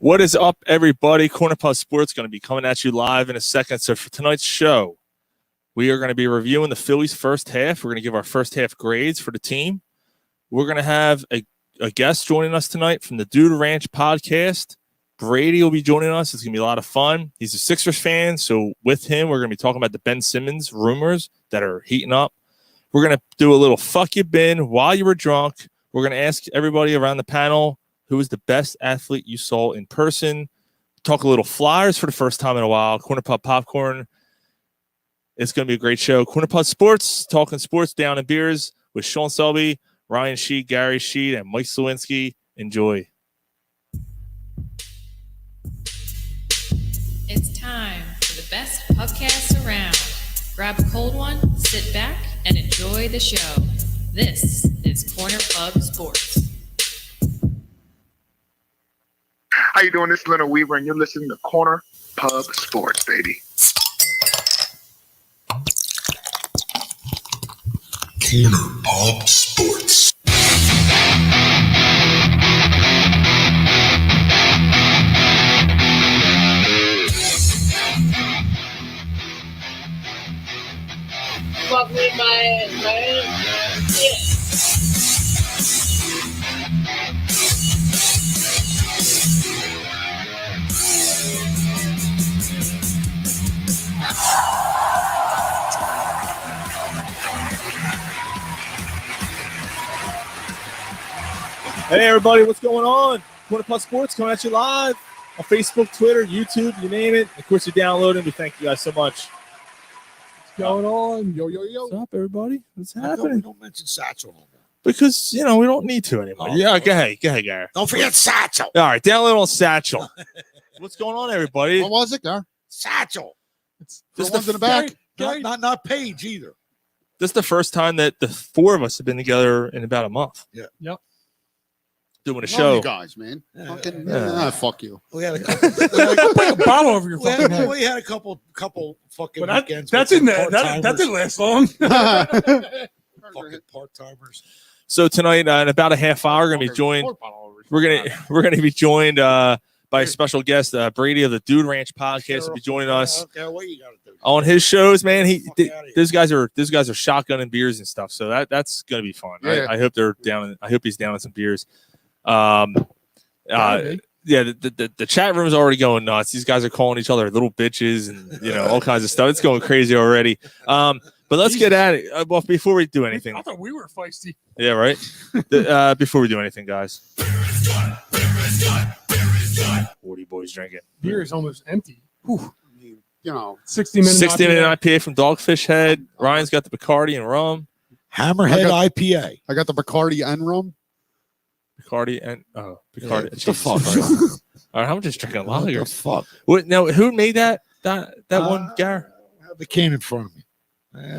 What is up, everybody? Corner Pub Sports going to be coming at you live in a second. So for tonight's show, we are going to be reviewing the Phillies' first half. We're going to give our first half grades for the team. We're going to have a guest joining us tonight from the Dude Ranch podcast. Brady will be joining us. It's going to be a lot of fun. He's a Sixers fan, so with him, we're going to be talking about the Ben Simmons rumors that are heating up. We're going to do a little fuck you been while you were drunk. We're going to ask everybody around the panel who is the best athlete you saw in person. Talk a little Flyers for the first time in a while. Corner Pub Popcorn. It's going to be a great show. Corner Pub Sports, talking sports down in beers with Sean Selby, Ryan Sheet, Gary Sheet, and Mike Slawinski. Enjoy. It's time for the best pubcast around. Grab a cold one, sit back, and enjoy the show. This is Corner Pub Sports. How you doing? This is Leonard Weaver, and you're listening to Corner Pub Sports, baby. Corner Pub Sports. Fuck with my yeah. Hey, everybody, what's going on? Corner Pub Sports coming at you live on Facebook, Twitter, YouTube, you name it. Of course, you're downloading. We thank you guys so much. What's going on? Yo. What's up, everybody? What's We happening? don't mention Satchel no more. Because, we don't need to anymore. Oh, Yeah, go ahead, Gary. Don't forget Satchel. All right, download on Satchel. What's going on, everybody? What was it, Gar? Satchel. This The is ones in the back? Not Page either. This is the first time that the four of us have been together in about a month. Yeah. Yep. Doing a Love show. you guys, man. Fucking, Yeah. fuck you. We had a couple. Put a bottle over your fucking head. We had a couple fucking But weekends. that with some that didn't last long. fucking part timers. So tonight, in about a half hour, we're gonna be joined. We're gonna be joined by a special guest, Brady of the Dude Ranch podcast. Will be joining us Okay, what you gotta do? on his shows. Man, Fuck outta here. those guys are shotgunning beers and stuff. So that's gonna be fun. Yeah. I hope they're down. I hope he's down with some beers. Yeah, the chat room is already going nuts. These guys are calling each other little bitches and all kinds of stuff. It's going crazy already. But let's get at it. Well, before we do anything, I thought we were feisty. yeah, right. Before we do anything, guys. 40 boys drinking. Beer is almost empty. Whew. 60 minutes. 60 minute IPA from Dogfish Head. Ryan's got the Bacardi and rum. Hammerhead IPA. I got the Bacardi and rum. Bacardi and Bacardi. Yeah, what the Jesus fuck? Christ. All right, I'm just drinking What the lager. fuck? What now? Who made that one, Gar? I have the can in front of me.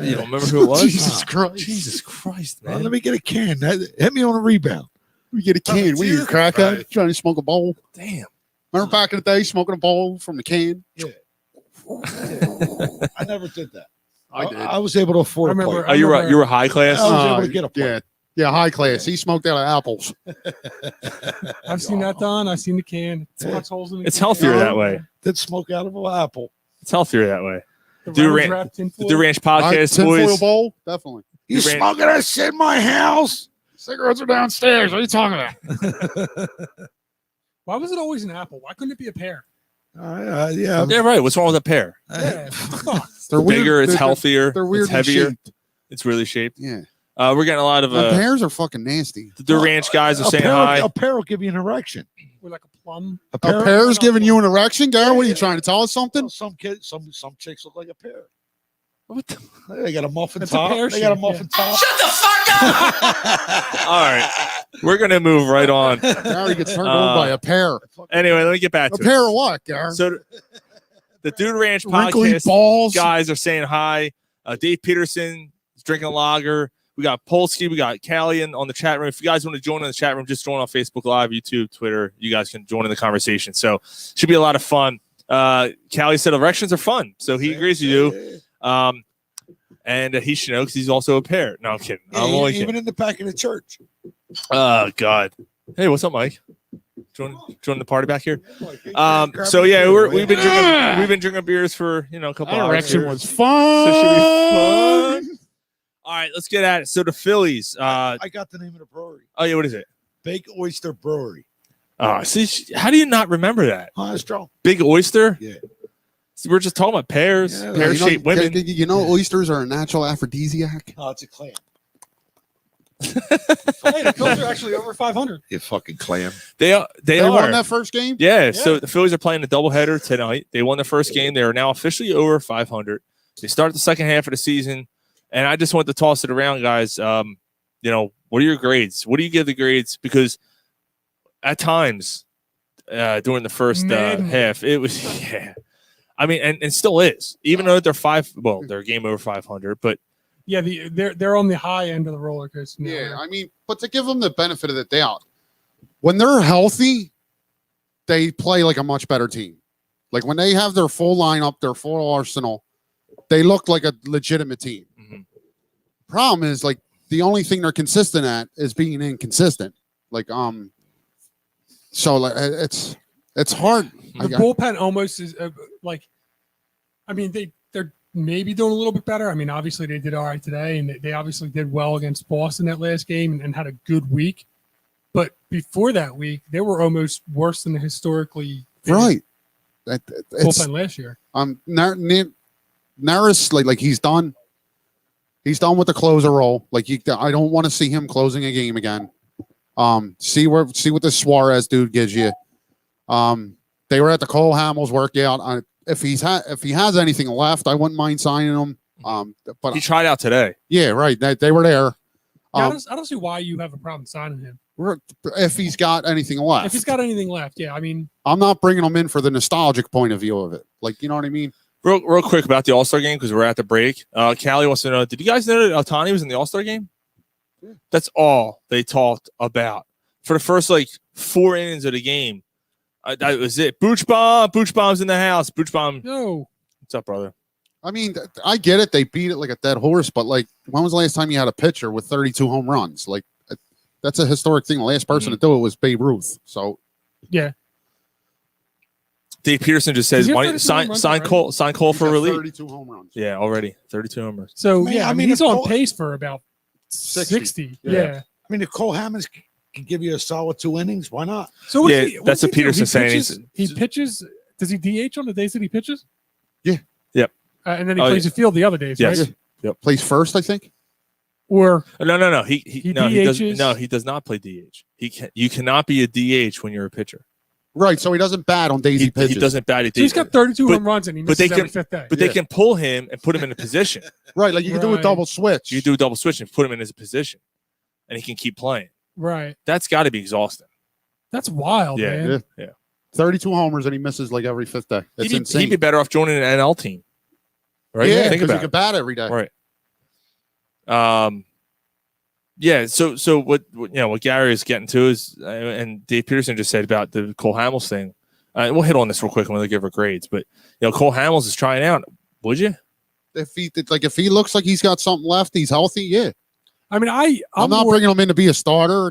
You don't remember who it was? Jesus Christ. Jesus Christ, Well, man! let me get a can. Hit me on a rebound. We get a can. What are you, a cracker? Right. Trying to smoke a bowl? Damn. Remember back in the day, smoking a bowl from the can? Yeah. I never did that. I did. I was able to afford I a remember- plate. Oh, you were high class. I was able to get a plate. Yeah, high class. He smoked out of apples. I've seen that done. I've seen the can. It cuts holes in the It's can. healthier that way. Did smoke out of an apple. It's healthier that way. The Do round ran- wrap tinfoil. The Do Ranch podcast, Tinfoil boys. bowl? Definitely. You ran- smoking that shit in my house? Cigarettes are downstairs. What are you talking about? Why was it always an apple? Why couldn't it be a pear? Yeah. Yeah, right. What's wrong with a pear? Yeah. Fuck. They're Bigger. It's They're- healthier. They're It's weirdly heavier. shaped. It's really shaped. Yeah. We're getting a lot of Pears are fucking nasty. the Do Ranch guys are a saying pear, hi. A pear will give you an erection. With like a plum. A A pear's giving you an erection, Gar? What are you trying to tell us something? Some kids, some chicks look like a pear. What the- They got a muffin It's a top. pear They got a shape, muffin top. All right, we're gonna move right on. Gary gets turned on by a pear. Anyway, let me get back A to pear it. of what, Gar? So the Dude Ranch Wrinkly podcast balls. guys are saying hi. Dave Peterson is drinking a lager. We got Polsky. We got Callian on the chat room. If you guys want to join in the chat room, just join on Facebook Live, YouTube, Twitter. You guys can join in the conversation. So should be a lot of fun. Callie said erections are fun, so he agrees with you. And he should know because he's also a pair. No, I'm kidding. Yeah, I'm only even kidding. in the back of the church. Oh God. Hey, what's up, Mike? join the party back here. So yeah, we've been drinking beers for a couple hours. Erection here. was So it fun. should be fun. All right, let's get at it. So the Phillies. I got the name of the brewery. Oh yeah, what is it? Big Oyster Brewery. See, how do you not remember that? That's true. Big Oyster. Yeah. See, we're just talking about pears, Yeah, pear-shaped women. You know, oysters are a natural aphrodisiac. Oh, it's a clam. Hey, the Phillies are actually over 500. You fucking clam. They are. won that first game. Yeah, so the Phillies are playing a doubleheader tonight. They won the first game. They are now officially over 500. They start the second half of the season, and I just want to toss it around, guys. What are your grades? What do you give the grades? Because at times during the first half, it was I mean, and still is, even though they're game over 500, but. Yeah, they're on the high end of the roller coaster now. Yeah, I mean, but to give them the benefit of the doubt, when they're healthy, they play like a much better team. Like when they have their full lineup, their full arsenal, they look like a legitimate team. Mm-hmm. Problem is, like, the only thing they're consistent at is being inconsistent. Like, so like it's hard. The bullpen almost is they're maybe doing a little bit better. I mean, obviously they did all right today, and they obviously did well against Boston that last game and had a good week. But before that week, they were almost worse than the historically right. Bullpen last year. Naris, like he's done. He's done with the closer role. Like I don't want to see him closing a game again. See what the Suarez dude gives you. They were at the Cole Hamels workout. If he has anything left, I wouldn't mind signing him. But he tried out today. Yeah, right. They were there. I don't see why you have a problem signing him. If he's got anything left. If he's got anything left, yeah. I mean, I'm not bringing him in for the nostalgic point of view of it. Like, you know what I mean? Real quick about the All-Star game, because we're at the break. Callie wants to know, did you guys know that Ohtani was in the All-Star game? Yeah. That's all they talked about. For the first, 4 innings of the game, that was it. Booch Bomb's in the house. Booch Bomb. No. What's up, brother? I mean, I get it. They beat it like a dead horse, but, when was the last time you had a pitcher with 32 home runs? That's a historic thing. The last person to do it was Babe Ruth. So, yeah. Dave Peterson just says, sign Cole for relief. 32 home runs. Yeah, already 32 homers. So he's on pace for about 60. Yeah. I mean, if Cole Hammonds can give you a solid 2 innings, why not? So that's what Peterson's saying. He pitches. Does he DH on the days that he pitches? Yeah. Yep. And then he plays the field the other days, yes. right? Yep. Plays first, I think. Or no. He does. DHs? No, he does not play DH. You cannot be a DH when you're a pitcher. Right, so he doesn't bat on daisy pitches. He doesn't bat at so he's got 32 home runs and he misses every fifth day. But they can pull him and put him in a position. Right, like you can do a double switch. You do a double switch and put him in his position, and he can keep playing. Right. That's got to be exhausting. That's wild, man. Yeah. 32 homers and he misses every fifth day. It's insane. He'd be better off joining an NL team. Right? Yeah, think because about he can bat every day. Right. Yeah, so what Gary is getting to is, and Dave Peterson just said about the Cole Hamels thing. We'll hit on this real quick when they give our grades, but Cole Hamels is trying out. Would you? If he looks like he's got something left, he's healthy. Yeah. I mean, I'm not bringing him in to be a starter,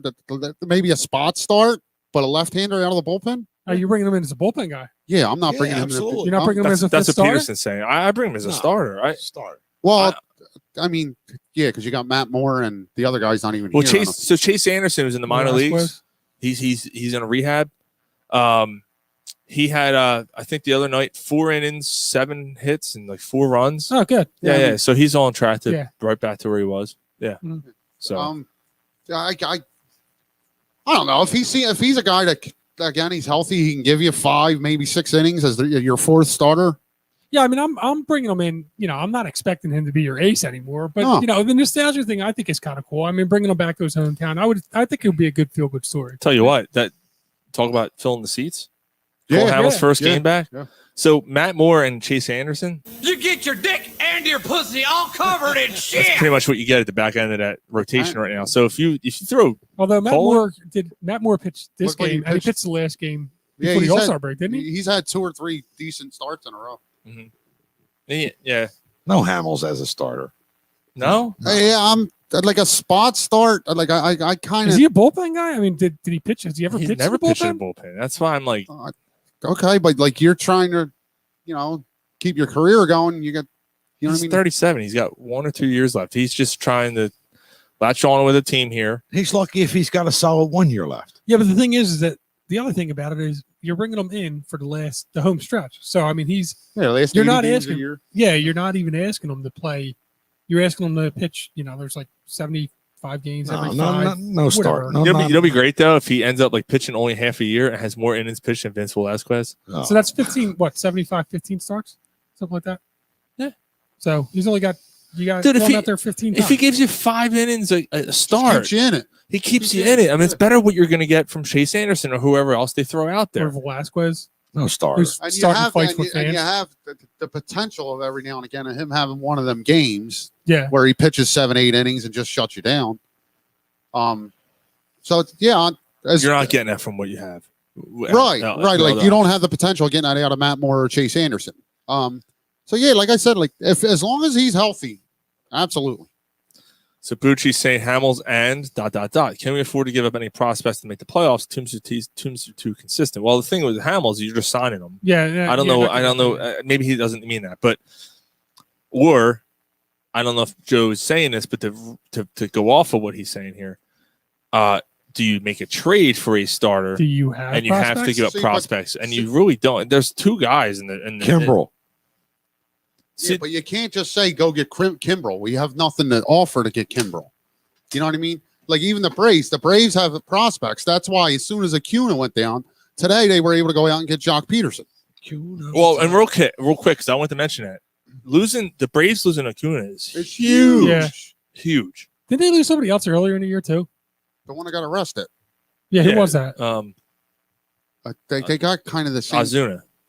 maybe a spot start, but a left-hander out of the bullpen. Are you bringing him in as a bullpen guy? Yeah, I'm not bringing him. You're not bringing him as a that's what starter? Peterson's saying. I bring him as a starter. Right? Start. Well. I mean, yeah, because you got Matt Moore and the other guy's not even here. Chase Anderson was in the minor leagues. He's in a rehab. He had I think the other night 4 innings, 7 hits, and 4 runs. Oh, good. Yeah. So he's on track to right back to where he was. Yeah. Mm-hmm. So I don't know if he's a guy that again he's healthy, he can give you 5, maybe 6 innings as your 4th starter. Yeah, I mean, I'm bringing him in. I'm not expecting him to be your ace anymore. But the nostalgia thing I think is kind of cool. I mean, bringing him back to his hometown, I think it would be a good feel good story. Tell you what, talk about filling the seats. Cole Hamels' first game back. Yeah. So Matt Moore and Chase Anderson. You get your dick and your pussy all covered in shit. That's pretty much what you get at the back end of that rotation right now. So if you throw, although Matt Moore pitched this game and he pitched the last game before the All-Star break, didn't he? He's had 2 or 3 decent starts in a row. Mm-hmm. Yeah. No Hamels as a starter. No, Yeah, I'm like a spot start. Like I kind Is of he a bullpen guy? I mean, did he pitch? Has he ever he's pitched never in the pitched in a bullpen? bullpen. That's why I'm like, okay, but like you're trying to, keep your career going. You got, you know he's what I mean? 37. He's got 1 or 2 years left. He's just trying to latch on with a team here. He's lucky if he's got a solid 1 year left. Yeah, but the thing is that the other thing about it is you're bringing him in for the home stretch. So I mean, Last you're 80 not games asking. a year. Yeah, you're not even asking him to play. You're asking him to pitch. There's like 75 games every five. No start. whatever. No, It'll be great though if he ends up like pitching only half a year and has more innings pitched than Vince Velasquez. no. So that's 15. What 75, 15 starts, something like that. Yeah. So he's only got Dude, if throw him he- out there 15 If times. he gives you 5 innings a start, Keeps you in it. he keeps you in it. I mean, it's better what you're going to get from Chase Anderson or whoever else they throw out or there. Velasquez, no start. who's And you starting have, fights and with you, and fans. you have the potential of every now and again of him having one of them games Yeah. where he pitches 7-8 innings and just shuts you down. So yeah, as, You're not getting that from what you have. right. Like you don't have the potential of getting that out of Matt Moore or Chase Anderson. So yeah, like I said, like if as long as he's healthy, absolutely. So Bucci's saying Hamels and ... Can we afford to give up any prospects to make the playoffs? Teams are too consistent. Well, the thing with Hamels, you're just signing them. Yeah. I don't know. Maybe he doesn't mean that, but or I don't know if Joe is saying this, but to go off of what he's saying here, do you make a trade for a starter? Do you have and you have to prospects? give up See, but- prospects, and you really don't. There's 2 guys in the Kimbrel. Yeah, but you can't just say go get Kimbrel. We have nothing to offer to get Kimbrel. You know what I mean? Like even the Braves have prospects. That's why as soon as Acuna went down today, they were able to go out and get Jock Peterson. Well, and real quick, because I want to mention that the Braves losing Acuna is It's huge. Yeah. huge. Did they lose somebody else earlier in the year too? The one that got arrested. Yeah, who Yeah. was that? They got kind of the same.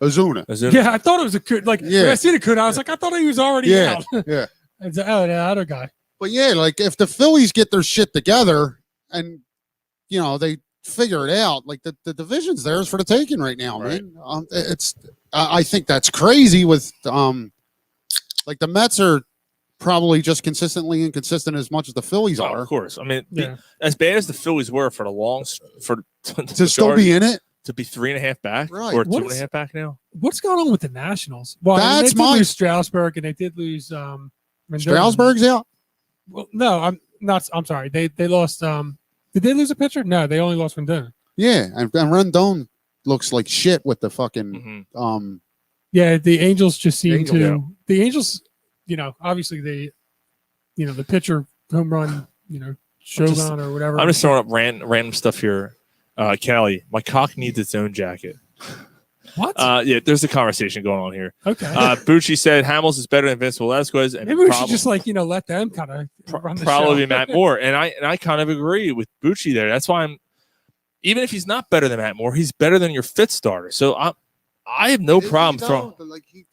Ozuna. Yeah, I thought it was a could. Like Yeah. when I seen Acuna, I was like, I thought he was already Yeah, out. yeah. It's the other guy. But yeah, like if the Phillies get their shit together and they figure it out, like the division's theirs for the taking right now, Right. man. I think that's crazy with like the Mets are probably just consistently inconsistent as much as the Phillies Oh, are. of course. I mean, Yeah. as bad as the Phillies were for To still be in it. to be 3.5 back Right. or What 2.5 back now. What's going on with the Nationals? Well, I mean, That's they did my- lose Strasburg and they did lose Mendoza. Strasburg's out. Well, no, I'm not. I'm sorry. They lost. Did they lose a pitcher? No, they only lost Mendoza. Yeah, and Rendon looks like shit with the fucking Mhm. Yeah, the Angels just seem Angels, to. yeah. The Angels, obviously the pitcher home run, Shogun or whatever. I'm just throwing up random stuff here. Callie, my cock needs its own jacket. What? Yeah, there's a conversation going on here. Okay. Bucci said Hamels is better than Vince Velasquez, and Maybe we should just let them kind of run the probably show. Matt Moore. And I kind of agree with Bucci there. That's why even if he's not better than Matt Moore, he's better than your 5th starter. So I have no problem throwing.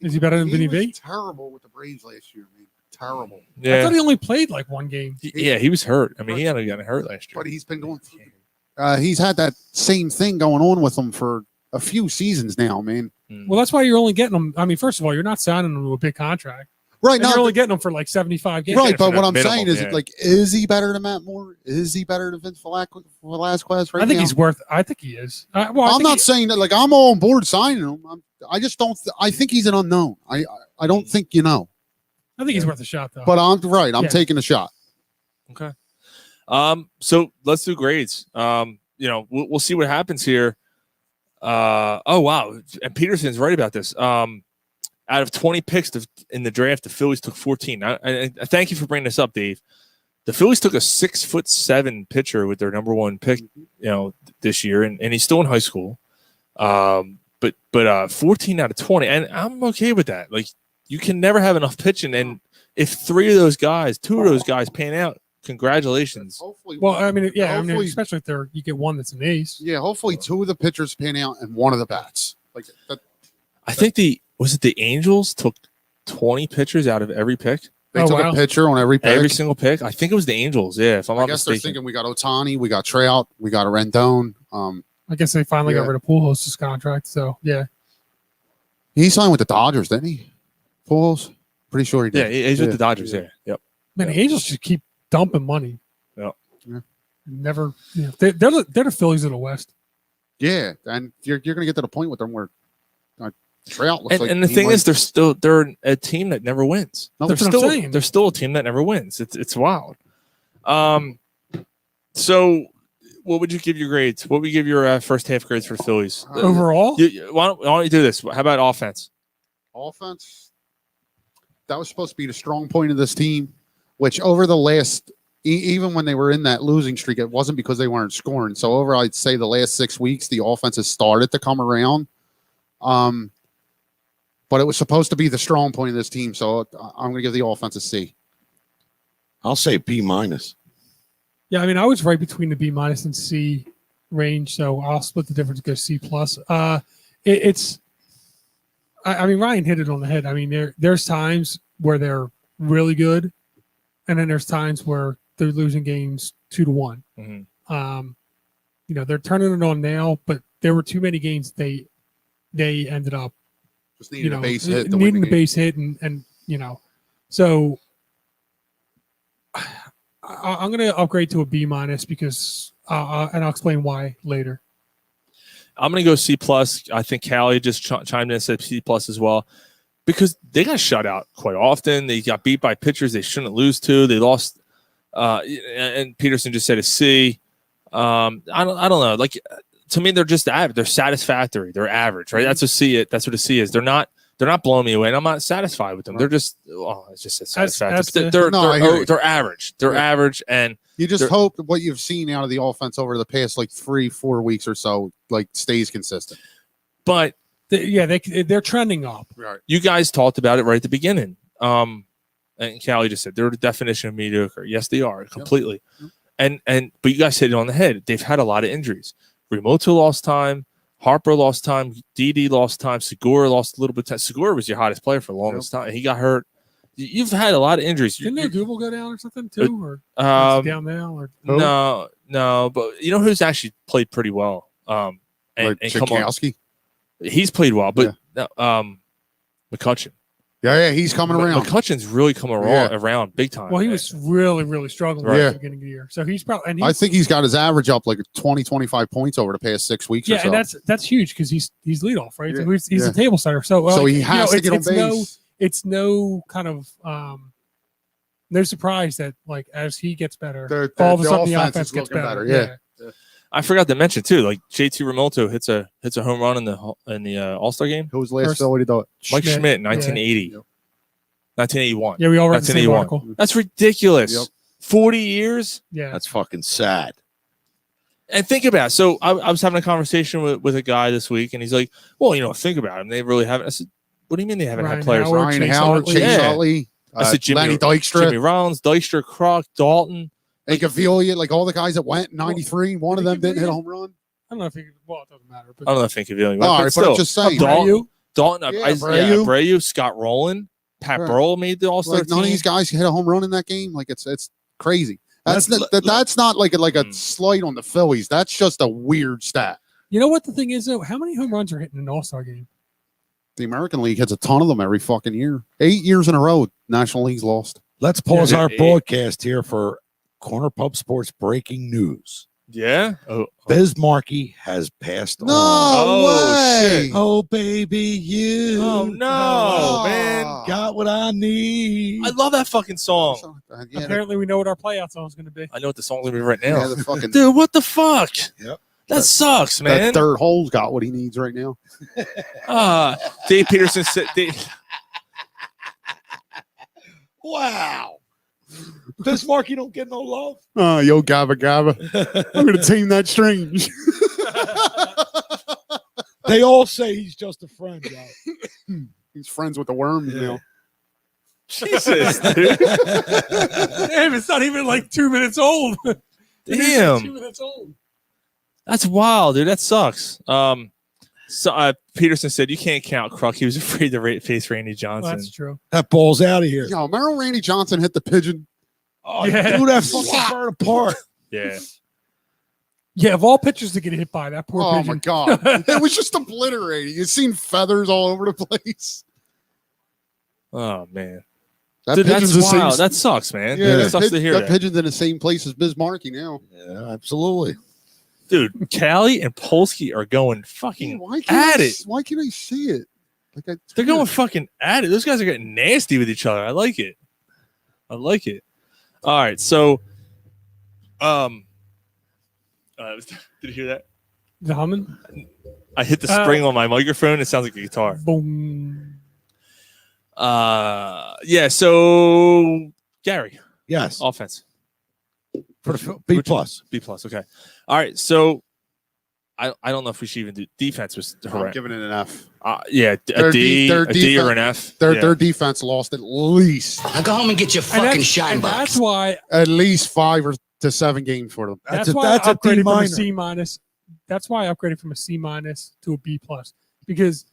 Is he better than Vinny V? Terrible with the Braves last year, man. Terrible. I Yeah, thought he only played like one game. he was hurt. I mean, he hadn't gotten hurt last year. But he's been going through. He's had that same thing going on with him for a few seasons now, man. Well, that's why you're only getting them. I mean, first of all, you're not signing them to a big contract. Right And now, you're only getting them for like 75 games. right. for But what that I'm minimum, saying is, yeah. like, is he better than Matt Moore? Is he better than Vince Velasquez right I think now? he's worth. I think he is. Well, I'm not saying that. Like, I'm all on board signing him. I just don't. I think he's an unknown. I don't think I think he's worth a shot though. But I'm right. I'm Yeah. taking a shot. Okay. So let's do grades. We'll see what happens here. Oh wow, and Peterson's right about this. Out of 20 picks in the draft, the Phillies took 14. I thank you for bringing this up, Dave. The Phillies took a 6'7" pitcher with their number 1 pick, this year, and he's still in high school. But 14 out of 20, and I'm okay with that. Like, you can never have enough pitching, and if 2 of those guys pan out, congratulations. Hopefully, well, I mean, yeah, hopefully- especially if you get one that's an ace. yeah. Hopefully, 2 of the pitchers pan out and 1 of the bats. Like that. I think the Angels took 20 pitchers out of every pick, They Oh, took wow. a pitcher on every pick. every single pick. I think it was the Angels. Yeah, if I'm I not guess they're mistaken. thinking we got Otani, we got Trout, we got a Rendon. I guess they finally Yeah. got rid of Pujols' contract. So yeah, He signed with the Dodgers, didn't he? Pujols? Pretty sure he Yeah, did. he's with the Yeah. Dodgers. Yeah, yep. Man, the Angels just keep dumping money. Yeah. Never. They're the Phillies of the West. Yeah, and you're going to get to the point with them where Trout looks And the thing is, they're a team that never wins. No, That's what I'm saying. They're still a team that never wins. It's wild. So what would you give your grades? What would you give your first half grades for the Phillies? Overall? Why don't you do this? How about offense? Offense, that was supposed to be the strong point of this team, which over the last, even when they were in that losing streak, it wasn't because they weren't scoring. So over, I'd say the last 6 weeks, the offense has started to come around. But it was supposed to be the strong point of this team, so I'm going to give the offense a C. I'll say B minus. Yeah, I mean, I was right between the B minus and C range, so I'll split the difference, go C plus. I mean, Ryan hit it on the head. I mean, there's times where they're really good, and then there's times where they're losing games 2-1. They're turning it on now, but there were too many games they ended up just needing a base hit. Needing the base hit, and so I'm going to upgrade to a B minus because, and I'll explain why later. I'm going to go C plus. I think Callie just chimed in and said C plus as well, because they got shut out quite often. They got beat by pitchers they shouldn't lose to. They lost, and Peterson just said a C. I don't know. Like, to me, they're just average. They're satisfactory. They're average, right? That's what C is. That's what a C is. They're not blowing me away, and I'm not satisfied with them. They're just, it's just satisfactory. They're average. They're average, and you just hope that what you've seen out of the offense over the past 3-4 weeks or so stays consistent. But they're trending up. Right. You guys talked about it right at the beginning. And Callie just said they're the definition of mediocre. Yes, they are completely. Yep. But you guys hit it on the head. They've had a lot of injuries. Remoto lost time. Harper lost time. Didi lost time. Segura lost a little bit of time. Segura was your hottest player for the longest time. He got hurt. You've had a lot of injuries. Didn't Dougal go down or something too? Or down now? Or no. But you know who's actually played pretty well? And Chikowski? He's played well, but McCutchen. Yeah, he's coming around. McCutchen's really coming around big time. Well, he was really, really struggling at the beginning of the year. So he's probably. I think he's got his average up 20, 25 points over the past 6 weeks. Yeah, or so. and that's huge because he's leadoff, right? Yeah. So he's a table setter. So he has to get on base. It's no kind of no surprise that as he gets better, all of a sudden the offense gets better. Yeah. I forgot to mention too, JT Realmuto hits a home run in the All-Star game. Who was last Philly to Mike Schmidt, 1980. Yep. 1981. Yeah, we all read the same article. That's ridiculous. Yep. 40 years? Yeah. That's fucking sad. And think about it. So I was having a conversation with a guy this week, and he's like, well, think about it. They really haven't. I said, what do you mean they haven't had players? Ryan Howard, Chase Utley. I said Lenny Dykstra. Jimmy Rollins, Dykstra, Kruk, Dalton. Gavilia, all the guys that went in 93, one of them didn't hit a home run. I don't know if it doesn't matter. But I don't know if Gavilia went. All right, but I'm just saying. Dalton, Abreu. Scott Rowland, Pat Burrell made the All-Star team. None of these guys hit a home run in that game. It's crazy. That's not like a slight on the Phillies. That's just a weird stat. You know what the thing is though? How many home runs are hitting in an All-Star game? The American League hits a ton of them every fucking year. 8 years in a row, National League's lost. Let's pause our broadcast here for Corner Pub Sports breaking news. Yeah. Biz Markie has passed on. No way. Shit. Oh, baby, you. Oh, no, man. Got what I need. I love that fucking song. Apparently, we know what our playout song is going to be. I know what the song's going to be right now. Yeah, dude, what the fuck? Yep. That sucks, man. That third hole's got what he needs right now. Dave Peterson said. Wow. This Marky don't get no love. Oh, yo, Gabba Gabba. I'm going to team that strange. They all say he's just a friend, y'all. He's friends with the worms now. Jesus, dude. Damn, it's not even 2 minutes old. Damn. 2 minutes old. That's wild, dude. That sucks. Peterson said you can't count Kruk. He was afraid to face Randy Johnson. Well, that's true. That ball's out of here. Yo, remember Randy Johnson hit the pigeon? Oh, yeah. Dude, that fucking bird apart. Yeah. Yeah, of all pitchers to get hit by, that poor pigeon. Oh, my God. It was just obliterating. You've seen feathers all over the place. Oh, man. That Dude, that's pigeon's the wild. same. That sucks, man. Yeah, It sucks to hear that that. pigeon's in the same place as Bismarcky now. Yeah, absolutely. Dude, Callie and Polsky are going fucking at it. Why can't I see it? Like They're going fucking at it. Those guys are getting nasty with each other. I like it. All right, so did you hear that? The humming. I hit the spring on my microphone. It sounds like a guitar. Boom. Yeah, so Gary, Yes. offense. For the B plus. B plus, okay. All right, so I don't know if we should even do defense was I'm horrendous. giving it an F. Yeah, a D or an F. Their defense lost at least Now go home and get your fucking shine And box. that's why at least 5 to 7 games for them. That's a- why that's I a D upgraded from a minor. C minus. That's why I upgraded from a C minus to a B plus, because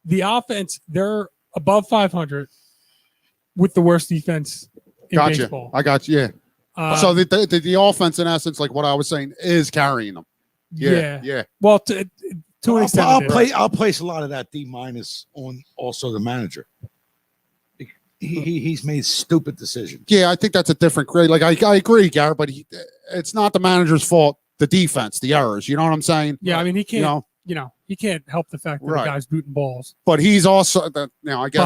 the offense, they're above 500 with the worst defense in Gotcha. baseball. I got you. Yeah. So the offense, in essence, like what I was saying, is carrying them. Yeah. Well, to an extent, it is. I'll place a lot of that D minus on also the manager. He's made stupid decisions. Yeah, I think that's a different grade. Like I agree, Garrett, but it's not the manager's fault. The defense, the errors. You know what I'm saying? Yeah, I mean, he can't. You know, He can't help the fact that Right. the guy's booting balls. but he's also now I guess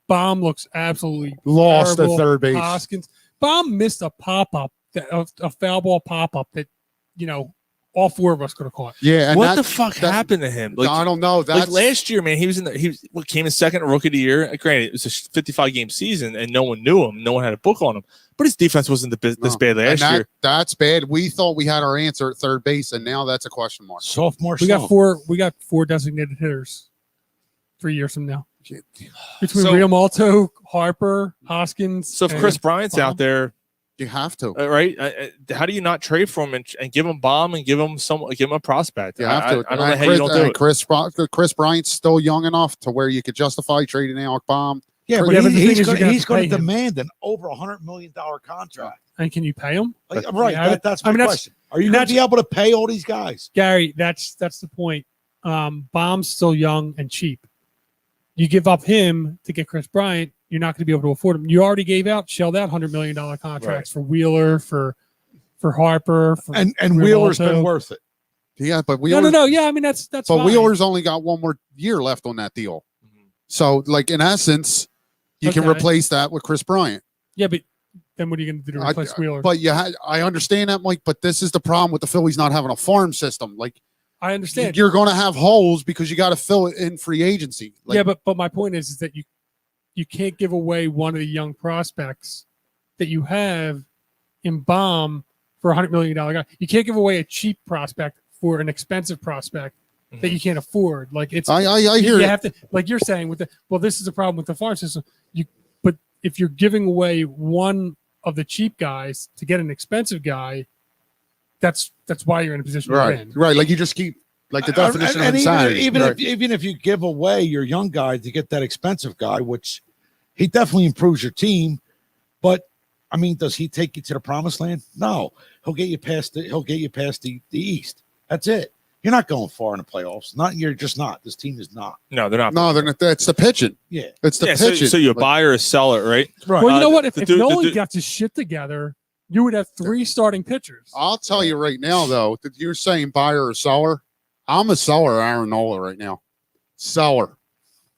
Bomb looks absolutely lost terrible. at third base. Hoskins. Bomb missed a pop up, a foul ball pop up that all 4 of us could have caught. Yeah, and What the fuck happened to him? Like, I don't know. like That's last year, man, he came in second rookie of the year. Granted, it was a 55-game season, and no one knew him. No one had a book on him. But his defense wasn't this bad last year. That's bad. We thought we had our answer at third base, and now that's a question mark. Sophomore. We got 4 designated hitters 3 years from now. Between Real Malto, Harper, Hoskins. So if and Chris Bryant's Bomb. out there, You have to. right? How do you not trade for him and give him Bomb and give him a prospect? You have to. I don't know how you don't do it. Chris Bryant's still young enough to where you could justify trading Alec Baum. Yeah, but Yeah, but the thing he's is, you're gonna going have to to pay him. demand an over $100 million contract. And can you pay him? Like, right. Yeah, That's my that's- question. Are you going to be able to pay all these guys? Gary, that's the point. Bomb's still young and cheap. You give up him to get Chris Bryant, you're not going to be able to afford him. You already shelled out $100 million contracts for Wheeler, for Harper, for And Real Wheeler's Malto. been worth it. Yeah, but Wheeler, No. Yeah, I mean that's but fine. Wheeler's only got one more year left on that deal. So, like in essence, you can Okay. replace that with Chris Bryant. Yeah, but then what are you going to do to replace Wheeler? But I understand that, Mike. But this is the problem with the Phillies not having a farm system. Like I understand. you're going to have holes because you got to fill it in free agency. Like, Yeah, but my point is that you can't give away one of the young prospects that you have in Bomb for $100 million guy. You can't give away a cheap prospect for an expensive prospect that you can't afford. Like it's I hear you it. have to, like you're saying this is a problem with the farm system. But if you're giving away one of the cheap guys to get an expensive guy, that's why you're in a position to win. Right. Like you just keep like the definition of And insanity. even Right. even if you give away your young guy to get that expensive guy, which he definitely improves your team, but I mean, does he take you to the promised land? No, he'll get you past the East. That's it. You're not going far in the playoffs. You're just not. This team is not. No, they're not. No, they're not. That's the pitching. Yeah. It's the Yeah, pitching. so you Like, buy or a seller, right? Right. Well, you know what? If the Nolan dude- got his shit together, you would have 3 starting pitchers. I'll tell you right now, though, that you're saying buyer or seller. I'm a seller, Aaron Nola, right now. Seller,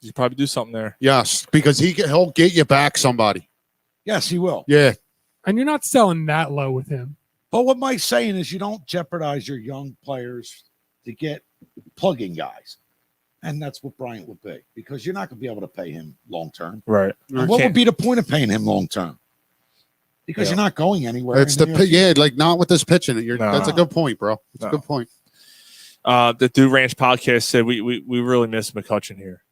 You probably do something there. yes, because he'll get you back somebody. Yes, he will. Yeah, And you're not selling that low with him. But what Mike's saying is you don't jeopardize your young players to get plug-in guys. And that's what Bryant would be, because you're not going to be able to pay him long-term. Right. And what would be the point of paying him long-term? Because you're not going anywhere. it's like not with this pitching. No. That's a good point, bro. It's No. a good point. The Dude Ranch podcast said we really miss McCutcheon here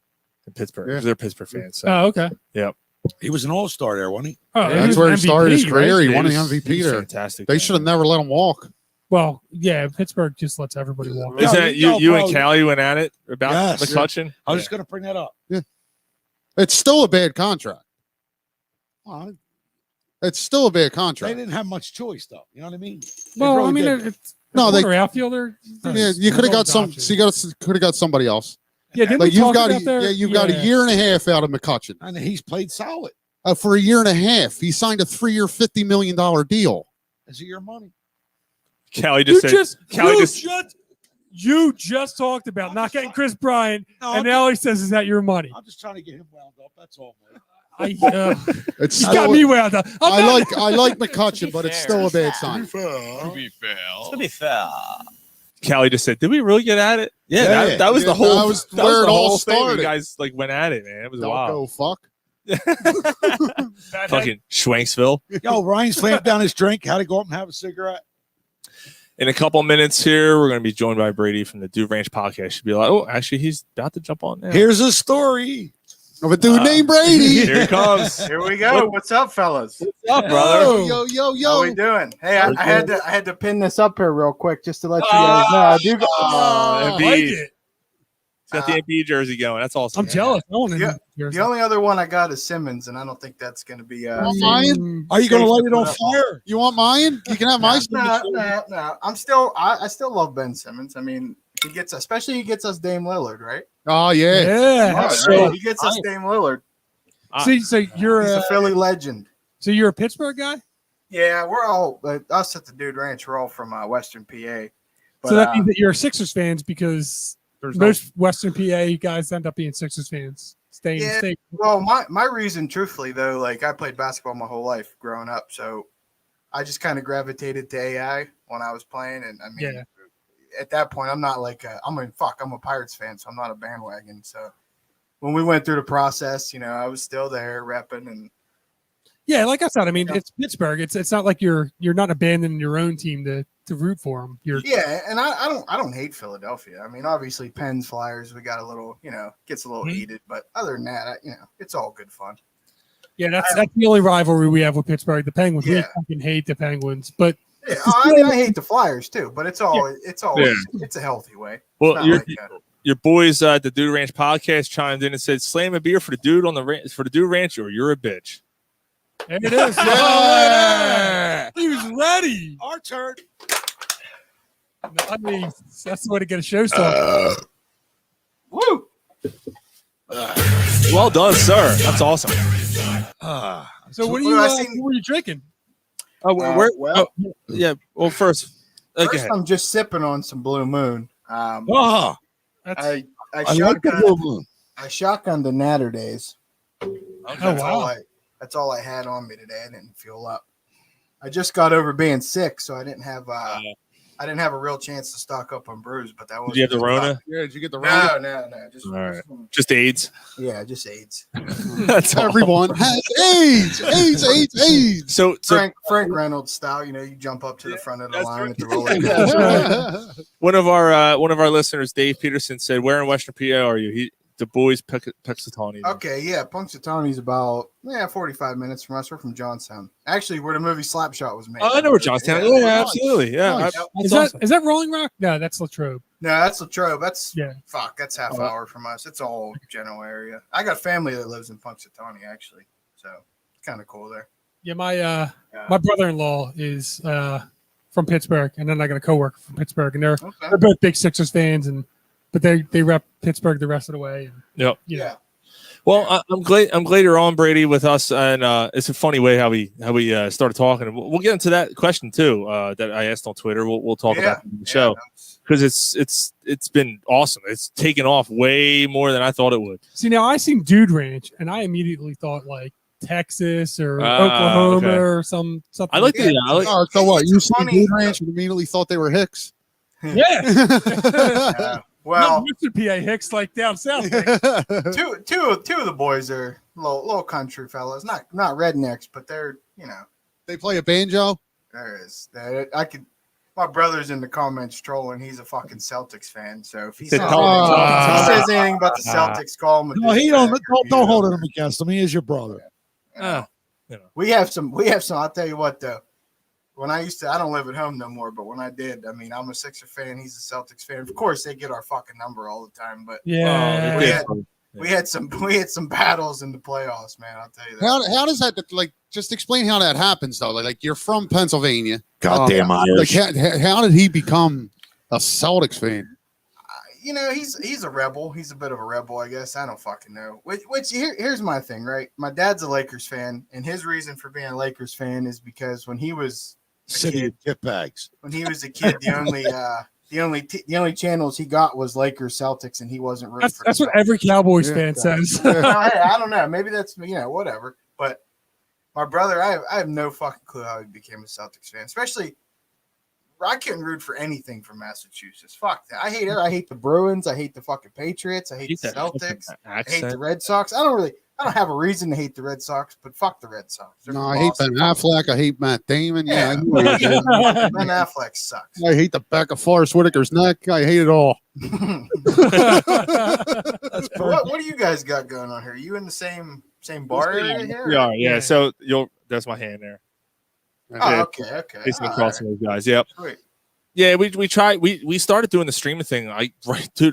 in Pittsburgh. Yeah. They're Pittsburgh fans. So. Oh, okay. He was an all-star there, wasn't he? Oh, That's was where he MVP, started his career. right? He won the He was MVP there. Fantastic. They man. should have never let him walk. Well, yeah, Pittsburgh just lets everybody walk. Is No, that no, you bro. and Callie went at it about Yes. McCutcheon? I was just going to bring that up. It's still a bad contract. Well, It's still a bad they contract. didn't have much choice, though. You know what I mean? They Well, really I mean, didn't. it's No, they- corner outfielder. Yeah, you could have got some. So you could have got somebody else. Yeah, didn't Like we you've talk got about their- you've got a year and a half out of McCutcheon. And he's played solid. for a year and a half. He signed a 3-year, $50 million deal. Is it your money? Callie just said. You just talked about not getting Chris Bryant, and now he says, "Is that your money?" I'm just trying to get him wound up. That's all, man. It's You got me wound up. I like McCutcheon, but it's still a bad sign. To be fair. Callie just said, "Did we really get at it?" Yeah, Yeah, that was yeah, the whole. that was that where was it the all whole thing. started. You guys like went at it, man. It was Don't wild. go fuck. Fucking Schwanksville. Yo, Ryan slammed down his drink. Had to go up and have a cigarette. In a couple minutes here, we're going to be joined by Brady from the Dude Ranch podcast. Should be like, oh, actually, he's about to jump on now. Here's a story of a dude named Brady. Here he comes. Here we go. What's up, fellas? What's up, brother? Yo. How we doing? Hey, I had to pin this up here real quick just to let you guys know. I do. I like it. He's got the Embiid jersey going. That's awesome. I'm jealous. I want Yeah. The only other one I got is Simmons, and I don't think that's going to be. Mine? Are you going to light it on fire? You want mine? You can have my. No. I still love Ben Simmons. I mean, he gets us Dame Lillard, right? Oh yeah. Yeah. So he gets us Dame Lillard. So you're He's a Philly legend. So you're a Pittsburgh guy. Yeah, we're all us at the Dude Ranch. We're all from Western PA. But, So that means that you're Sixers fans because most Western PA guys end up being Sixers fans. Staying in the state. Well, my reason, truthfully, though, like I played basketball my whole life growing up, so I just kind of gravitated to AI when I was playing, and I mean, at that point, I'm not like I'm a Pirates fan, so I'm not a bandwagon. So when we went through the process, I was still there repping and. Yeah, like I said, I mean, it's Pittsburgh. It's not like you're not abandoning your own team to root for them. And I don't hate Philadelphia. I mean, obviously, Pens Flyers, we got a little, gets a little heated, but other than that, it's all good fun. Yeah, that's the only rivalry we have with Pittsburgh. The Penguins, we fucking hate the Penguins, but I hate the Flyers too. But it's a healthy way. Well, your boys at the Dude Ranch podcast chimed in and said, "Slam a beer for the dude on the Dude Ranch, or you're a bitch." There it is. Yeah. He was ready. Our turn. I mean, that's the way to get a show started. Woo! Well done, sir. That's awesome. So what were you drinking? Well, first I'm just sipping on some Blue Moon. I shotgunned the Natter Days. That's all I had on me today. I didn't fuel up. I just got over being sick, so I didn't have a real chance to stock up on brews. But that was. Did you have the Rona? Yeah, did you get the Rona? No. Just AIDS. Yeah, just AIDS. That's everyone has AIDS. So Frank Reynolds style, you jump up to the front of the line at the roller. One of our listeners, Dave Peterson, said, "Where in Western PA are you?" The boys, Punxsutawney. Okay, yeah, Punxsutawney's about 45 minutes from us. We're from Johnstown. Actually, where the movie Slapshot was made. Oh, I know where Johnstown. Yeah, absolutely. Yeah. Nice. Is that Rolling Rock? No, that's Latrobe. No, that's Latrobe. That's that's half hour from us. It's all general area. I got family that lives in Punxsutawney actually, so it's kind of cool there. Yeah, my brother-in-law is from Pittsburgh, and then I got a coworker from Pittsburgh, and they're both big Sixers fans, but they rep Pittsburgh the rest of the way. Yep. Yeah. Well, I'm glad you're on, Brady, with us, and it's a funny way how we started talking. We'll get into that question too that I asked on Twitter. We'll talk about it in the show because it's been awesome. It's taken off way more than I thought it would. See, now I seen Dude Ranch, and I immediately thought like Texas or Oklahoma or something. I like the. So what? You see Dude Ranch and immediately thought they were Hicks? Yeah. Well, Mr. PA Hicks like down south. two of the boys are little country fellas, not rednecks, but they're they play a banjo. There is that my brother's in the comments trolling. He's a fucking Celtics fan, so if he says anything about the Celtics, call him. No, he don't hold him against him. He is your brother. We have some. I'll tell you what though. When I don't live at home no more, but when I did, I mean, I'm a Sixer fan. He's a Celtics fan. Of course, they get our fucking number all the time, but we had some battles in the playoffs, man. I'll tell you that. How does that just explain how that happens though? Like you're from Pennsylvania. Goddamn Irish. How did he become a Celtics fan? he's a rebel. He's a bit of a rebel, I guess. I don't fucking know. Here's my thing, right? My dad's a Lakers fan, and his reason for being a Lakers fan is because when he was City of tip bags. when he was a kid, the only channels he got was Lakers, Celtics, and he wasn't rooting for. That's what every Cowboys fan says. Hey, I don't know. Maybe that's whatever. But my brother, I have no fucking clue how he became a Celtics fan. Especially, I couldn't root for anything from Massachusetts. Fuck that. I hate it. I hate the Bruins. I hate the fucking Patriots. I hate the Celtics. I hate the Red Sox. I don't have a reason to hate the Red Sox, but fuck the Red Sox. No, I hate Ben Affleck. I hate Matt Damon. Yeah, Ben Affleck sucks. I hate the back of Forrest Whitaker's neck. I hate it all. What do you guys got going on here? Are you in the same bar area here? Yeah. So that's my hand there. Oh, okay. He's been crossing those guys. Yep. Sweet. Yeah, we tried. We started doing the streaming thing.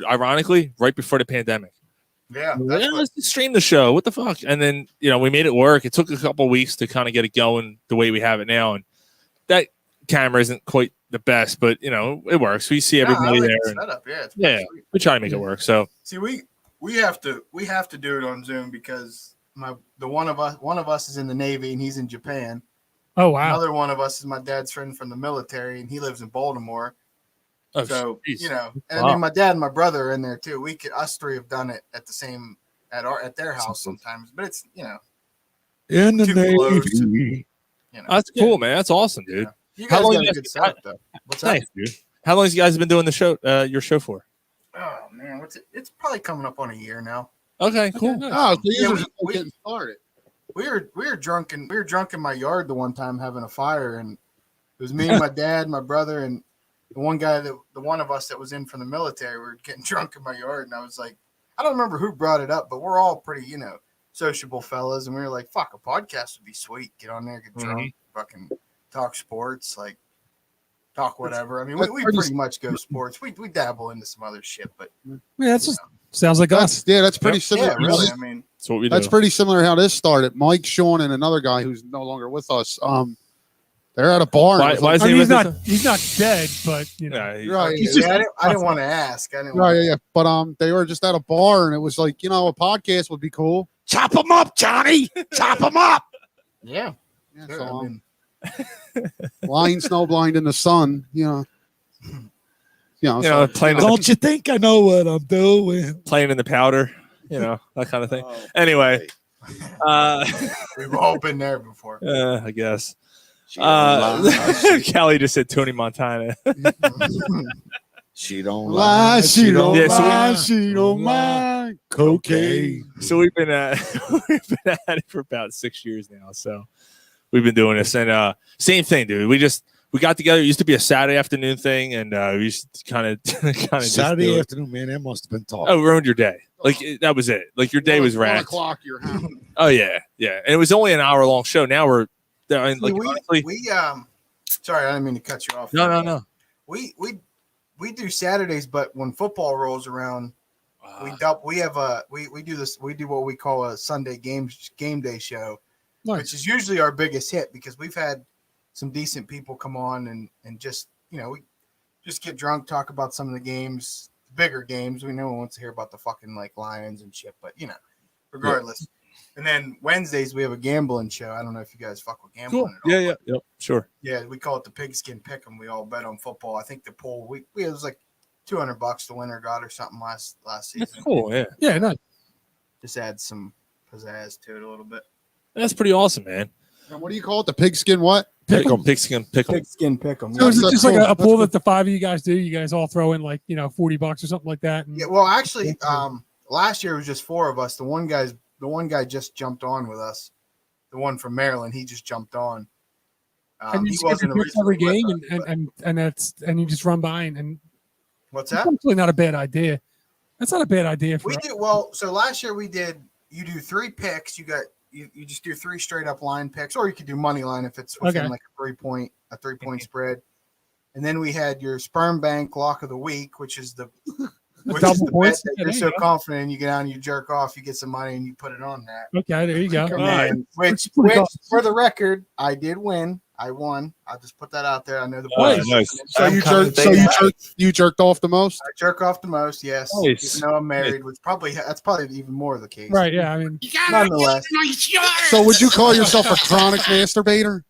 Ironically, right before the pandemic. Yeah. Let's just stream the show. What the fuck? And then we made it work. It took a couple of weeks to kind of get it going the way we have it now, and that camera isn't quite the best, but it works. We see everybody there. Yeah, we try to make it work. So see, we have to do it on Zoom because one of us is in the Navy and he's in Japan. Oh wow! Another one of us is my dad's friend from the military and he lives in Baltimore. Oh, so geez. and I mean my dad and my brother are in there too. Us three have done it at their house sometimes, but it's in the Navy. That's cool, man. That's awesome, dude. You guys got a good setup though. What's Thanks, dude. How long have you guys been doing the show? Your show for? Oh man, it's probably coming up on a year now. Okay, cool. Oh, so you're just getting started. We were drunk in my yard the one time having a fire, and it was me and my dad, my brother, and the one of us that was in from the military. We were getting drunk in my yard, and I was like, I don't remember who brought it up, but we're all pretty, sociable fellas, and we were like, fuck, a podcast would be sweet. Get on there, get drunk, fucking talk sports, like talk whatever. I mean, we pretty much go sports. We dabble into some other shit, but yeah, that's just sounds like us. Yeah, that's pretty similar. Yeah, really. I mean, that's what we do. That's pretty similar how this started. Mike, Sean, and another guy who's no longer with us. They're at a bar. Why is he with us? He's not dead, but right. I didn't want to ask. Yeah. But they were just at a bar, and it was like, a podcast would be cool. Chop them up, Johnny. Chop them up. Yeah. Sure, so, lying snowblind in the sun, playing. Don't you think I know what I'm doing? Playing in the powder, that kind of thing. Anyway, we've all been there before. I guess. Kelly just said Tony Montana. She don't lie. She don't lie. She don't mind. Cocaine. So we've been at it for about 6 years now. So we've been doing this, and same thing, dude. We got together. It used to be a Saturday afternoon thing, and we used to kind of Saturday afternoon, man. That must have been tough. Oh, ruined your day. Like that was it. Like your day was racked. 1 o'clock, you're out. Oh yeah, and it was only an hour long show. Now we're sorry, I didn't mean to cut you off. No. We do Saturdays, but when football rolls around, we do this. We do what we call a Sunday game day show, which is usually our biggest hit because we've had some decent people come on and just we just get drunk, talk about some of the games, bigger games. We no one wants to hear about the fucking like Lions and shit, but regardless. Yeah. And then Wednesdays we have a gambling show. I don't know if you guys fuck with gambling at all. Yeah, sure. Yeah, we call it the Pigskin Pick'em. We all bet on football. I think the pool it was like $200 the winner got or something last season. That's cool. Yeah. Yeah, no. Just add some pizzazz to it a little bit. That's pretty awesome, man. And what do you call it? The pigskin what? Pick'em. Pigskin Pick'em. Pigskin Pick'em. So is it just like a pool that the five of you guys do? You guys all throw in like $40 or something like that? Yeah. Well, actually, last year it was just 4 of us. The one guy just jumped on with us. The one from Maryland, he just jumped on. And you just every game, and you just run by and what's that? That's actually not a bad idea. That's not a bad idea. We do well. So last year we did. You do 3 picks. You just do 3 straight up line picks, or you could do money line if it's within like a 3-point spread. And then we had your sperm bank lock of the week, which is the bet that you're so confident you get out and you jerk off, you get some money and you put it on that. Okay, there you go. Which for the record, I did win. I won. I'll just put that out there. I know the Oh, boys. nice. So you jerked off the most? I jerk off the most, yes. Nice. Even though I'm married, which that's probably even more the case. Right? Yeah. I mean, Nonetheless. So would you call yourself a chronic masturbator?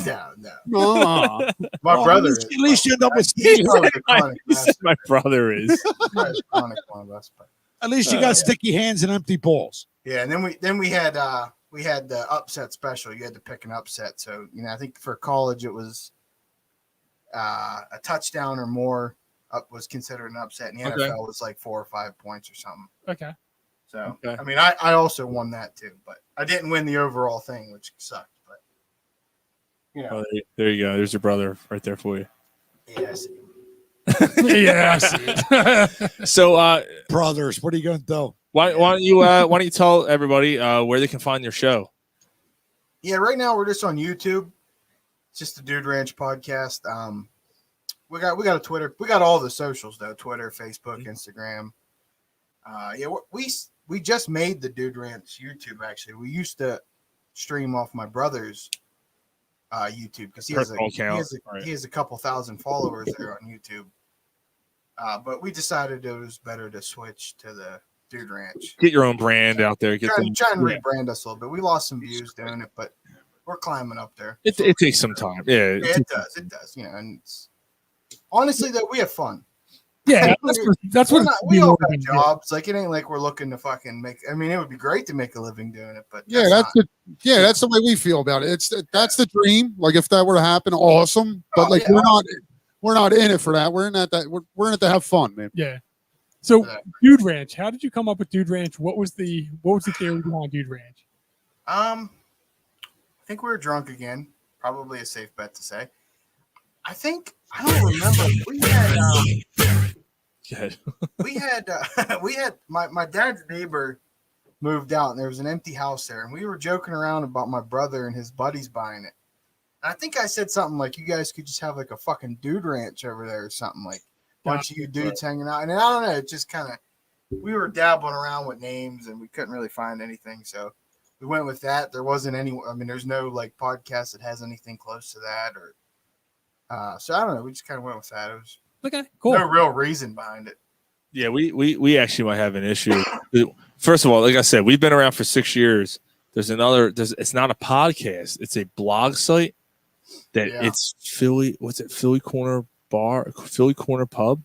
No. No. My brother. At least you end up with He's probably the chronic My brother is. chronic one of us. But, At least you got sticky hands and empty balls. yeah, and then we had the upset special. You had to pick an upset. So I think for college it was a touchdown or more was considered an upset, and the NFL was like 4 or 5 points or something. okay. So I mean, I also won that too, but I didn't win the overall thing, which sucked. But Oh, there you go. There's your brother right there for you. yeah, I see. Yeah. I see it. So, Brothers, what are you going to do? why don't you tell everybody where they can find your show? Yeah, right now we're just on YouTube. It's just the Dude Ranch podcast. We got a Twitter. We got all the socials though: Twitter, Facebook, Instagram. Yeah, we just made the Dude Ranch YouTube. Actually, we used to stream off my brother's YouTube because he has a couple thousand followers there on YouTube. But we decided it was better to switch to the Dude Ranch. Get your own brand out there. Try and rebrand us a little bit. We lost some views doing it, but we're climbing up there. It takes some time. Yeah, it does. It does. And it's, honestly, though, we have fun. Yeah, that's what we all got jobs. Like it ain't like we're looking to fucking make. I mean, it would be great to make a living doing it, but that's the way we feel about it. That's the dream. Like if that were to happen, awesome. But we're not in it for that. We're in it to have fun, man. Yeah. So Dude Ranch, how did you come up with Dude Ranch? What was the theory behind Dude Ranch? I think we were drunk again. Probably a safe bet to say. I don't remember. We had my dad's neighbor moved out, and there was an empty house there, and we were joking around about my brother and his buddies buying it. And I think I said something like, "You guys could just have like a fucking Dude Ranch over there or something, like a bunch of you dudes hanging out." And I don't know, it just kind of we were dabbling around with names, and we couldn't really find anything, so we went with that. There wasn't any. I mean, there's no like podcast that has anything close to that, or so I don't know. We just kind of went with that. It was okay, cool. No real reason behind it. Yeah, we actually might have an issue. First of all, like I said, we've been around for 6 years. It's not a podcast. It's a blog site that it's Philly. What's it? Philly Corner Bar, Philly Corner Pub,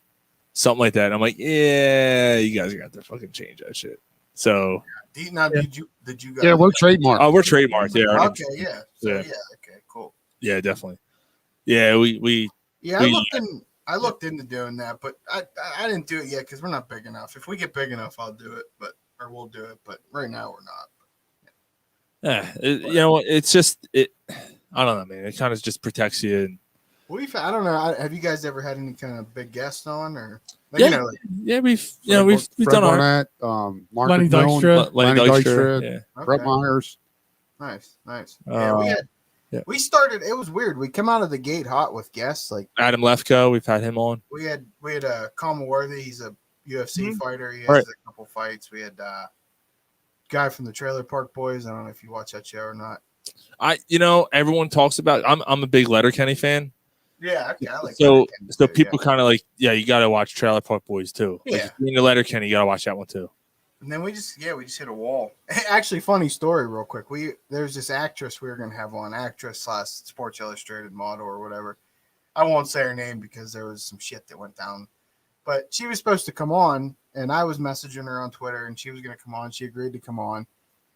something like that. And I'm like, yeah, you guys got to fucking change that shit. So now, did you guys? Yeah, we're trademarked. Oh, we're trademarked. Yeah. Okay. Yeah. So, yeah. Okay. Cool. Yeah, definitely. Yeah, we. Yeah, I looked into doing that, but I didn't do it yet because we're not big enough. If we get big enough, I'll do it, or we'll do it. But right now, we're not. Yeah, it's just it. I don't know, man. It kind of just protects you. And I don't know. Have you guys ever had any kind of big guests on, or we've done Barnett, Mark Lenny Dykstra, Okay. Brett Myers. Nice. We started. It was weird. We come out of the gate hot with guests like Adam Lefko. We've had him on. We had Kama Worthy. He's a UFC fighter. He has a couple fights. We had guy from the Trailer Park Boys. I don't know if you watch that show or not. Everyone talks about. I'm a big Letterkenny fan. Yeah, okay, I like so people kind of like, you got to watch Trailer Park Boys too. Yeah, like, in the Letterkenny, you got to watch that one too. And then we just hit a wall. Actually, funny story, real quick. There's this actress we were gonna have on, /Sports Illustrated model or whatever. I won't say her name because there was some shit that went down. But she was supposed to come on, and I was messaging her on Twitter, and she was gonna come on. She agreed to come on.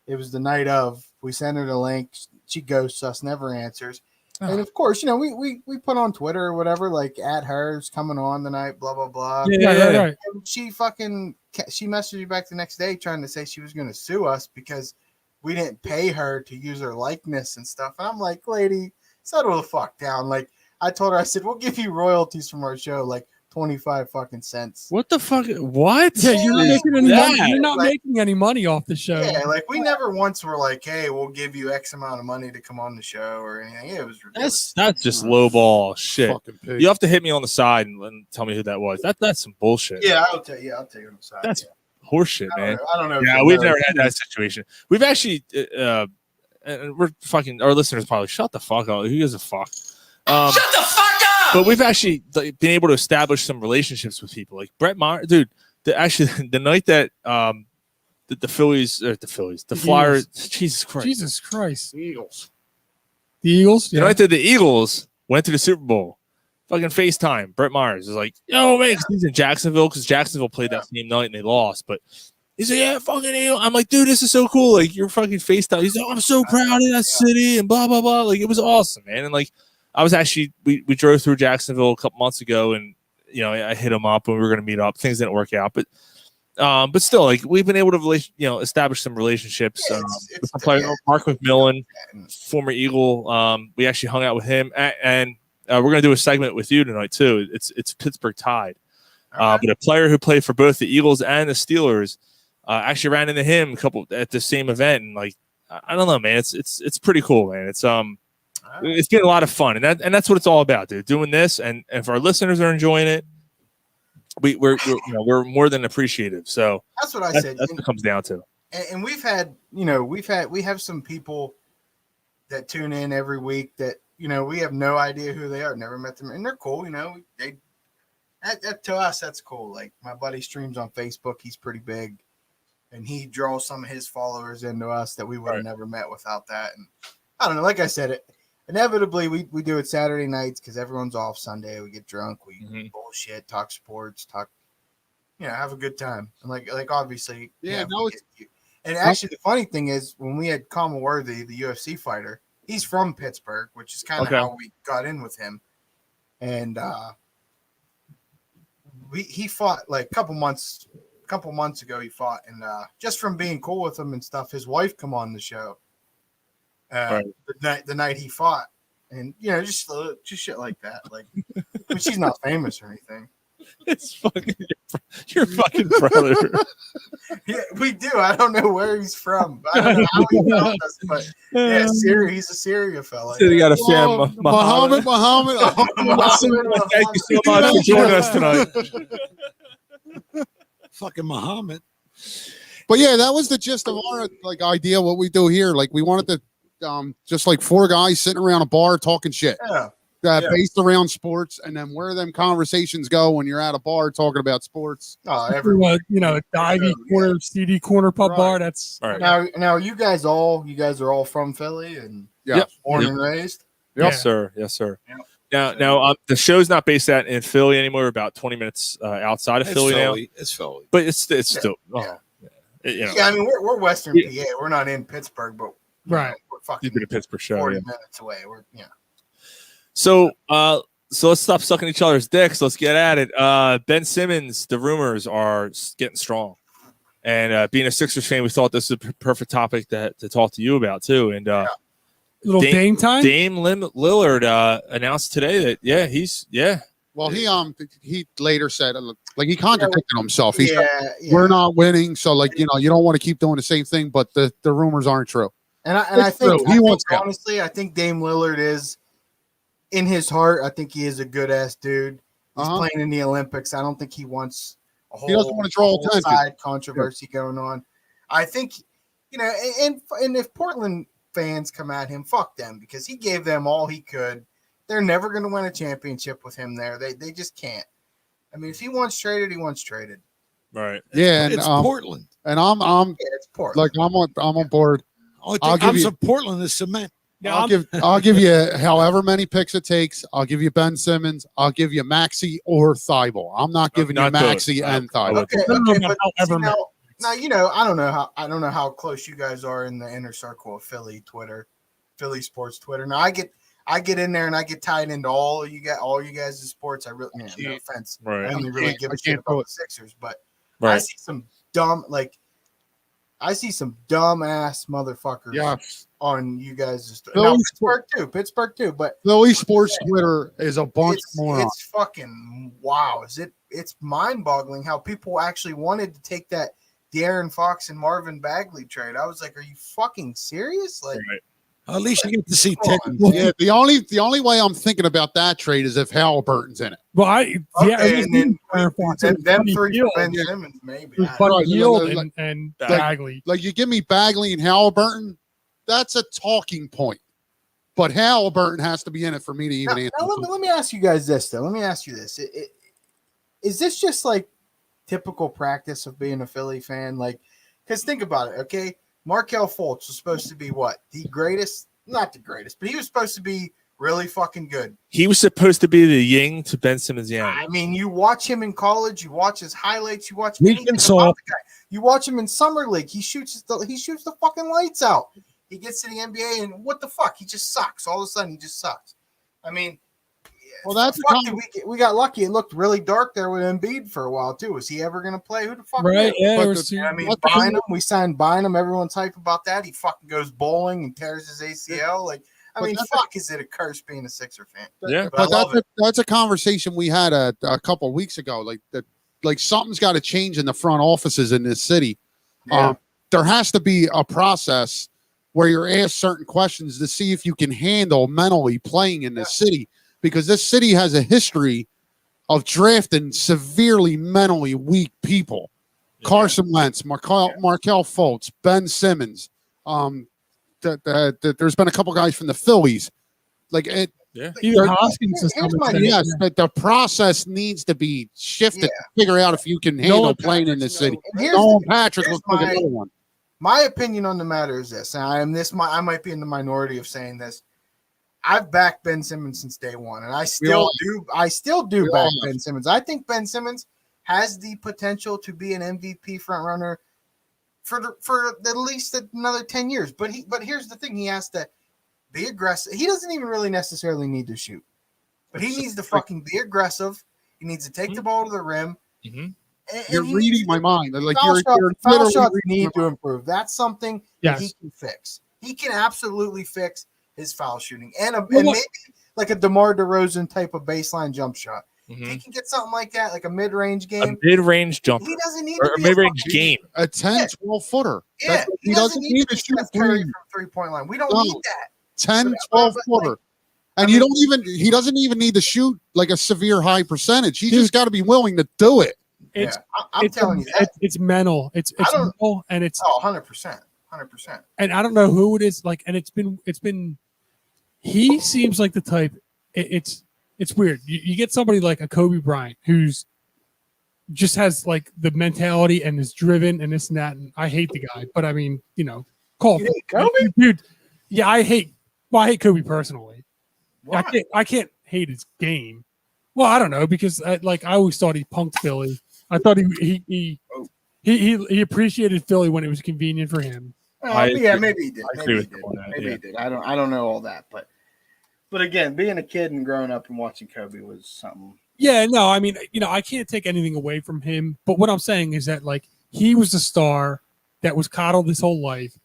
It was the night of. We sent her the link. She ghosts us, never answers. Oh. And of course, we put on Twitter or whatever, like at her's coming on tonight, blah blah blah. Yeah. And she messaged me back the next day trying to say she was going to sue us because we didn't pay her to use her likeness and stuff. And I'm like, lady, settle the fuck down. Like I told her, I said, we'll give you royalties from our show, like 25 fucking cents. What the fuck? What? Yeah, you're not making any money. You're not making any money off the show. Yeah, like we never once were like, hey, we'll give you X amount of money to come on the show or anything. It was ridiculous. That's just lowball shit. You have to hit me on the side and tell me who that was. That's some bullshit. Yeah, I'll tell you on the side. That's horseshit, man. I don't know. Yeah, we've never had that situation. We've actually, and we're fucking, our listeners probably shut the fuck up. Who gives a fuck? Shut the fuck up! But we've actually been able to establish some relationships with people like Brett Meyer, dude. The night that the Flyers, Jesus Christ, The Eagles. the Yeah. night that the Eagles went to the Super Bowl, fucking FaceTime. Brett Myers is like, yo, man, 'cause he's in Jacksonville because Jacksonville played that same night and they lost. But he's like, yeah, fucking Eagles. I'm like, dude, this is so cool. Like, you're fucking FaceTime. He's like, I'm so proud of that city and blah, blah, blah. Like, it was awesome, man. And like, I was actually, we drove through Jacksonville a couple months ago and, you know, I hit him up when we were going to meet up. Things didn't work out, but still, like, we've been able to, establish some relationships. With the player, Mark McMillan, former Eagle. We actually hung out with him, and we're going to do a segment with you tonight too. It's Pittsburgh Tide, but a player who played for both the Eagles and the Steelers actually ran into him at the same event, and like, I don't know, man, it's pretty cool, man. It's been a lot of fun, and that's what it's all about, dude. Doing this, and if our listeners are enjoying it, we're more than appreciative. So that's what I said. That's what it comes down to. And we have some people that tune in every week that we have no idea who they are, never met them, and they're cool. To us, that's cool. Like, my buddy streams on Facebook; he's pretty big, and he draws some of his followers into us that we would have never met without that. And I don't know. Like I said, inevitably, we do it Saturday nights because everyone's off Sunday. We get drunk, we bullshit, talk sports, have a good time. And like obviously, and actually, the funny thing is, when we had Kama Worthy, the UFC fighter, he's from Pittsburgh, which is kind of how we got in with him. And he fought like a couple months ago. He fought, and just from being cool with him and stuff, his wife come on the show. The night he fought, and just shit like that. Like, but she's not famous or anything. It's fucking your fucking brother. Yeah, we do. I don't know where he's from. I don't know how he found us, but yeah, Syria. He's a Syria fella. So you got a fan, Muhammad. Thank you so much for joining us tonight. Fucking Muhammad. But yeah, that was the gist of our idea. What we do here, like, we wanted to just like four guys sitting around a bar talking shit. Based around sports, and then where them conversations go when you're at a bar talking about sports. Everyone, Ivy Corner, CD Corner Pub Bar. That's now. You guys are all from Philly and born and raised. Yes, sir. Yes, sir. Now, the show's not based in Philly anymore. We're about 20 minutes outside of Philly now. It's Philly, but it's still. I mean, we're Western PA. We're not in Pittsburgh, but right. We're fucking you did a Pittsburgh show. 40 minutes away. So let's stop sucking each other's dicks. Let's get at it. Ben Simmons, the rumors are getting strong. And being a Sixers fan, we thought this was a perfect topic to talk to you about, too. And little Dame time? Dame Lillard announced today that, he's. Well, he later said, he contradicted himself. He said, we're not winning, so, you don't want to keep doing the same thing, but the rumors aren't true. And I think honestly, I think Dame Lillard is, in his heart, I think he is a good ass dude. He's playing in the Olympics. I don't think he wants a whole, he doesn't want to draw attention. Side controversy going on. I think, and if Portland fans come at him, fuck them, because he gave them all he could. They're never going to win a championship with him there. They just can't. I mean, if he wants traded, he wants traded. Right. Yeah, and it's Portland, and I'm it's Portland. I'm on board. Portland is cement. I'll give you however many picks it takes. I'll give you Ben Simmons. I'll give you Maxey or Thibault. I'm not giving you Maxey and Thibault. Okay, but now I don't know how close you guys are in the inner circle of Philly Philly sports Twitter. Now I get in there and I get tied into all you guys' sports. I really, no offense, right. I only really give a shit about the Sixers, but I see some dumb ass motherfuckers on you guys. Pittsburgh too, but Philly sports Twitter is a bunch more. It's fucking wow. It's mind boggling how people actually wanted to take that De'Aaron Fox and Marvin Bagley trade. I was like, are you fucking serious? Like, at least you get to see Ted. Yeah, the only way I'm thinking about that trade is if Halliburton's in it. Well, and then them three for Ben Simmons, maybe. But Yield and Bagley. Like you give me Bagley and Halliburton, that's a talking point. But Halliburton has to be in it for me to even answer. Let me ask you guys this, though. Let me ask you this. Is this just like typical practice of being a Philly fan? Like, because think about it, okay? Markelle Fultz was supposed to be what? The greatest? Not the greatest, but he was supposed to be really fucking good. He was supposed to be the yin to Ben Simmons' yang. I mean, you watch him in college, you watch his highlights, you watch Weak anything and about soft. the guy. You watch him in summer league, he shoots the fucking lights out. He gets to the NBA, and what the fuck? He just sucks. All of a sudden, he just sucks. I mean, well, that's we got lucky. It looked really dark there with Embiid for a while too. Is he ever going to play? Who the fuck? Right? Knows? Yeah. I mean, Bynum. We signed Bynum. Everyone's hype about that. He fucking goes bowling and tears his ACL. Like, I mean, fuck, is it a curse being a Sixer fan? Yeah, but that's a conversation we had a couple of weeks ago. Like something's got to change in the front offices in this city. Yeah. There has to be a process where you're asked certain questions to see if you can handle mentally playing in this city, because this city has a history of drafting severely mentally weak people. Yeah. Carson Wentz, Markelle Fultz, Ben Simmons. There's been a couple guys from the Phillies. Like it. Yeah. Even Hoskins is yes, but the process needs to be shifted to figure out if you can handle playing in this city. Patrick looks like another one. My opinion on the matter is this, and I might be in the minority of saying this. I've backed Ben Simmons since day one, and I still do back Ben Simmons. I think Ben Simmons has the potential to be an MVP frontrunner for at least another 10 years. But here's the thing: he has to be aggressive. He doesn't even really necessarily need to shoot, but he needs to fucking be aggressive. He needs to take the ball to the rim. Mm-hmm. You're reading my mind. Like foul shots need to improve. That's something that he can fix. He can absolutely fix his foul shooting and maybe like a DeMar DeRozan type of baseline jump shot. Mm-hmm. He can get something like that, like a mid-range game. A mid-range jumper. He doesn't need a mid-range game. A 10, 12-footer. Yeah, he doesn't need to shoot from three-point line. We don't need that. 10, 12-footer. And he doesn't even need to shoot like a severe high percentage. He just got to be willing to do it. I'm telling you that. It's mental. It's mental, and it's 100%. 100%. And I don't know who it is. Like, and it's been. He seems like the type. It's weird. You get somebody like a Kobe Bryant who's just has like the mentality and is driven and this and that. And I hate the guy, but I mean, call you Kobe, dude. Yeah, I hate Kobe personally. Why? I can't hate his game. Well, I don't know, because I always thought he punked Philly. I thought he appreciated Philly when it was convenient for him. Yeah, maybe he did. Maybe he did. I don't know all that, but again, being a kid and growing up and watching Kobe was something. Yeah, no, I mean, I can't take anything away from him, but what I'm saying is that like he was the star that was coddled his whole life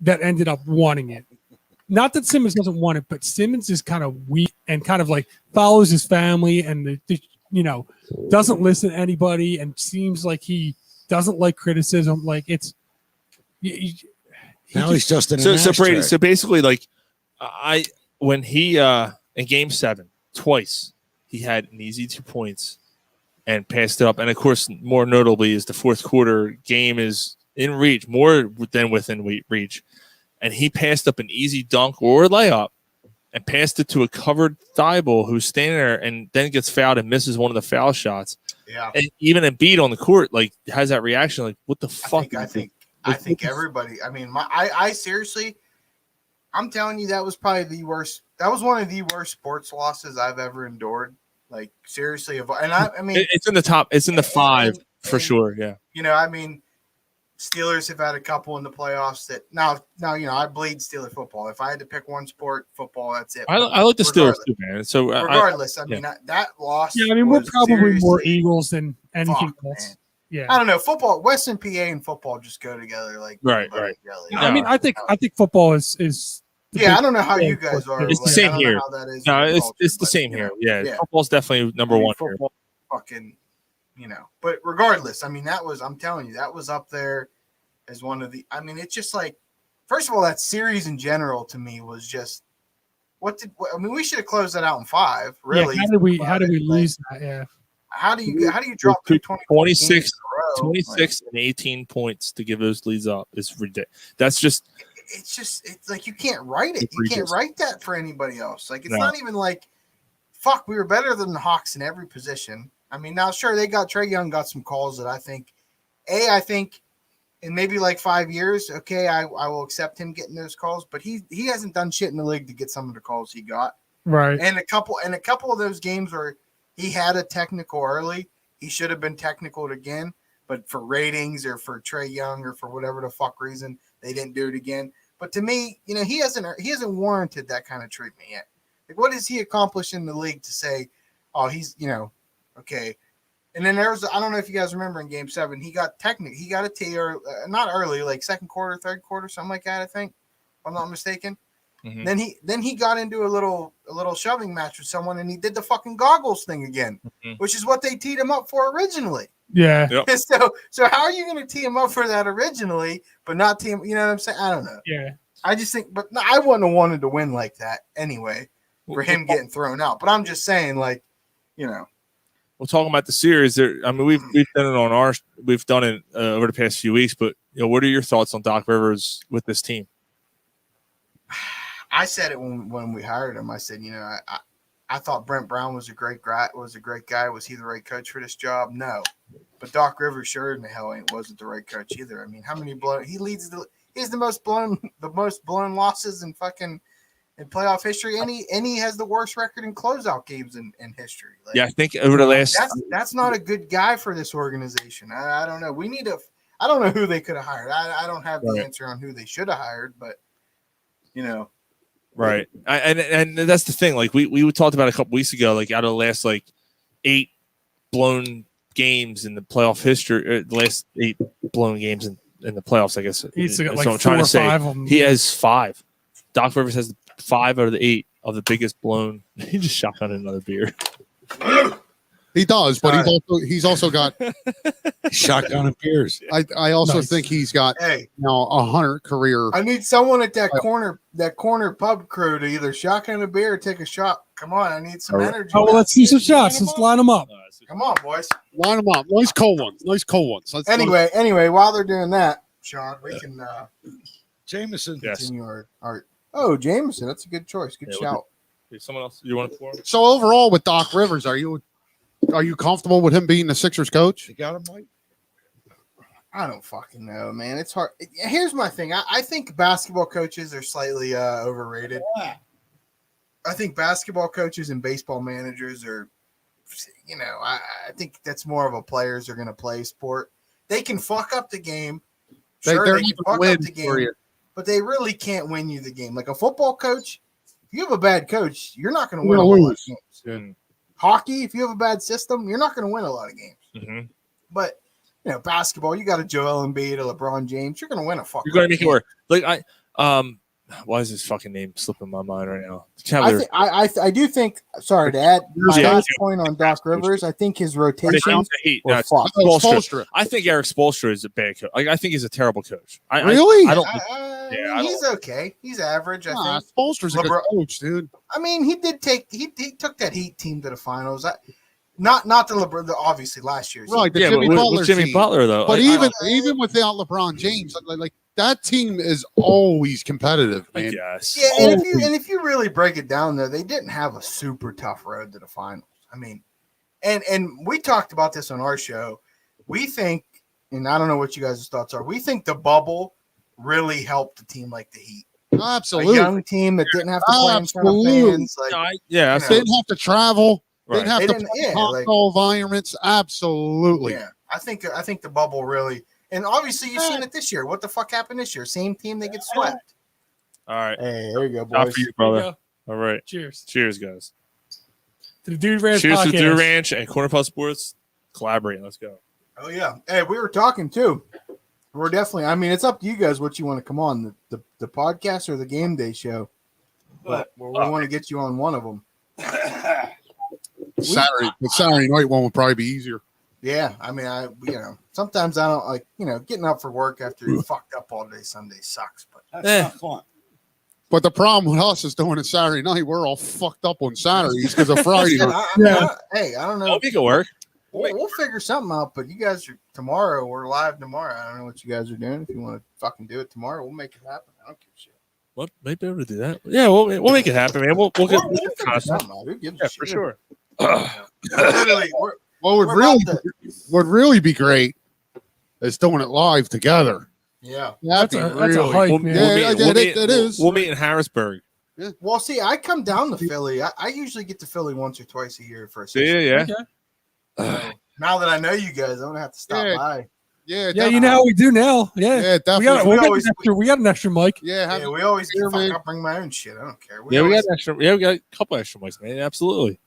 that ended up wanting it. Not that Simmons doesn't want it, but Simmons is kind of weak and kind of like follows his family and doesn't listen to anybody and seems like he doesn't like criticism. Like it's he's just an so Brady. So basically, like when he in Game 7 twice he had an easy 2 points and passed it up, and of course more notably is the fourth quarter game is in reach more than within reach. And he passed up an easy dunk or layup and passed it to a covered Thibault who's standing there and then gets fouled and misses one of the foul shots. Yeah. And even Embiid on the court, like, has that reaction, like, what the fuck? I think everybody, I mean, I seriously, I'm telling you, that was probably the worst. That was one of the worst sports losses I've ever endured. Like, seriously. And I mean, it's in the top, it's in the five for sure. Yeah. I mean, Steelers have had a couple in the playoffs that now, I bleed Steeler football. If I had to pick one sport, football, that's it. I like the Steelers too, man. So regardless, I mean, that loss. Yeah, I mean, we're probably more Eagles than anything else. Man. Yeah, I don't know. Football, Western PA and football just go together like right. No, I mean, I think football is. Yeah, I don't know how you guys are. It's the same here. No, it's the same here. Yeah, football's definitely number one. Football, fucking. But regardless, I mean, I'm telling you, that was up there as one of the, I mean, it's just like, first of all, that series in general to me was just, we should have closed that out in 5, really. Yeah, how did we lose that? Yeah. How do you drop 26 and 18 points to give those leads up? It's ridiculous. That's just, it's like you can't write it. You can't write that for anybody else. Like, it's No. not even like, fuck, we were better than the Hawks in every position. I mean, now, sure, Trae Young got some calls that I think in maybe like 5 years, okay, I will accept him getting those calls, but he hasn't done shit in the league to get some of the calls he got. Right. And a couple of those games where he had a technical early, he should have been technical again, but for ratings or for Trae Young or for whatever the fuck reason, they didn't do it again. But to me, he hasn't warranted that kind of treatment yet. Like, what has he accomplished in the league to say, oh, he's, okay. And then there was, I don't know if you guys remember in Game 7, he got a T, or not early, like second quarter, third quarter, something like that, I think, if I'm not mistaken. Mm-hmm. Then he got into a little shoving match with someone, and he did the fucking goggles thing again, which is what they teed him up for originally. Yeah. Yep. So how are you going to tee him up for that originally, but not tee him? You know what I'm saying? I don't know. Yeah. I just think, but no, I wouldn't have wanted to win like that anyway for him getting thrown out. But I'm just saying, like, We're talking about the series. We've done it over the past few weeks. But what are your thoughts on Doc Rivers with this team? I said it when we hired him. I said, I thought Brent Brown was a great guy. Was he the right coach for this job? No, but Doc Rivers sure in the hell wasn't the right coach either. I mean, how many he has the most blown losses in fucking in playoff history, and he has the worst record in closeout games in history. Like, Yeah, I think over the last that's not a good guy for this organization. I don't know. I don't know who they could have hired. I don't have the answer on who they should have hired, but right. And that's the thing. Like we talked about a couple weeks ago. Like out of the last 8 blown games in the playoff history, the last 8 blown games in the playoffs, I guess. He's got so I'm trying to say he has 5. Doc Rivers has 5 out of the 8 of the biggest blown. He just shotgunned another beer. He does, but he's also got shotgun and beers. I also think he's got 100 career. I need someone at that corner pub crew to either shotgun a beer or take a shot. Come on, I need some energy. Oh, well, let's do some shots. Let's line them up. Come on, boys. Line them up. Nice cold ones. Anyway, while they're doing that, Sean, we can Jameson. Continue our Jameson. That's a good choice. Good shout. Someone else you want to pour? So overall, with Doc Rivers, are you comfortable with him being the Sixers coach? You got him, Mike? I don't fucking know, man. It's hard. Here's my thing. I think basketball coaches are slightly overrated. Yeah. I think basketball coaches and baseball managers are, I think that's more of a players are going to play sport. They can fuck up the game. Sure, they can fuck up the game, but they really can't win you the game. Like a football coach, if you have a bad coach, you're not going to win a lot of games. Yeah. Hockey, if you have a bad system, you're not going to win a lot of games. Mm-hmm. But basketball, you got a Joel Embiid, a LeBron James, you're going to win a fucking. You're going to make it work. Like why is his fucking name slipping my mind right now? I do think. Sorry to add my last point on Doc Rivers. I think his rotation. I think Eric Spoelstra is a bad coach. I think he's a terrible coach. Really? I don't. He's okay. He's average. I think Spoelstra's a good coach, dude. I mean, he took that Heat team to the finals. Not the LeBron. Obviously, last year's right. Yeah, with Jimmy Butler though. But even without LeBron James, like that team is always competitive, man. Yes. Yeah, and if you really break it down, though, they didn't have a super tough road to the finals. I mean, and we talked about this on our show. We think, and I don't know what you guys' thoughts are. We think the bubble really helped a team like the Heat. Absolutely, a young team that didn't have to play in front of fans. They didn't have to travel. Right. They didn't have to play hostile environments. Absolutely. Yeah, I think the bubble really. And obviously, you've seen it this year. What the fuck happened this year? Same team, they get swept. All right. Hey, there you go, boys. Not for you, brother. All right. Cheers. Cheers, guys. To the Dude Ranch Cheers podcast. to the Dude Ranch and Corner Puff Sports. Collaborate. Let's go. Oh, yeah. Hey, we were talking, too. We're definitely, I mean, it's up to you guys what you want to come on, the podcast or the game day show. But we want to get you on one of them. Saturday night one would probably be easier. Yeah, I mean, sometimes I don't like, getting up for work after you fucked up all day Sunday sucks, but that's not fun. But the problem with us is doing it Saturday night. We're all fucked up on Saturdays because of Friday. Hey, I don't know. I'll make it work. We'll figure something out. But you guys are tomorrow. We're live tomorrow. I don't know what you guys are doing. If you want to fucking do it tomorrow, we'll make it happen. I don't give a shit. What? Might be able to do that. Yeah, we'll make it happen, man. We'll get We'll figure something out. Who gives a yeah, shit? for sure. Literally, What would really be great is doing it live together. yeah. That's a hype, We'll, man. It is. We'll meet in Harrisburg. Well, see, I come down to Philly. I usually get to Philly once or twice a year for a session. Yeah. So, now that I know you guys, I'm gonna have to stop by. Yeah, Yeah, you know how we do now. Yeah, Yeah, definitely. we got an extra mic. Yeah, we always here, man. I'll bring my own shit. I don't care. We got a couple extra mics, man. Absolutely.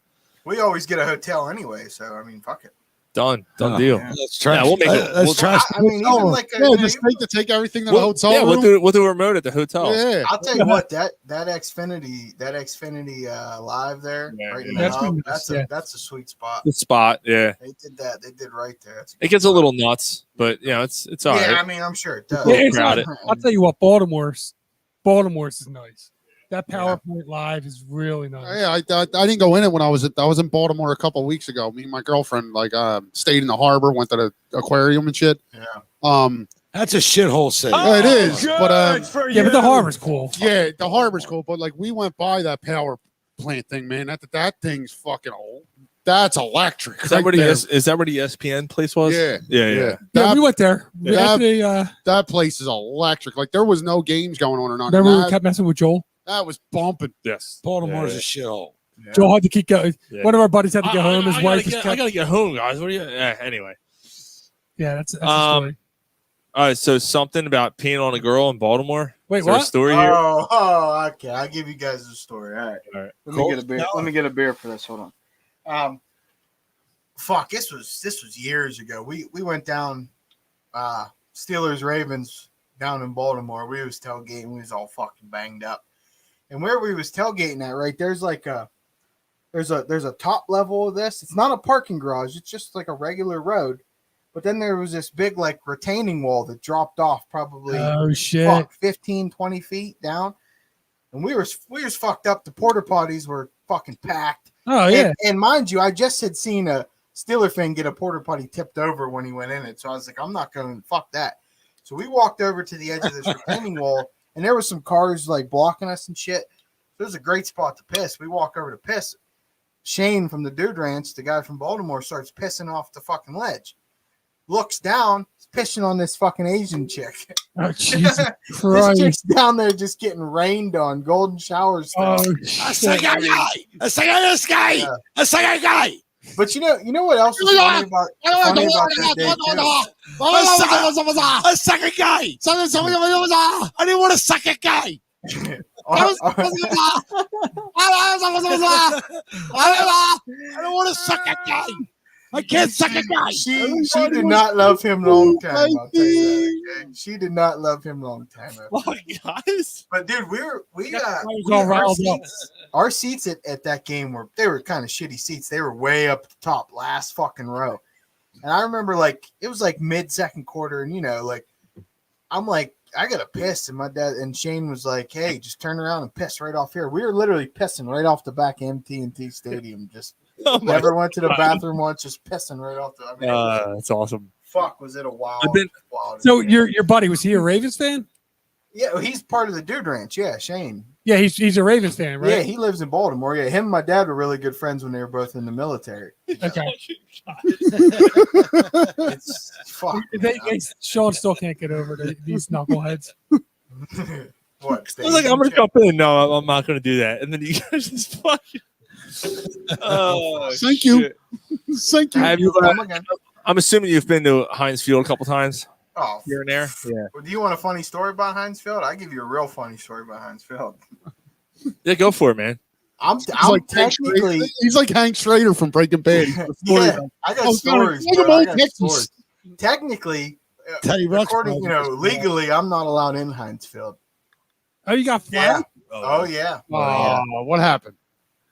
We always get a hotel anyway, so I mean, fuck it. Done deal. Yeah. Let's try. Yeah, we'll make it. Let's try. I mean, even like just take everything to the hotel Yeah, room. we'll do a remote at the hotel. Yeah. I'll tell you what, that Xfinity live there, Yeah, right in yeah. the hub, that's a sweet spot. The spot, yeah. They did that. They did right there. It gets a little nuts, but it's all right. I mean, I'm sure it does. Yeah, it's crowded. I'll tell you what, Baltimore's is nice. That PowerPoint live is really nice. Yeah, I didn't go in it when I was in Baltimore a couple of weeks ago. Me and my girlfriend stayed in the harbor, went to the aquarium and shit. Yeah. That's a shithole city. It is, but but the harbor's cool. Yeah, the harbor's cool, but like we went by that power plant thing, man. That thing's fucking old. That's electric. Is that where the ESPN place was? Yeah. Yeah, we went there. That place is electric. Like there was no games going on or nothing. Remember we kept messing with Joel? That was bumping. Yes. Baltimore's a shithole. Yeah. Joel had to keep going. Yeah. One of our buddies had to get home. His I wife gotta get home, guys. What are you? Anyway. Yeah, that's a story. All right. So something about peeing on a girl in Baltimore. Wait, Is there what? a story here? Oh, okay. I'll give you guys a story. All right. Let me Cool. get a beer. Let me get a beer for this. Hold on. Fuck. This was years ago. We went down, Steelers Ravens down in Baltimore. We was tailgating. We was all fucking banged up. And where we was tailgating at, right, there's like there's a top level of this. It's not a parking garage. It's just like a regular road. But then there was this big like retaining wall that dropped off probably 15, 20 feet down. And we was fucked up. The porta potties were fucking packed. Oh, yeah. And mind you, I just had seen a Steeler fan get a porta potty tipped over when he went in it. So I was like, I'm not going to fuck that. So we walked over to the edge of this retaining wall. And there was some cars like blocking us and shit. It was a great spot to piss. We walk over to piss. Shane from the Dude Ranch, the guy from Baltimore, starts pissing off the fucking ledge. Looks down, he's pissing on this fucking Asian chick. Oh, Jesus This Christ. chick's down there just getting rained on, golden showers. Oh, Shit. guy. But you know what else is funny about that day too? A second guy. I didn't want a second guy. I don't want to suck a guy. I can't suck a guy. She did not love him long time. I'll tell you that, okay? She did not love him long time. Guys. But dude, our seats at that game were kind of shitty seats. They were way up the top, last fucking row. And I remember it was like mid second quarter, and I'm like, I gotta piss, and my dad and Shane was like, "Hey, just turn around and piss right off here." We were literally pissing right off the back of MT&T Stadium. Just never went to the bathroom once, just pissing right off the. That's awesome. Fuck, was it a wild? So your buddy, was he a Ravens fan? Yeah, he's part of the Dude Ranch. Yeah, Shane. Yeah, he's a Ravens fan, right? Yeah, he lives in Baltimore. Yeah, him and my dad were really good friends when they were both in the military. Okay. It's fuck. Sean still can't get over these knuckleheads. What? I was like, I'm gonna jump in. No, I'm not gonna do that. And then you guys just fucking. Oh, Thank you. Thank you. Have you? I'm assuming you've been to Heinz Field a couple times. Oh, here and there. Yeah. Well, do you want a funny story about Heinz Field? I give you a real funny story about Heinz Field. Yeah, go for it, man. I'm like technically he's like Hank Schrader from Breaking Bad. Yeah, I got stories. Technically, according legally, I'm not allowed in Heinz Field. Oh, you got flagged? Yeah. Oh yeah. What happened?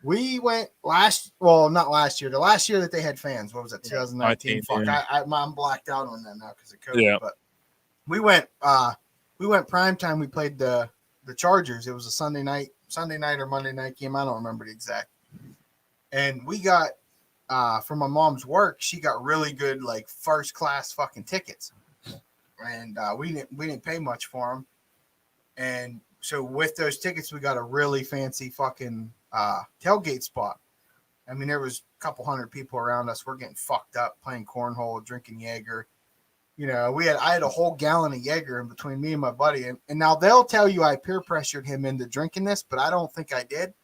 We went not last year. The last year that they had fans. What was it? 2019. Fuck, yeah. I'm blacked out on that now because of COVID. Yeah. But we went prime time. We played the Chargers. It was a Sunday night or Monday night game. I don't remember the exact. And we got from my mom's work, she got really good, like first class fucking tickets, and we didn't pay much for them. And so with those tickets, we got a really fancy fucking tailgate spot. I mean, there was a couple hundred people around us. We're getting fucked up, playing cornhole, drinking Jaeger. You know, I had a whole gallon of Jaeger in between me and my buddy. And now they'll tell you I peer pressured him into drinking this, but I don't think I did.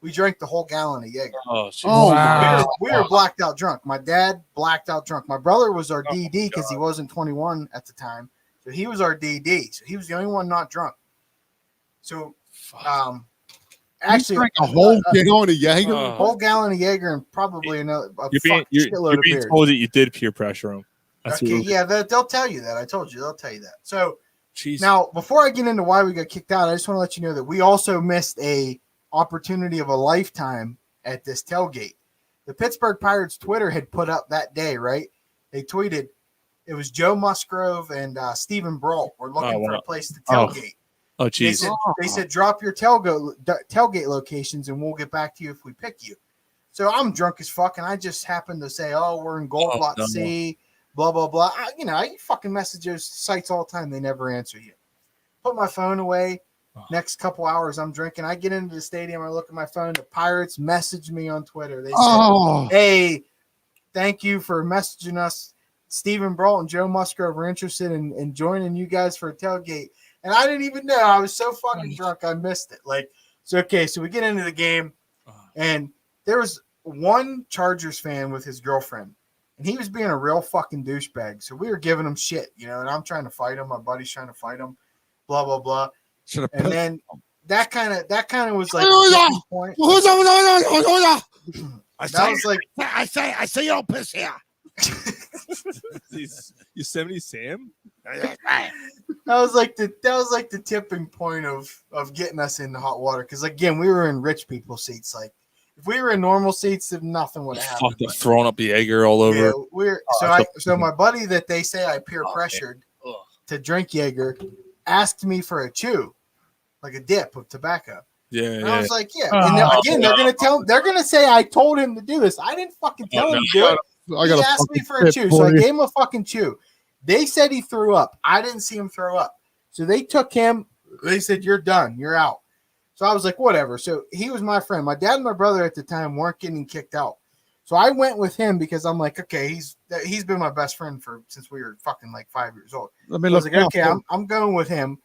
We drank the whole gallon of Jaeger. Oh, wow. We were blacked out drunk. My dad blacked out drunk. My brother was our DD because he wasn't 21 at the time. So he was our DD. So he was the only one not drunk. So, actually, a whole gallon of Jaeger. Whole gallon of Jaeger and probably another you're being told that you did peer pressure him. That's okay, yeah, they'll tell you that. I told you, they'll tell you that. So Jeez. Now, before I get into why we got kicked out, I just want to let you know that we also missed a opportunity of a lifetime at this tailgate. The Pittsburgh Pirates Twitter had put up that day, right? They tweeted it was Joe Musgrove and Stephen Brault were looking for a place to tailgate. Oh, geez. They said, drop your tailgate locations and we'll get back to you if we pick you. So I'm drunk as fuck, and I just happened to say, oh, we're in Gold Lot C, blah, blah, blah. I fucking message those sites all the time. They never answer you. Put my phone away. Next couple hours, I'm drinking. I get into the stadium. I look at my phone. The Pirates message me on Twitter. They said, hey, thank you for messaging us. Stephen Brault and Joe Musgrove are interested in joining you guys for a tailgate. And I didn't even know. I was so fucking drunk, I missed it. So we get into the game, and there was one Chargers fan with his girlfriend, and he was being a real fucking douchebag. So we were giving him shit, and I'm trying to fight him. My buddy's trying to fight him, blah, blah, blah. And then that kind of was like the point. I say you don't piss here. Yosemite Sam? That was like the tipping point of getting us into hot water. Because again, we were in rich people seats. Like if we were in normal seats, then nothing would happen. Fucking throwing up the Jaeger all over. Yeah, so my buddy that they say I peer pressured to drink Jaeger asked me for a chew, like a dip of tobacco. Yeah, and I was like, yeah. And again, they're gonna say I told him to do this. I didn't fucking tell him to do it. He asked me for a chew, so I gave him a fucking chew. They said he threw up. I didn't see him throw up. So they took him. They said, you're done. You're out. So I was like, whatever. So he was my friend. My dad and my brother at the time weren't getting kicked out. So I went with him because I'm like, okay, he's been my best friend since we were fucking like 5 years old. I was like, okay, I'm going with him.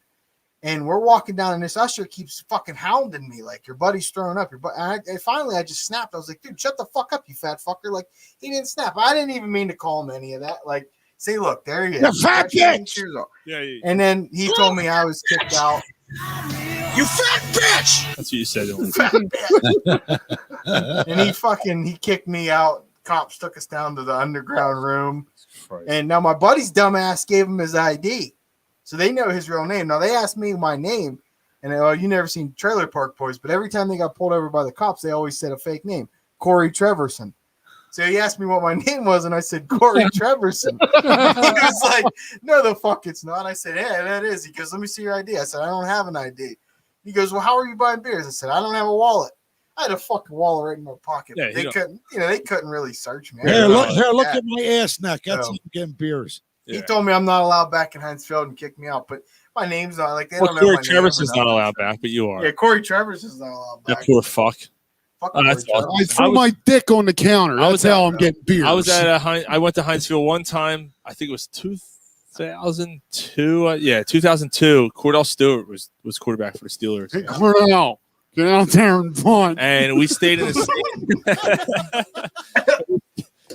And we're walking down, and this usher keeps fucking hounding me like, your buddy's throwing up. And finally, I just snapped. I was like, dude, shut the fuck up, you fat fucker. Like, he didn't snap. I didn't even mean to call him any of that. Like, see, look, there he is. You fat bitch. Yeah. And then he told me I was kicked out. You fat bitch! That's what you said. And he kicked me out. Cops took us down to the underground room. And now my buddy's dumbass gave him his ID. So they know his real name. Now they asked me my name, and you never seen Trailer Park Boys, but every time they got pulled over by the cops, they always said a fake name, Corey Treverson. So he asked me what my name was, and I said Corey Treverson. He was like, "No, the fuck it's not." I said, "Yeah, that is." He goes, "Let me see your ID." I said, "I don't have an ID." He goes, "Well, how are you buying beers?" I said, "I don't have a wallet." I had a fucking wallet right in my pocket. Yeah, they couldn't really search me. Look at my ass neck. That's getting beers. He told me I'm not allowed back in Hinesfield and kicked me out, but my name's not like they don't know. Corey my Treverson's not allowed back, but you are. Yeah, Corey Treverson's not allowed back. That poor fuck. That's I threw my dick on the counter. That's how I'm getting beers. I was at I went to Hinesfield one time. I think it was 2002. 2002. Cordell Stewart was quarterback for the Steelers. Hey, Cordell, get out there and fun. And we stayed in the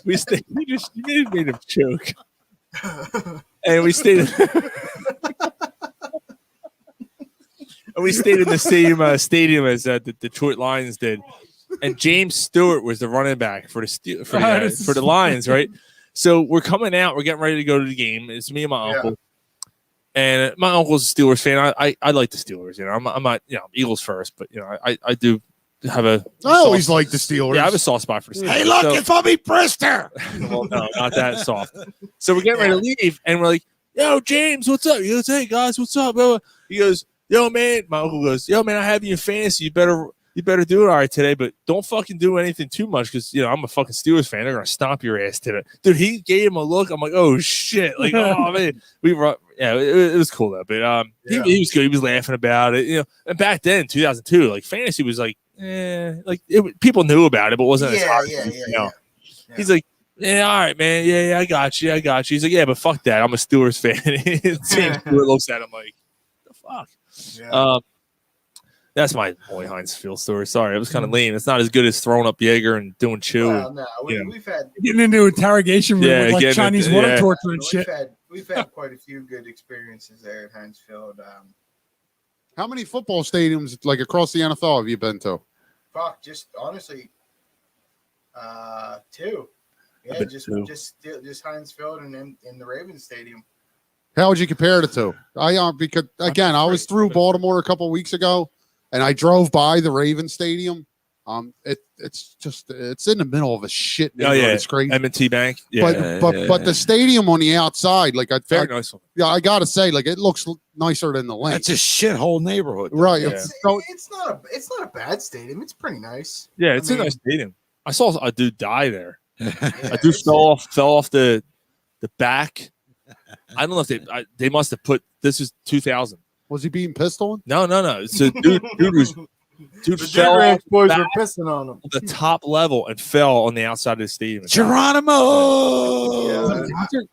we stayed. You made him choke. And we stayed in the same stadium as the Detroit Lions did. And James Stewart was the running back for the Lions, right? So we're coming out, we're getting ready to go to the game. It's me and my uncle. And my uncle's a Steelers fan. I like the Steelers, I'm not, Eagles first, but I do have I always like the Steelers. Yeah, I have a soft spot for the Steelers. Hey, look, it's Bobby Brister. Well, no, not that soft. So we're getting ready to leave, and we're like, "Yo, James, what's up?" He goes, "Hey guys, what's up?" He goes, "Yo, man," my uncle goes, "Yo, man, I have you in fantasy. You better you better do it all right today, but don't fucking do anything too much because I'm a fucking Steelers fan. They're gonna stomp your ass today, dude. He gave him a look. I'm like, oh shit, like oh man, it was cool though. But he was good. He was laughing about it, And back then, 2002, like fantasy was like, people knew about it, but it wasn't as hard. He's like, yeah, all right, man. Yeah, I got you. He's like, yeah, but fuck that. I'm a Steelers fan. Stewart looks at him like, the fuck. Yeah. That's my Boy Heinz Field story. Sorry, it was kind of lame. It's not as good as throwing up Jaeger and doing chew. Well, no, we've had getting into interrogation room with like Chinese water torture and shit. We've had quite a few good experiences there at Heinz Field. How many football stadiums like across the NFL have you been to? Fuck, just honestly, 2. Yeah, just Heinz Field and in the Ravens Stadium. How would you compare the two? Because again, I was through Baltimore a couple of weeks ago, and I drove by the Ravens Stadium. It's in the middle of a shit neighborhood. Oh yeah, it's crazy. M&T Bank. But the stadium on the outside, like very nice one. Yeah, I gotta say, like it looks nicer than the link. That's a shithole neighborhood, right? Yeah. It's not a bad stadium. It's pretty nice. Yeah, it's a nice stadium. I saw a dude die there. A dude fell off the back. I don't know if they must have put this is 2000. Was he being pissed on? No. So dude fell Ranch boys back were pissing on him. the top level and fell on the outside of the stadium. Geronimo.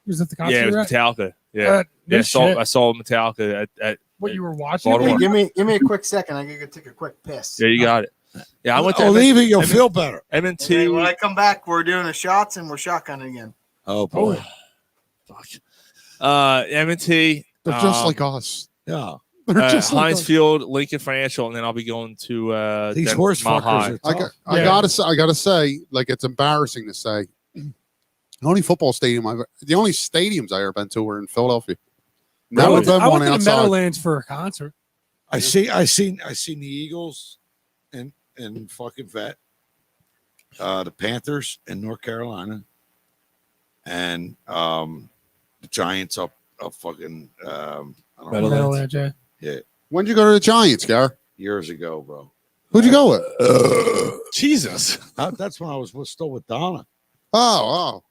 Was it the concert? Yeah, it was Metallica. Yeah, I saw Metallica at what you were watching. Baltimore. Hey, give me a quick second. I gotta take a quick piss. Yeah, you got it. Yeah, I went to leave it. You'll feel better. M&T. When I come back, we're doing the shots and we're shotgunning again. Oh boy. Fuck. M&T. They're just like us. Yeah. Heinz Field, Lincoln Financial, and then I'll be going to these horse fuckers. I gotta say, like it's embarrassing to say. The only stadiums I ever been to were in Philadelphia. I went to outside. Meadowlands for a concert. I seen the Eagles and fucking Vet, the Panthers in North Carolina, and the Giants up fucking Meadowlands, yeah. Yeah. When'd you go to the Giants, Gar? Years ago, bro. Who'd you go with? Jesus. That's when I was still with Donna. Oh.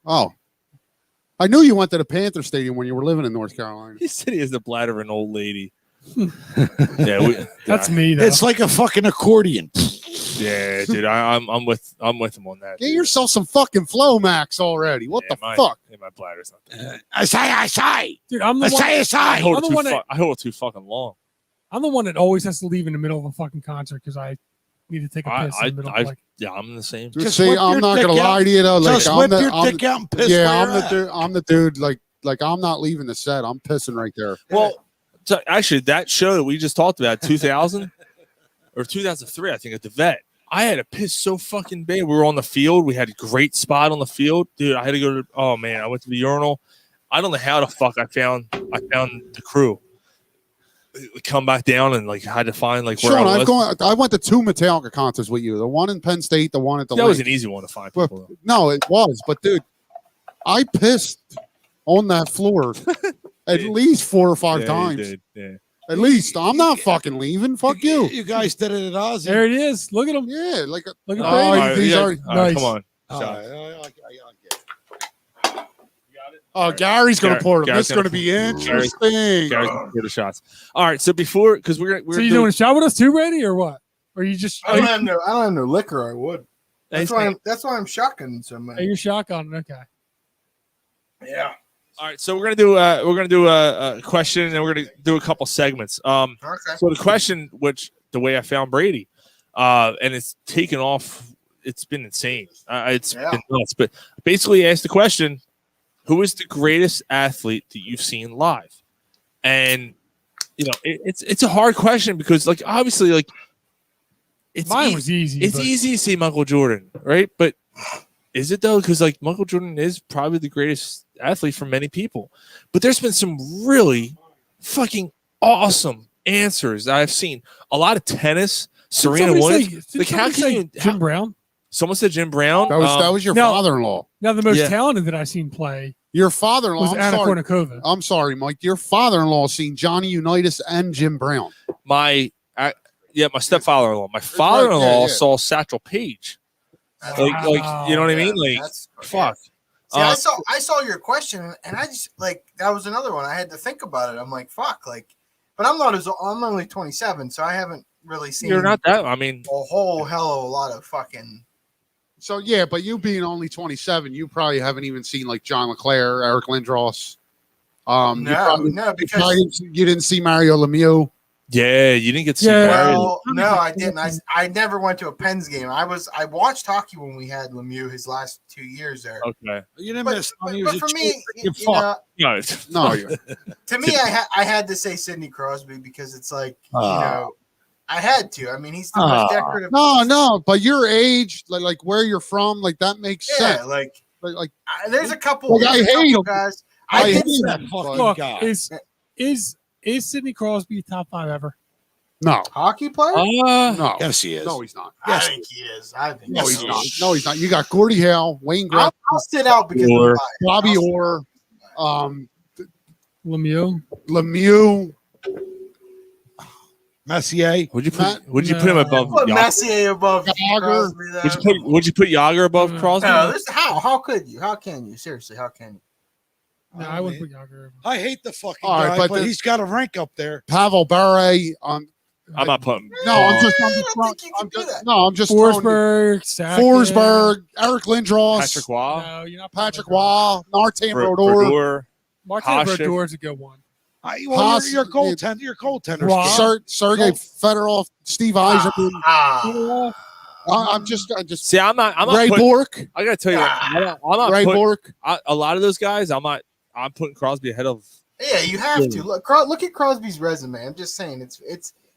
I knew you went to the Panther Stadium when you were living in North Carolina. He said he has the bladder of an old lady. That's me. Though. It's like a fucking accordion. Yeah, dude. I'm with him on that. Get yourself some fucking Flow Max already. What the fuck? Yeah, my bladder's not there. I say. Dude, I'm the one. I hold it too fucking long. I'm the one that always has to leave in the middle of a fucking concert because I need to take a piss in the middle. I'm the same. Just see, I'm not gonna lie to you though. Like, just whip your dick out and piss. Yeah, I'm the dude. Like I'm not leaving the set. I'm pissing right there. Well, so actually, that show that we just talked about, 2000 or 2003, I think, at the Vet. I had to piss so fucking bad. We were on the field. We had a great spot on the field, dude. I had to go to. Oh man, I went to the urinal. I don't know how the fuck I found the crew. We come back down and like had to find like where I was. I went to 2 Metallica concerts with you. The one in Penn State, the one at the. That was an easy one to find. People, no, it was, but dude, I pissed on that floor at least 4 or 5 times. Yeah. At least I'm not fucking leaving. Fuck you. You guys did it at Ozzy. There it is. Look at them. Yeah, like look at these are nice. Come on. Oh, Gary's going to pour them. This is going to be interesting. Gary's going to pour the shots. All right, so because we're so you doing a shot with us too, Brady, or what? Or you just? I don't have no liquor. I would. That's why I'm shotgunning so much. Hey, you're shotgunning. Okay. Yeah. All right, so we're gonna do a question, and we're gonna do a couple segments. Okay. So the question, which the way I found Brady, and it's taken off. It's been insane. It's been nuts. But basically, asked the question: who is the greatest athlete that you've seen live? And it's a hard question because, like, obviously, like, mine was easy. It's easy to say Michael Jordan, right? But is it though? Because like Michael Jordan is probably the greatest athlete for many people, but there's been some really fucking awesome answers that I've seen. A lot of tennis, Serena Williams. Like, how can you? Jim Brown. Someone said Jim Brown. That was your father-in-law. Now the most talented that I've seen play. Your father-in-law was Anna Kournikova. I'm sorry, Mike. Your father-in-law seen Johnny Unitas and Jim Brown. Yeah, my stepfather-in-law. My father-in-law yeah. saw Satchel Paige. Like, you know what I mean? Like, that's fuck. See, I saw your question, and I just like that was another one. I had to think about it. I'm like, fuck, like, but I'm only 27, so I haven't really seen. You're not that. I mean, a whole hell of a lot of fucking. So yeah, but you being only 27, you probably haven't even seen like John LeClaire, Eric Lindros. No, because you didn't see Mario Lemieux. yeah, you didn't get to see well, no, I didn't. I never went to a Pens game. I watched hockey when we had Lemieux his last 2 years there. Okay. You didn't But, miss. but, He was but a for cheat. me, You you know, No. No, to me, I had to say Sidney Crosby because it's like you know, I had to. I mean, he's the most decorative. no, but your age, like where you're from, like that makes sense. Like Like there's a couple. Like, I there's a hate couple him. guys. I I hate did. that him, fucking but- Look, guy. is Sidney Crosby top 5 ever? No, Hockey player? no, Yes, he is. no, he's not. I think he is. I think No, he he's is. not. No, he's not. You got Gordie Howe, Wayne Gretzky, I'll sit out because Orr. of the Bobby I'll- Orr, Lemieux. Lemieux. Messier. Would you put him above Put Yager? Messier above Yager. Crosby there. Would you put Yager above Crosby? No, how could you? How can you? Seriously, how can you? No, I wouldn't put Yager. I hate the fucking All right, guy, but but he's got a rank up there. Pavel Bure. I'm not putting. No, I'm just throwing Forsberg, Sakic. Forsberg, Eric Lindros, Patrick Waugh, No, you're not. Patrick Waugh, Martin Brodeur. Brodeur. Martin Hasek. Brodeur is a good one. Your goaltender. Your goaltender. Sergei Fedorov, Steve Yzerman. I'm just See, I'm not Ray putting, Bork. I gotta tell you, I'm not Ray putting, Bork. a lot of those guys. I'm putting Crosby ahead of. Yeah, you have to look at Crosby's resume. I'm just saying, it's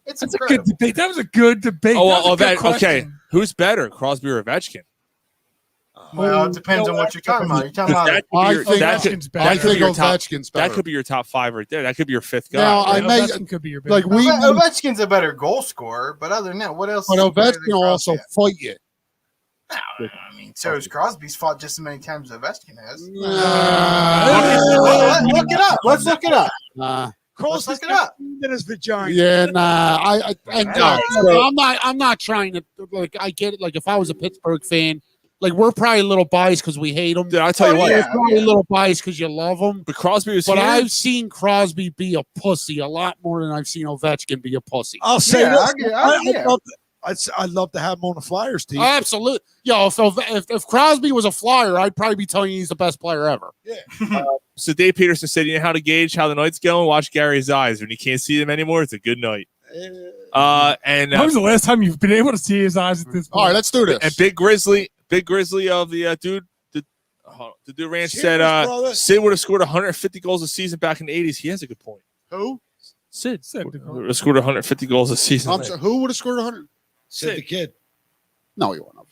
That's a incredible. good debate. That was a good debate. Oh, That was a good okay. question. Who's better, Crosby or Ovechkin? Well, it depends on what you're talking about. You're talking about I think Ovechkin's better. That could be your top 5 right there. That could be your 5th guy. Now, I may Ovechkin could be your like we, Ovechkin's a better goal scorer, but other than that, what else? but Ovechkin will also fight you. I mean, so is Crosby's fought just as many times as Ovechkin has. Look it up. Let's look it up. Let's look it up. In his vagina. Yeah, nah. I'm not trying to like. I get it. Like if I was a Pittsburgh fan, like we're probably a little biased because we hate him. Dude, I tell you what, We're probably a little biased because you love him. but Crosby was But here. I've seen Crosby be a pussy a lot more than I've seen Ovechkin be a pussy. I'll say Yeah, this. I'd love to have him on the Flyers team. Absolutely. Yo, if Crosby was a Flyer, I'd probably be telling you he's the best player ever. So Dave Peterson said, "You know how to gauge how the night's going? Watch Gary's eyes. When you can't see them anymore, it's a good night." And When was the last time you've been able to see his eyes at this point? All right, let's do this. And Big Grizzly of the dude, the Dude Ranch said brother. Sid would have scored 150 goals a season back in the 80s. He has a good point. Who? Sid would have scored 150 goals a season. I'm sorry, who would have scored 100? Said the kid. No, he wouldn't have.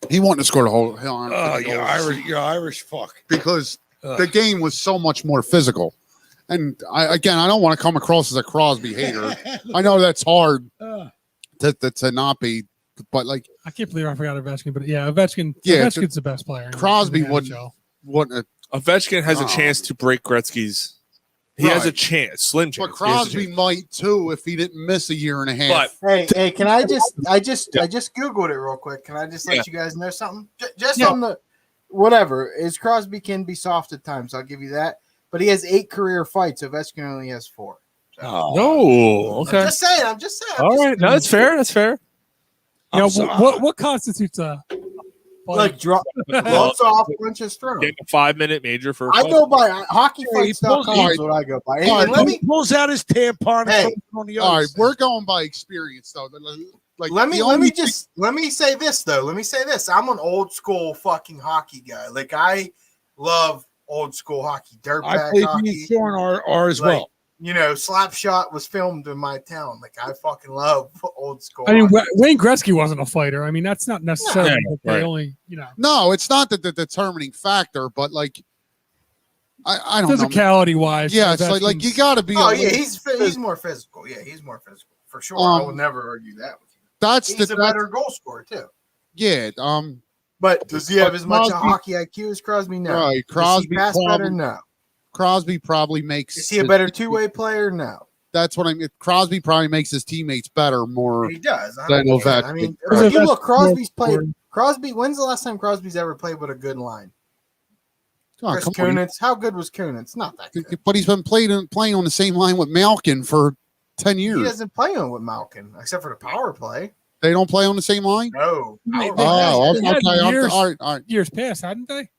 He wouldn't have scored a whole. Oh, you're Irish fuck. Because the game was so much more physical. And I don't want to come across as a Crosby hater. I know that's hard to not be, but like I can't believe I forgot Ovechkin, but yeah, Ovechkin's the best player. Crosby in the wouldn't. Ovechkin has a chance to break Gretzky's. He has a chance, slim chance. But Crosby might too if he didn't miss a year and a half. Hey, can I just Googled it real quick. Can I just let you guys know something? Just on the whatever. Is Crosby can be soft at times. I'll give you that. But he has 8 career fights. Ovechkin only has 4. So. No, okay. I'm just saying. All right, no, that's fair. That's fair. You know, what constitutes a like gloves off, punches thrown? Getting a 5-minute major for. I go by hockeyfights.com is what I go by. Hey, He pulls out his tampon. And on the all right, ice. we're going by experience though. Like, let me say this though. Let me say this. I'm an old school fucking hockey guy. Like I love old school hockey, I dirtbag played hockey. me and Sean are as well. You know, Slapshot was filmed in my town. Like I fucking love old school. I mean, hockey. Wayne Gretzky wasn't a fighter. I mean, that's not necessarily. They only, No, it's not the determining factor, but like, I don't know. Physicality wise, yeah, it's like you got to be. Oh yeah, he's more physical. Yeah, he's more physical for sure. I will never argue that with you. He's a better goal scorer too. Yeah. But does he have as much hockey IQ as Crosby? No. Right, Crosby pass better? No. Crosby probably makes. Is he a better two-way player? No. That's what I mean. Crosby probably makes his teammates better more. He does. Than 100%. Ovechkin. I mean, Right. if you look, Crosby's played. Crosby. When's the last time Crosby's ever played with a good line? Oh, Chris come on. Kunitz. How good was Kunitz? Not that good. But he's been playing on the same line with Malkin for 10 years. He doesn't play on with Malkin except for the power play. They don't play on the same line? No. Oh, okay. All right. Years past, hadn't they?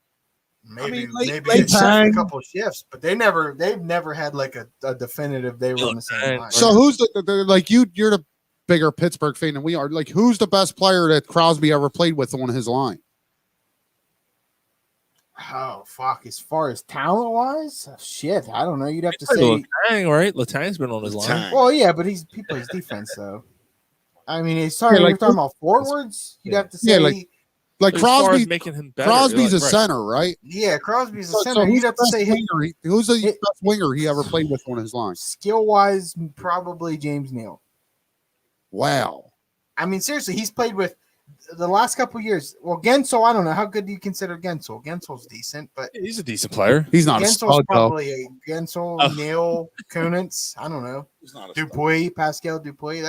Maybe late it's time. a couple shifts, but they've never had like a definitive they were on the same line. So who's the like you're the bigger Pittsburgh fan than we are. Like who's the best player that Crosby ever played with on his line? Oh fuck! As far as talent wise, shit, I don't know. You'd have to Say say, Letang, right? Letang's been on his line. well, yeah, but he plays defense though. I mean, you're talking about forwards. You'd have to say, like As far as Crosby. making him better, Crosby's like, a right. center, right? yeah, Crosby's a So center. who's You'd have to say, who's the best winger he ever played with on his line? skill wise, probably James Neal. Wow. I mean, seriously, he's played with the last couple of years. Well, Gensel, I don't know how good do you consider Gensel. Gensel's decent, but He's a decent player. He's not a Gensel's stud, though. probably a Gensel, Neal, Kunitz. I don't know. Dupuis, Pascal Dupuis.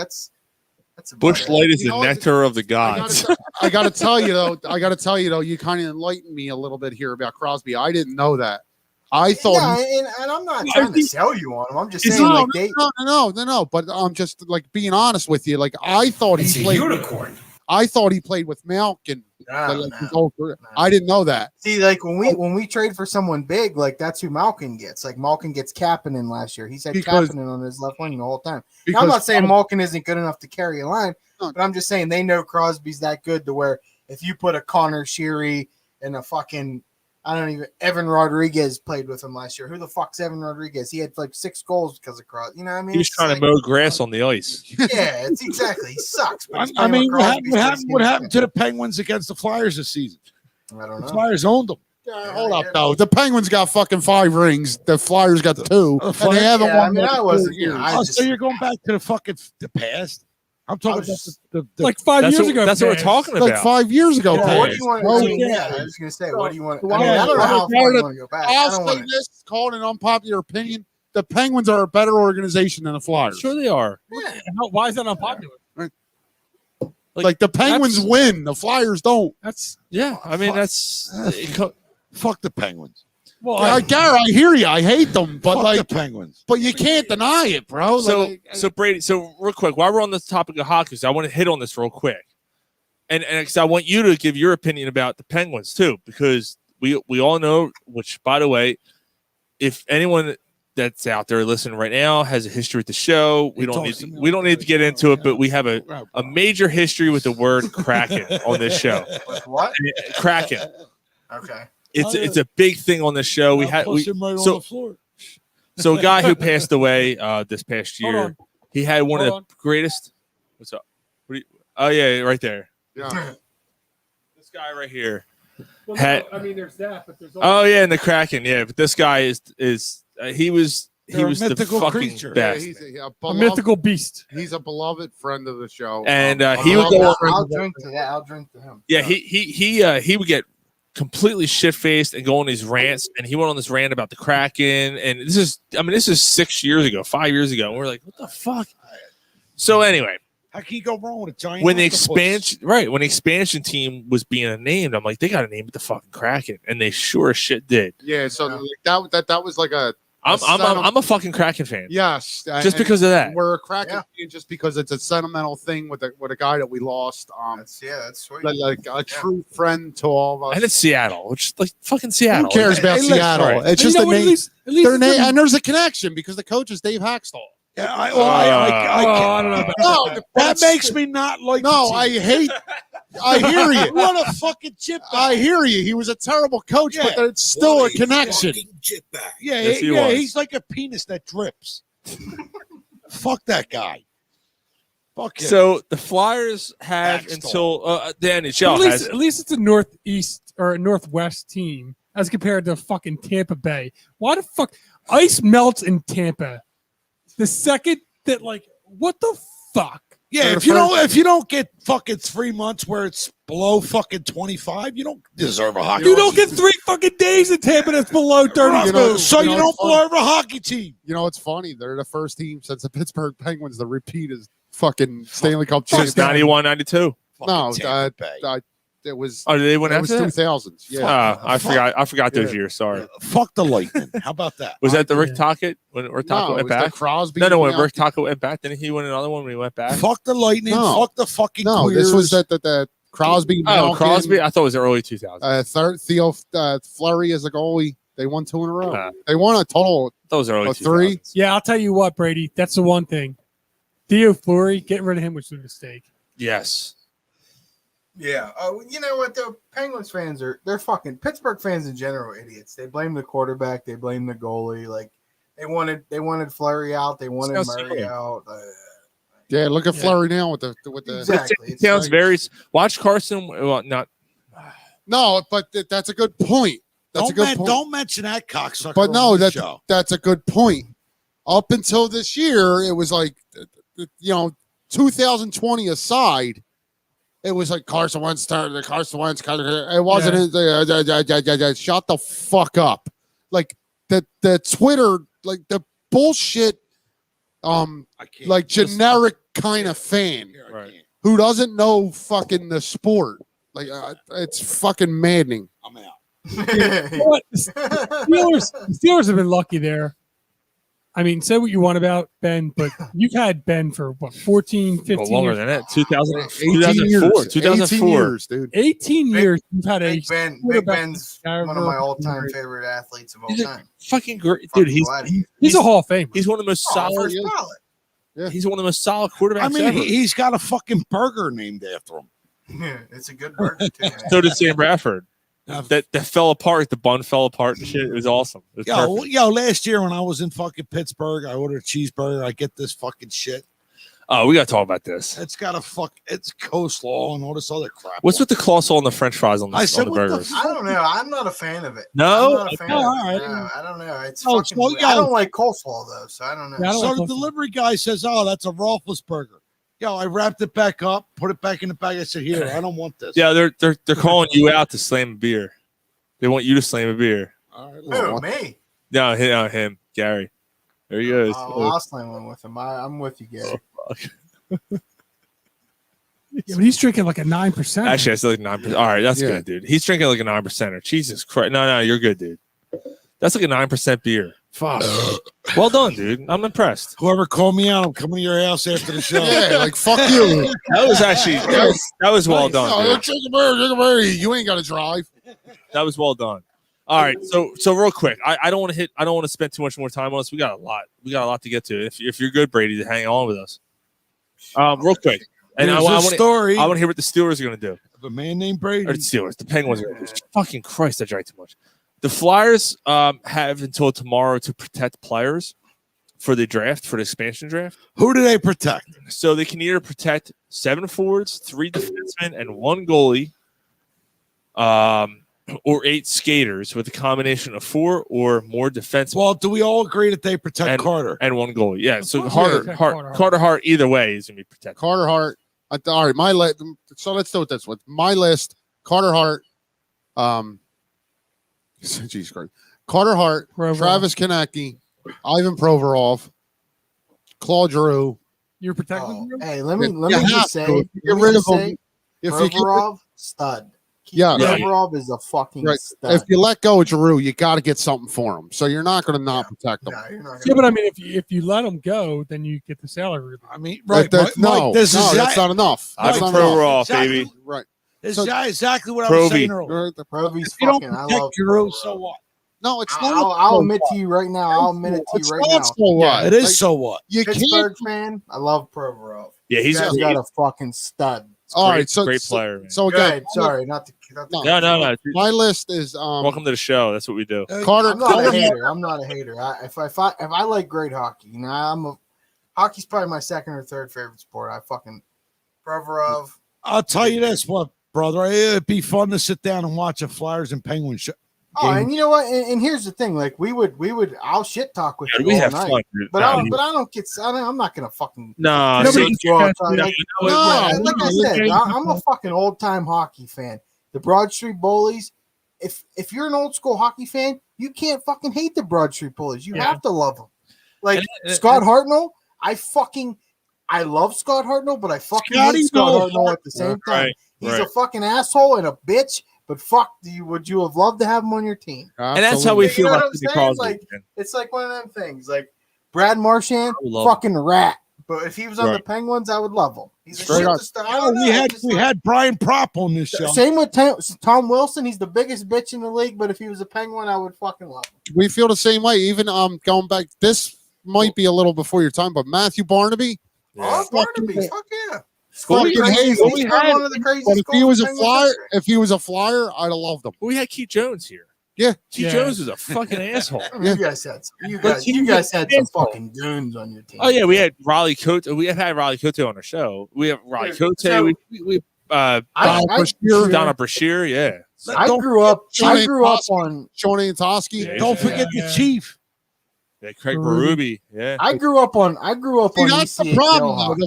That's a Bush Light is You the know what? nectar of the gods. I got to tell you though, you kind of enlightened me a little bit here about Crosby. I didn't know that. I thought. Yeah, and I'm not trying to sell you on him. I'm just saying, No, like they. no. But I'm just like being honest with you. Like I thought he played. I thought he played with Malkin. His whole career. I didn't know that. See, like when we trade for someone big, like that's who Malkin gets. Like Malkin gets Kapanen last year. He's had Kapanen on his left wing the whole time. Now, I'm not saying Malkin isn't good enough to carry a line, but I'm just saying they know Crosby's that good to where if you put a Connor Sheary and a fucking Evan Rodriguez played with him last year. Who the fuck's Evan Rodriguez? He had like 6 goals because of Crosby. You know what I mean? He was trying to mow grass on the ice. Yeah, it's exactly. He sucks. But I mean, what happened to the Penguins against the Flyers this season? I don't know. The Flyers owned them. Hold up, though. The Penguins got fucking 5 rings. The Flyers got 2. And they haven't won. I mean, I wasn't. So you're going back to the past. I'm talking about the like 5 That's years what- ago. that's what we're talking about. Like 5 years ago. Yeah, what do Paz. you want? Well, I was going to say, what do you want? I mean, I don't know how far you want to go back. I I'll don't say want this, call it an unpopular opinion. The Penguins are a better organization than the Flyers. Sure they are. Why is that unpopular? Like the Penguins win, the Flyers don't. That's Yeah, I mean that's fuck the Penguins. well. Garrett, I hear you. I hate them, but Fuck like the Penguins. but you can't deny it, bro. so Brady. So real quick, while we're on the topic of hockey, so I want to hit on this real quick, and 'cause I want you to give your opinion about the Penguins too, because we all know. Which, by the way, if anyone that's out there listening right now has a history with the show, we don't need to get into it, but we have a major history with the word Kraken on this show. what? Kraken. Okay. It's a big thing on the show. We had On the floor. so a guy who passed away this past Hold year. on. He had one Hold of the greatest. What's up? Oh yeah, right there. Yeah. This guy right here. Well, Had- I mean, there's that, but there's Oh yeah, and the Kraken. Yeah, but this guy is he was They're a the mythical fucking creature. best. he's a a beloved, mythical beast. He's a beloved friend of the show. And he would go. I'll drink to that. I'll drink to him. Yeah, he would get completely shit faced and go on these rants. And he went on this rant about the Kraken. And this is 6 years ago, 5 years ago. And we're like, what the fuck? So anyway, How can you go wrong with a giant? when the octopus? expansion team was being named, I'm like, they got to name it the fucking Kraken, and they sure as shit did. Yeah, so like that was like a I'm a fucking Kraken fan. yes, Just and because of that. we're a Kraken fan just because it's a sentimental thing with a guy that we lost. That's sweet. Like a true friend to all of us. And it's Seattle, which like fucking Seattle. Who cares about Hey, Seattle? right. It's And just you know a what, name. at least Their it's name, a- and there's a connection because the coach is Dave Hackstall. Yeah, I don't know about No, that makes me not like. no, the I team. hate. I hear you. What a fucking chip. I hear you. He was a terrible coach, but there's still a connection. Yeah, Yes, he yeah, was. he's like a penis that drips. Fuck that guy. Fuck him. So the Flyers have Backstall. until the NHL has. At least it's a northeast or a northwest team as compared to fucking Tampa Bay. Why the fuck ice melts in Tampa? The second that what the fuck? Yeah, They're if the you first- don't get fucking 3 months where it's below fucking 25, you don't deserve a hockey. You don't get 3 fucking days in Tampa that's below 32. You know, So you it's don't funny. deserve a hockey team. You know, it's funny. They're the first team since the Pittsburgh Penguins to repeat as fucking Stanley Cup Since champion. 91, 92. No, Tampa Bay. it was. Oh, did they win It was after that? 2000s. Yeah. I forgot those Yeah. years. Sorry. Fuck the Lightning. How about that? Was that the Rick Tocchet when Rick Tocchet No, it went was the back? Crosby. No, when Bianchi. Rick Tocchet went back, didn't he win another one when he went back? Fuck the Lightning. No. Fuck the fucking No, queers. this was that Crosby. Oh, Malkin, Crosby. I thought it was the early 2000s. Third Theo Fleury as a goalie. They won 2 in a row. Ah. They won a total. Those early 3. 2000s. Yeah, I'll tell you what, Brady. That's the one thing. Theo Fleury, getting rid of him was a mistake. Yes. Yeah. You know what though? Penguins fans they're fucking Pittsburgh fans in general are idiots. They blame the quarterback, they blame the goalie. Like they wanted Fleury out, they wanted Sounds Murray silly. out. Yeah, look at Yeah. Fleury now with the. Exactly. It sounds very. Watch Carson. Well, not. No, but that's a good point. That's a good point. Don't mention that cocksucker. But no, on this that's show. that's a good point. Up until this year, it was like, 2020 aside, it was like Carson Wentz started. Carson Wentz kind of. It wasn't. Shut the fuck up. Like the Twitter, like the bullshit. I can't. Like generic kind of fan Right. who doesn't know fucking the sport. Like it's fucking maddening. I'm out. You know what? The Steelers have been lucky there. I mean, say what you want about Ben, but you've had Ben for what, 14, 15 Well, longer years? than that. 2000, 18 years. 2004. 18 2004. years, dude. 18 Big- years you've had a Big Ben's quarterback one of my caliber. all-time favorite athletes of all He's a time. fucking great dude. Fucking He's glad he- He's a Hall of Famer. he's one of the most solid. first ballot. Yeah. He's one of the most solid quarterbacks I mean, ever. he's got a fucking burger named after him. Yeah, it's a good burger too. man. So did Sam Bradford. That fell apart. The bun fell apart and shit. It was awesome. It was perfect. Yo, last year when I was in fucking Pittsburgh, I ordered a cheeseburger. I get this fucking shit. Oh, we got to talk about this. It's got it's coleslaw and all this other crap. What's with the coleslaw and the French fries on the, I said, on the what the burgers? I don't know. I'm not a fan of it. No? I'm not a fan Oh, of it. all right. No, I don't know. It's Oh, fucking. so, weird. yo. I don't like coleslaw though, so I don't know. Yeah, I don't So like the coleslaw. delivery guy says, "Oh, that's a Roethlisberger." Yo, I wrapped it back up, put it back in the bag. I said, "Here, I don't want this." Yeah, they're calling you out to slam a beer. They want you to slam a beer. All right, Who, me? No, him, Gary. There he goes. I'll slam one with him. I'm with you, Gary. Yeah, but he's drinking like a 9%. Actually, I still like 9%. All right, that's Yeah. good, dude. He's drinking like a 9%er. Jesus Christ. No, you're good, dude. That's like a 9% beer. Fuck. Well done, dude. I'm impressed. Whoever called me out, I'm coming to your house after the show. Yeah, like fuck you. That was actually that was well No, done. Dude. drink a beer. You ain't got to drive. That was well done. All right, so real quick, I don't want to spend too much more time on this. We got a lot to get to. If you're good, Brady, to hang on with us. Real quick, and I There's a want story to hear what the Steelers are going to do. of a man named Brady. Or the Steelers, the Penguins are going to do. Fucking Christ, I drank too much. The Flyers have until tomorrow to protect players for the draft, for the expansion draft. Who do they protect? So they can either protect 7 forwards, 3 defensemen, and 1 goalie, or 8 skaters with a combination of 4 or more defensemen Well, do we all agree that they protect Carter? and 1 goalie. Yeah, so course Carter they protect Hart, Carter Hart, either way is going to be protected. Carter Hart. All right, my list. So let's do it this way. My list: Carter Hart. Jesus Christ. Carter Hart, Provorov. Travis Konecny, Ivan Provorov, Claude Giroux. You're protecting him? Hey, let me You just have say, to. Get rid of him. If you get, Provorov, stud. Yeah. Provorov is a fucking right. stud. If you let go of Giroux, you got to get something for him. So you're not going to not protect him. No, you're not Yeah, gonna. but I mean, if you let him go, then you get the salary relief. I mean, right? That's, Mike, this is that's not enough. That's Ivan not enough. Provorov, Exactly. baby. Right. This So- is exactly what I was saying Provy. earlier. Provy's If you don't fucking. I protect love Giroux, Provorov. so what? No, it's I'll, not. I'll admit to you right now. I'll admit it to It's you right not now. so what? It is Like, so what? You Pittsburgh can't. fan, I love Provorov. Yeah, he's He's a got a fucking stud. All great, right, so great player. Man. So Go again, ahead. Sorry, not to. No. No. my list is Welcome to the show. That's what we do. Carter. I'm not a Carter hater. I'm not a hater. If I like great hockey, you know, hockey's probably my second or third favorite sport. I fucking Provorov. I'll tell you this, what, brother? It'd be fun to sit down and watch a Flyers and Penguins Oh, and you know what? And here's the thing: like I'll shit talk with you we all have night, fun, dude. but No, I don't get. I'm not gonna fucking. No, Nobody see, can catch like, you. like I said, I'm a fucking old time hockey fan. The Broad Street Bullies. If you're an old school hockey fan, you can't fucking hate the Broad Street Bullies. You have to love them. Like Scott Hartnell, I love Scott Hartnell, but I fucking hate Scott Hartnell at the same time. He's a fucking asshole and a bitch. But fuck, would you have loved to have him on your team? And that's how we feel about Sidney Crosby. Like, it's like one of them things. Like Brad Marchand, fucking rat. But if he was on the Penguins, I would love him. He's straight up. We had Brian Prop on this show. Same with Tom Wilson. He's the biggest bitch in the league. But if he was a Penguin, I would fucking love him. We feel the same way. Even going back, this might be a little before your time, but Matthew Barnaby. Oh, Barnaby, fuck yeah. But if he was a Flyer, I'd have loved him. We had Keith Jones here. Yeah, Keith Jones was a fucking asshole. You guys had some fucking goons on your team. Oh yeah, we had Raleigh Cote. We have had Raleigh Cote on our show. We have Raleigh Cote. We Donna Brashear. Yeah. I grew up on Sean Antoski. Yeah, don't forget the Chief. Yeah, Craig Berube. Yeah. I grew up on. That's the problem.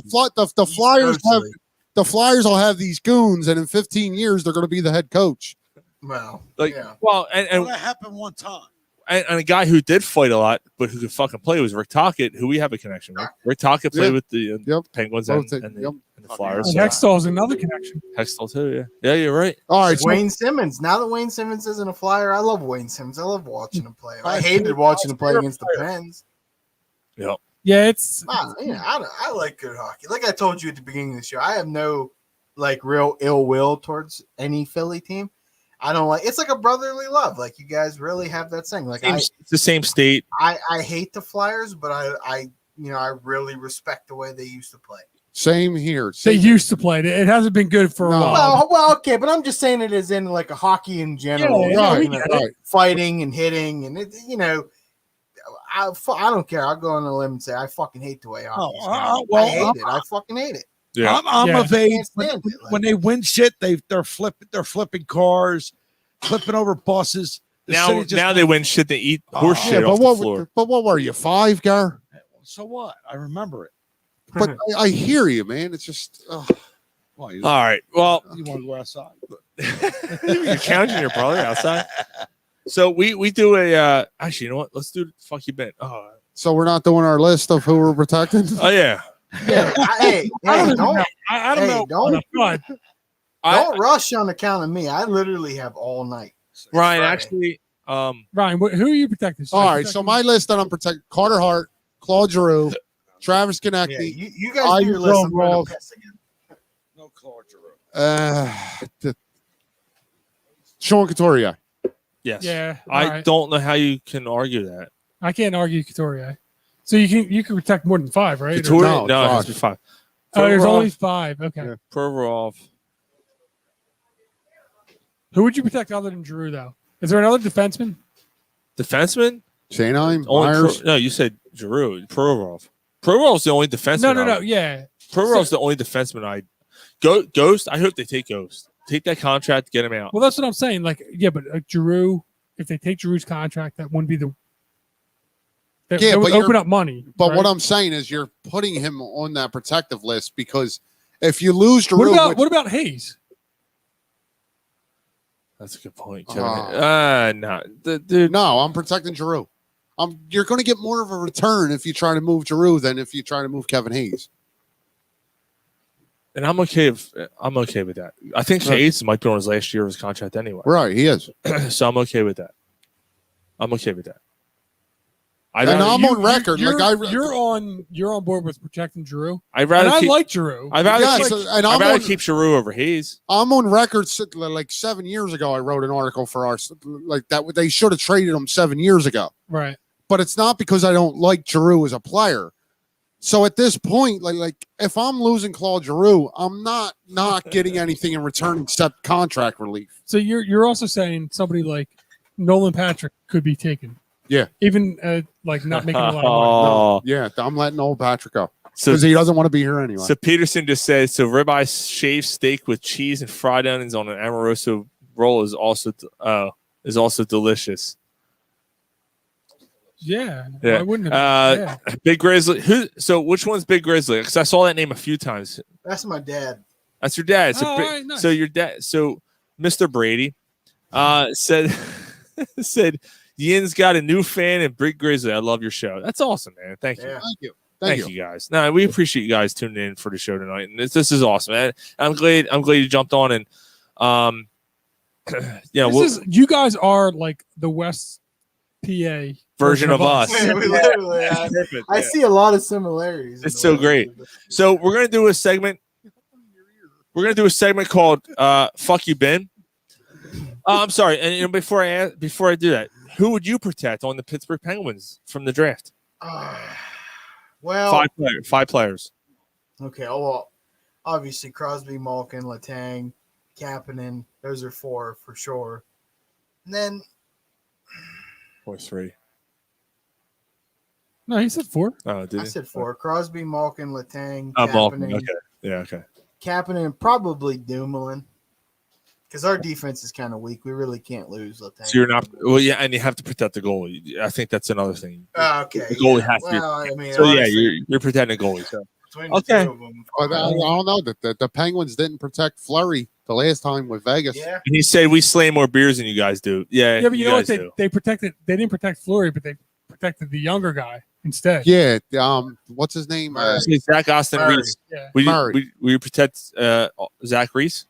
The Flyers will have these goons, and in 15 years they're going to be the head coach. Well, and that happened one time. And a guy who did fight a lot, but who could fucking play was Rick Tocchet, who we have a connection with. Rick Tocchet played with the Penguins and the Flyers. And Hextall's another connection. Hextall too, yeah. Yeah, you're right. All right, Wayne Simmons. Now that Wayne Simmons isn't a Flyer, I love Wayne Simmons. I love watching him play. I hated watching him play against the Pens. Yeah. Yeah, it's. I like good hockey. Like I told you at the beginning of the show, I have no real ill will towards any Philly team. I don't like. It's like a brotherly love. Like you guys really have that thing. Like it's the same state. I hate the Flyers, but I really respect the way they used to play. Same here. They used to play it. It hasn't been good for a while. Well, okay, but I'm just saying it as in like a hockey in general. Right. Fighting and hitting, and I don't care. I'll go on a limb and say I fucking hate the way hockey's I hate it. I fucking hate it. Yeah. I'm of age when they win shit. They're flipping cars, flipping over buses. Now they win shit. They eat horse shit off the floor. But what were you, 5, Gar? So what? I remember it. But I hear you, man. It's just. All right. Well, you want to go outside? You're challenging your brother outside. So we do a. Actually, you know what? Let's do fuck you bet. Oh. So we're not doing our list of who we're protecting. Oh yeah. Yeah, I don't know. Don't rush on account of me. I literally have all night. Ryan, actually, Ryan, who are you protecting? All right, so my list that I'm protecting: Carter Hart, Claude Giroux, Travis Konecny. Yeah, you guys do your list. I'm going to piss again. No Claude Giroux. Sean Couturier. Yes. Yeah. I don't know how you can argue that. I can't argue Couturier. So you can protect more than 5, right? Couturier? No, it has to be 5. Oh, there's only 5. Okay. Yeah. Provorov. Who would you protect other than Drew, though? Is there another defenseman? Defenseman? Sanheim? Myers? No, you said Giroux. Provorov. Provorov's the only defenseman. No. Yeah. Provorov's the only defenseman Ghost. I hope they take Ghost. Take that contract, get him out. Well, that's what I'm saying. Like, yeah, but Giroux, if they take Giroux's contract, that wouldn't be the. That would open up money. But what I'm saying is you're putting him on that protective list because if you lose Giroux. What about Hayes? That's a good point, Kevin. No, I'm protecting Giroux. You're going to get more of a return if you try to move Giroux than if you try to move Kevin Hayes. And I'm okay with that. I think Hayes might be on his last year of his contract anyway. Right, he is. So I'm okay with that. I'm on record. You're on board with protecting Giroux. I like Giroux. I'd rather keep Giroux over Hayes. I'm on record. Like 7 years ago, I wrote an article for that. They should have traded him 7 years ago. Right. But it's not because I don't like Giroux as a player. So at this point, like if I'm losing Claude Giroux, I'm not getting anything in return except contract relief. So you're also saying somebody like Nolan Patrick could be taken. Yeah. Even not making a lot of money. No. Yeah, I'm letting old Patrick go because he doesn't want to be here anyway. So Peterson just says, so ribeye shaved steak with cheese and fried onions on an Amoroso roll is also is also delicious. Yeah. Yeah. I wouldn't have. Yeah. Big Grizzly. So which one's Big Grizzly? Because I saw that name a few times. That's my dad. That's your dad. So, all right, nice. so your dad. So Mr. Brady said said Yin's got a new fan in Big Grizzly. I love your show. That's awesome, man. Thank you. Yeah. Thank you. Thank you guys. No, we appreciate you guys tuning in for the show tonight, and this is awesome, man. I'm glad you jumped on, and you guys are like the West PA version of us. Yeah, we literally, I see a lot of similarities. It's so great. So we're gonna do a segment. We're gonna do a segment called "Fuck You, Ben." I'm sorry, and before I do that, who would you protect on the Pittsburgh Penguins from the draft? Well, five players. Okay. Well, obviously Crosby, Malkin, Letang, Kapanen. Those are 4 for sure. And then Or 3. No, he said 4. Oh, did I he? said 4. Crosby, Malkin, Letang, Malkin. Kapanen. Okay. Yeah. Okay. Kapanen, probably Dumoulin. Because our defense is kind of weak. We really can't lose Letang. So you're not. Well, yeah, and you have to protect the goalie. I think that's another thing. Okay. The goalie has to. Well, I mean, So yeah, honestly, you're protecting the goalie. So between the okay. two of them, But I don't know that the Penguins didn't protect Fleury the last time with Vegas. yeah. And he said we slay more beers than you guys do. Yeah. Yeah, but you know what? guys do. They protected. They didn't protect Fleury, but they protected the younger guy instead. Yeah. What's his name? Say Zach Austin Murray. Reese. Yeah. We protect Zach Reese.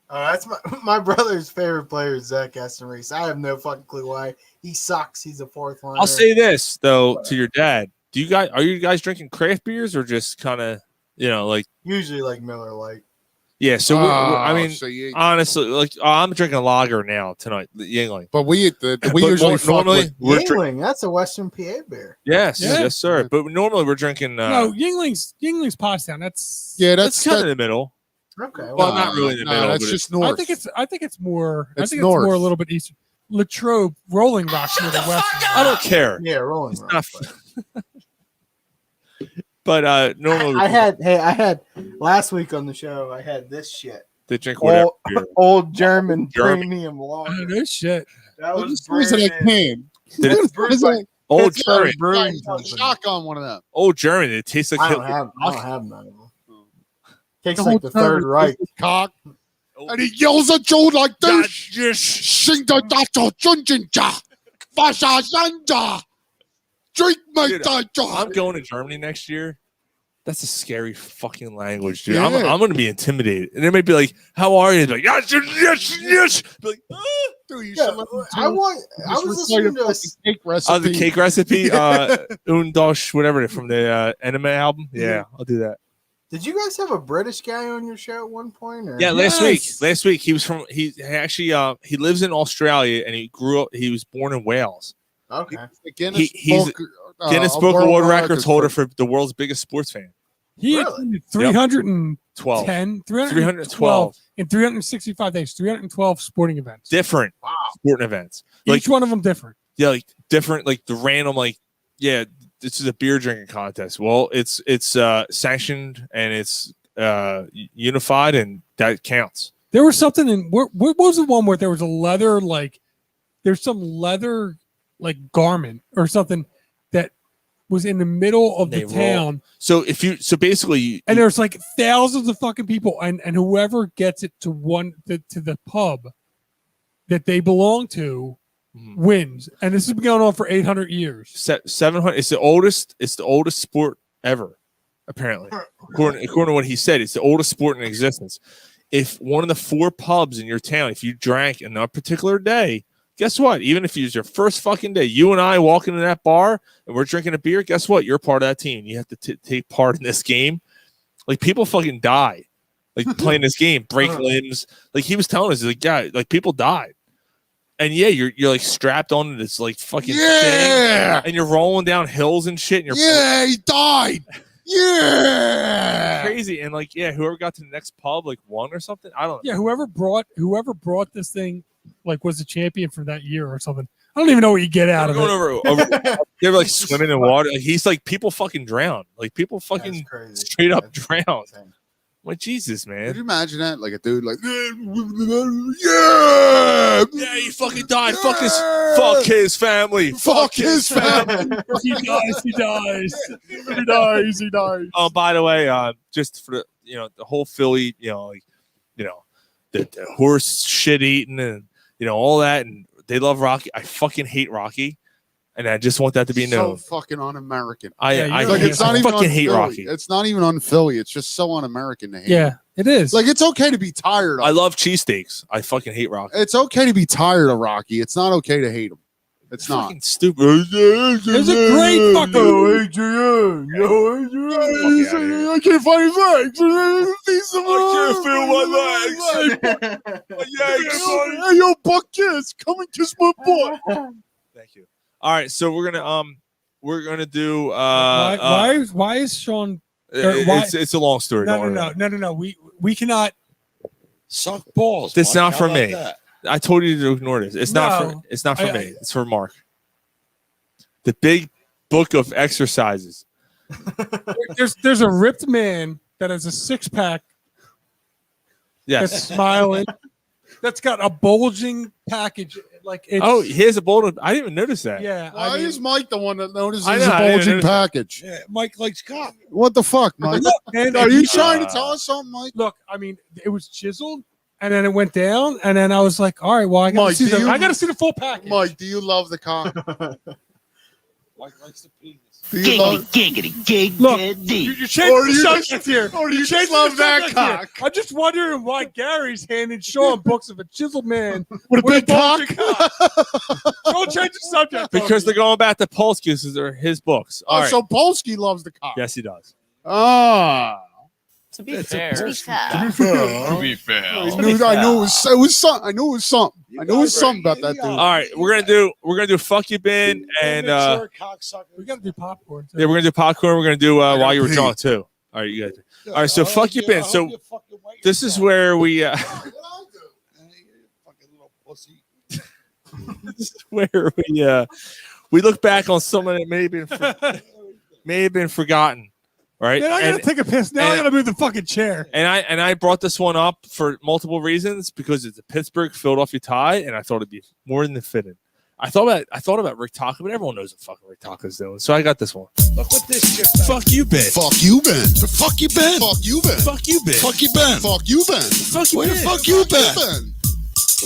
That's my brother's favorite player is Zach Aston Reese. I have no fucking clue why. He sucks. He's a 4th liner. I'll say this though to your dad. Are you guys drinking craft beers or just kind of like usually like Miller Lite. yeah? So I mean, so honestly, like I'm drinking a lager now tonight, the Yingling. but we But usually fuck normally with- we're Yingling, that's a Western PA beer. yes, Yeah. yes, sir. But normally we're drinking. No, Yingling's Pottstown. That's that's kind of in the middle. Okay. Well, not really in the middle. That's but just north. I think it's more. It's I think north. it's more a little bit eastern. Latrobe, Rolling Rock's near the west. I don't care. Yeah, Rolling It's Rock. not. But normally I had last week on the show. I had this shit. they drink whatever. beer. Old German German. premium lager. No shit. That What was is it? A branded. can. Did it- What is it? Old Pittsburgh German. Brewing Like, Company. shotgun one of them. Old German. It tastes like I don't Hitler. have none of them. Tastes The like the whole Third time Reich. it's cock. And he yells at Joe like this. Yes. Sing the dato junjinja. Fasha yanja. Drink my Dude, dato. I'm going to Germany next year. That's a scary fucking language, dude. Yeah. I'm going to be intimidated. And they might be like, "How are you?" Like, yes, yes, yes. Be like, ah. Dude, you Yeah, should listen to I was listening to a cake recipe. Oh, the cake recipe, Undosh, whatever, from the Anime album. Yeah, I'll do that. Did you guys have a British guy on your show at one point? Or? Yeah, last Yes. week he was from. He actually he lives in Australia and he grew up. He was born in Wales. Okay. The Guinness He's Book, Guinness of Book of World Records Records holder for the world's biggest sports fan. He Really? attended 310, 12. 312 in 365 days, 312 sporting events. Different Wow. sporting events. Like Each one of them different. yeah, like different, like the random, like yeah, this is a beer drinking contest. Well, it's sanctioned and it's unified, and that counts. There was something in what was the one where there was a leather there's some leather garment or something that was in the middle of They the roll. town, So basically, and there's like thousands of fucking people, and whoever gets it to the pub that they belong to Mhm. wins, and this has been going on for 800 years. 700. It's the oldest sport ever, apparently. According to what he said, it's the oldest sport in existence. If one of the 4 pubs in your town, if you drank in that particular day, guess what? Even if it's your first fucking day, you and I walk into that bar and we're drinking a beer, guess what? You're part of that team. You have to take part in this game. Like, people fucking die, like, playing this game, break limbs. Like, he was telling us, like, yeah, like, people died. And yeah, you're like strapped onto this like fucking thing, and you're rolling down hills and shit. And you're he died. Yeah. crazy. And like, yeah, whoever got to the next pub like won or something. I don't know. Yeah, whoever brought this thing was the champion for that year or something. I don't even know what you get out They're of going it. over they were like swimming in water. Like, he's like, people fucking drown. Like, people fucking That's crazy. straight up That's drown. insane. Like, Jesus, Could man. you imagine that? Like a dude, like, yeah, Yeah, he fucking died. Fuck his family. fuck his family. He dies. He dies. He dies. He dies. Oh, by the way, just for the whole Philly, the horse shit eating and all that, and they love Rocky. I fucking hate Rocky, and I just want that to be So known. fucking un-American. I Like it's not even fucking on hate Philly. Rocky. It's not even on Philly. It's just so un-American to hate. Yeah, it is. Like it's okay to be tired. I Of love cheesesteaks. I fucking hate Rocky. It's okay to be tired of Rocky. It's not okay to hate him. It's not. Fucking stupid. There's a great fucking. Adrian. I can't find his legs. I can't feel my legs. Hey, yo, Buck Kiss, come and kiss my butt. Thank you. All right, so we're gonna do. Why is Sean? It's a long story. No. We cannot. Suck balls. This is Mike. not How for about me. that? I told you to ignore this. It's not for me. It's for Mark. The big book of exercises. There's a ripped man that has a 6-pack. Yes. That's smiling. That's got a bulging package. Like it's, he has a bulging. I didn't even notice that. yeah. Why is Mike the one that notices I the know, I didn't bulging notice that. package? Yeah, Mike likes cock. What the fuck, Mike? Look, man, Are if you you- trying to tell us something, Mike? Look, I mean, it was chiseled, and then it went down, and then I was like, all right, well, I got Mike, to do you- see the full package. Mike, do you love the cock? Mike likes the penis. Do you love? Look, you changed the subject here. Or you changed love the that subject here. cock? I'm just wondering why Gary's handing Sean books of a chiseled man With a big cock? bulging Don't change the subject. Because they're going back to Polsky's. These are his books. All right. So Polsky loves the cock. Yes, he does. Ah. To be fair. To be fair. To be fair. I knew it was something. I knew it was something. I knew it was something about that dude. All right, we're gonna do fuck you Ben and we got to do popcorn. Too. yeah, we're gonna do popcorn. We're gonna do while you were drunk too. All right, you guys. All right, so fuck you Ben. So this is where we. Fucking little pussy. This is where we look back on someone that may have been forgotten. Right, Man, I gotta take a piss now. I gotta move the fucking chair. And I brought this one up for multiple reasons because it's a Pittsburgh Philadelphia tie, and I thought it'd be more than fitting. I thought about Rick Taka, but everyone knows what fucking Rick Taka's doing, so I got this one. Look what this shit. Fuck you, Ben. Fuck you, Ben. Fuck you, Ben. Fuck you, Ben. Fuck you, Ben. Fuck you, Ben. Fuck you, Ben. Fuck you, Where the Ben. fuck you been?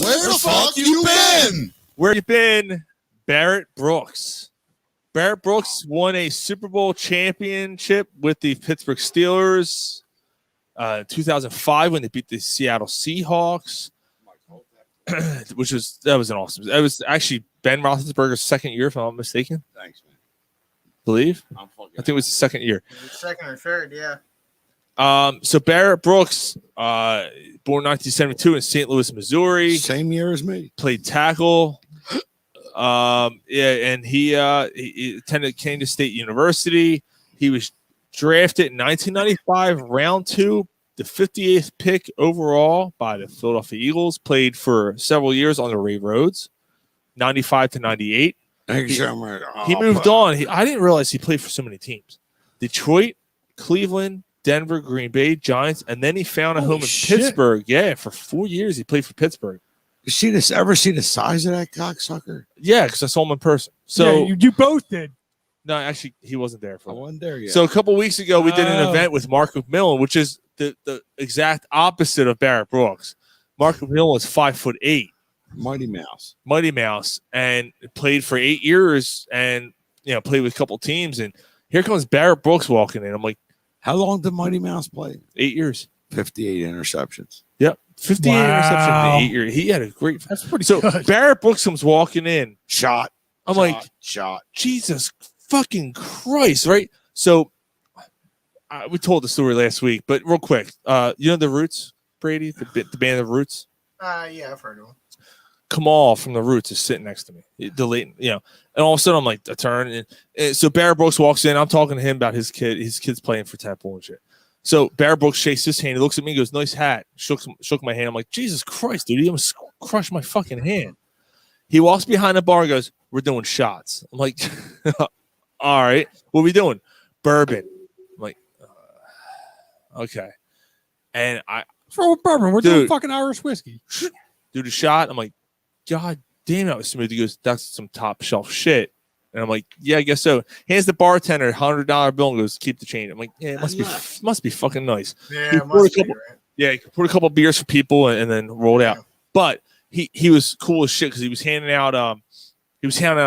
Where the fuck you been? Where you been, Barrett Brooks? Barrett Brooks won a Super Bowl championship with the Pittsburgh Steelers 2005 when they beat the Seattle Seahawks, which was an awesome. It was actually Ben Roethlisberger's second year, if I'm not mistaken. Thanks, man. Believe? I think it was the second year. Second or third, yeah. So Barrett Brooks, born 1972 in St. Louis, Missouri. Same year as me. Played tackle. And he attended Kansas State University. He was drafted in 1995, round 2, the 58th pick overall by the Philadelphia Eagles. Played for several years on the Ray Roads, 95 to 98. He moved on. I didn't realize he played for so many teams: Detroit, Cleveland, Denver, Green Bay, Giants, and then he found a home in Pittsburgh. Yeah, for 4 years he played for Pittsburgh. You see this? Ever see the size of that cocksucker? Yeah, because I saw him in person. So yeah, you both did. No, actually, he wasn't there for. I wasn't there yet. So a couple weeks ago, we did an event with Mark McMillan, which is the exact opposite of Barrett Brooks. Mark McMillan was 5'8", Mighty Mouse, and played for 8 years, and played with a couple teams. And here comes Barrett Brooks walking in. I'm like, how long did Mighty Mouse play? 8 years. 58 interceptions. Yep. 58 interceptions in 8 years. He had a great. That's pretty so good. Barrett Brooks comes walking in. Shot. I'm like, Jesus fucking Christ, right? So we told the story last week, but real quick, you know the Roots, Brady, the band The Roots? Yeah, I've heard of them. Kamal from The Roots is sitting next to me, and all of a sudden I'm like, I turn, and so Barrett Brooks walks in. I'm talking to him about his kid's playing for Temple and shit. So Barrett Brooks shakes his hand. He looks at me and goes, nice hat. Shook my hand. I'm like, Jesus Christ, dude. He almost crushed my fucking hand. He walks behind the bar and goes, we're doing shots. I'm like, all right. What are we doing? Bourbon. I'm like, okay. And I What's wrong with bourbon? We're Dude. doing fucking Irish whiskey. do the shot. I'm like, God damn, that was smooth. He goes, that's some top shelf shit. And I'm like, yeah, I guess so. Hands the bartender $100 bill and goes, keep the change. I'm like, yeah, it must be fucking nice. Yeah, He it must be, right? Yeah, he poured a couple of beers for people and then rolled out. But he was cool as shit because he was handing out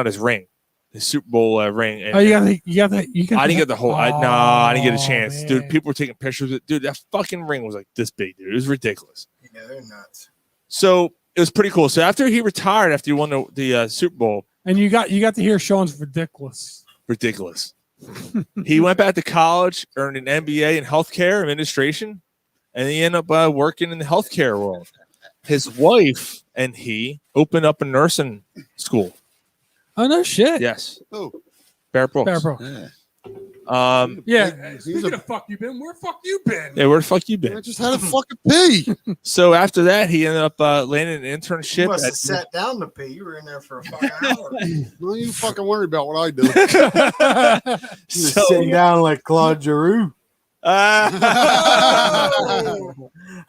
his ring, his Super Bowl ring. And, You got that. I didn't get the whole. I didn't get a chance, man. dude. People were taking pictures of it, dude. That fucking ring was like this big, dude. It was ridiculous. Yeah, they're nuts. So it was pretty cool. So after he retired, after he won the Super Bowl, And you got to hear Sean's ridiculous. He went back to college, earned an MBA in healthcare administration, and he ended up working in the healthcare world. His wife and he opened up a nursing school. Oh no shit. Yes. Who? Barrett Brooks. Barrett Brooks. Yeah. Speaking of fuck you been, where fuck you been? Yeah, where the fuck you been? I just had a fucking pee. So after that, he ended up landing an internship. You must have sat down to pee. You were in there for a fucking hour. Don't you fucking worry about what I do. You were sitting down like Claude Giroux.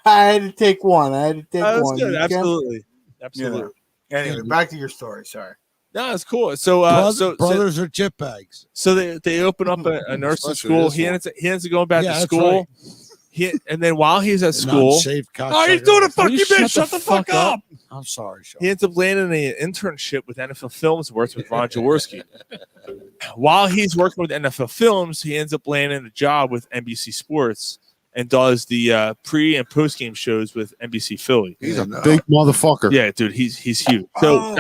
I had to take one. Good. You Absolutely. Yeah. Anyway, back to your story. Sorry. No, it's cool. So, brothers are chip bags. So they open up a nursing Especially school. this He ends up going back to that's school. And then while he's at school, Oh, he's doing a fuck you been. Shut the fuck up. I'm sorry, Sean. he ends up landing an internship with NFL Films, works with Ron Jaworski. While he's working with NFL Films, he ends up landing a job with NBC Sports and does the pre and post game shows with NBC Philly. He's a big motherfucker. Yeah, dude, he's huge. So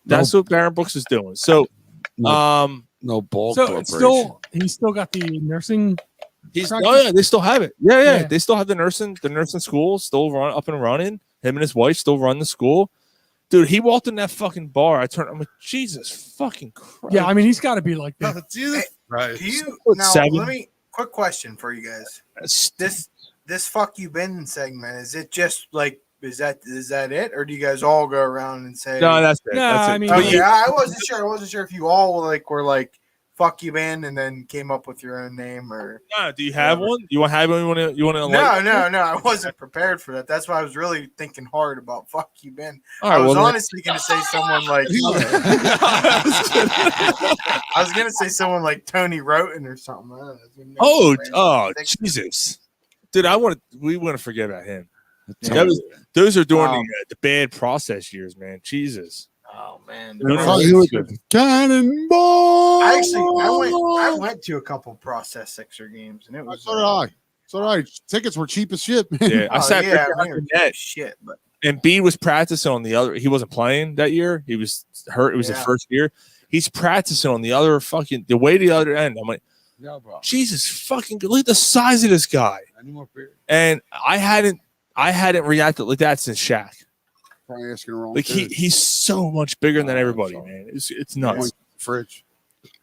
that's what Barrett Brooks is doing. So, No ball. So it's he's still got the nursing. They still have it. Yeah, Yeah. they still have the nursing school still up and running. Him and his wife still run the school. Dude, he walked in that fucking bar. I'm like, Jesus fucking Christ. Yeah, I mean he's got to be like that. Right. Do you now? 7. Let me quick question for you guys. This fuck you been segment, is it just like is that it, or do you guys all go around and say No, that's it. No, That's it. I mean- Okay, I wasn't sure. I wasn't sure if you all were like fuck you been and then came up with your own name or No, do you have one? You want to have one? You want to? no. I wasn't prepared for that. That's why I was really thinking hard about fuck you been. All right, I was well, honestly going to say someone like I was going to say someone like Tony Roten or something. I don't know. Jesus, dude, we want to forget about him. Those are during the bad process years, man. Jesus. Oh man, Cannonball. I went to a couple process Sixer games and it was So did I. It's all right. Tickets were cheap as shit, man. Yeah, I sat right behind the net. Shit, but And B was practicing on the other. He wasn't playing that year. He was hurt. It was his first year. He's practicing on the other the way to the other end. I'm like, Jesus fucking good. Look at the size of this guy. And I hadn't reacted like that since Shaq. Probably asking the wrong. Like he's so much bigger than everybody, man. It's nuts. Fridge.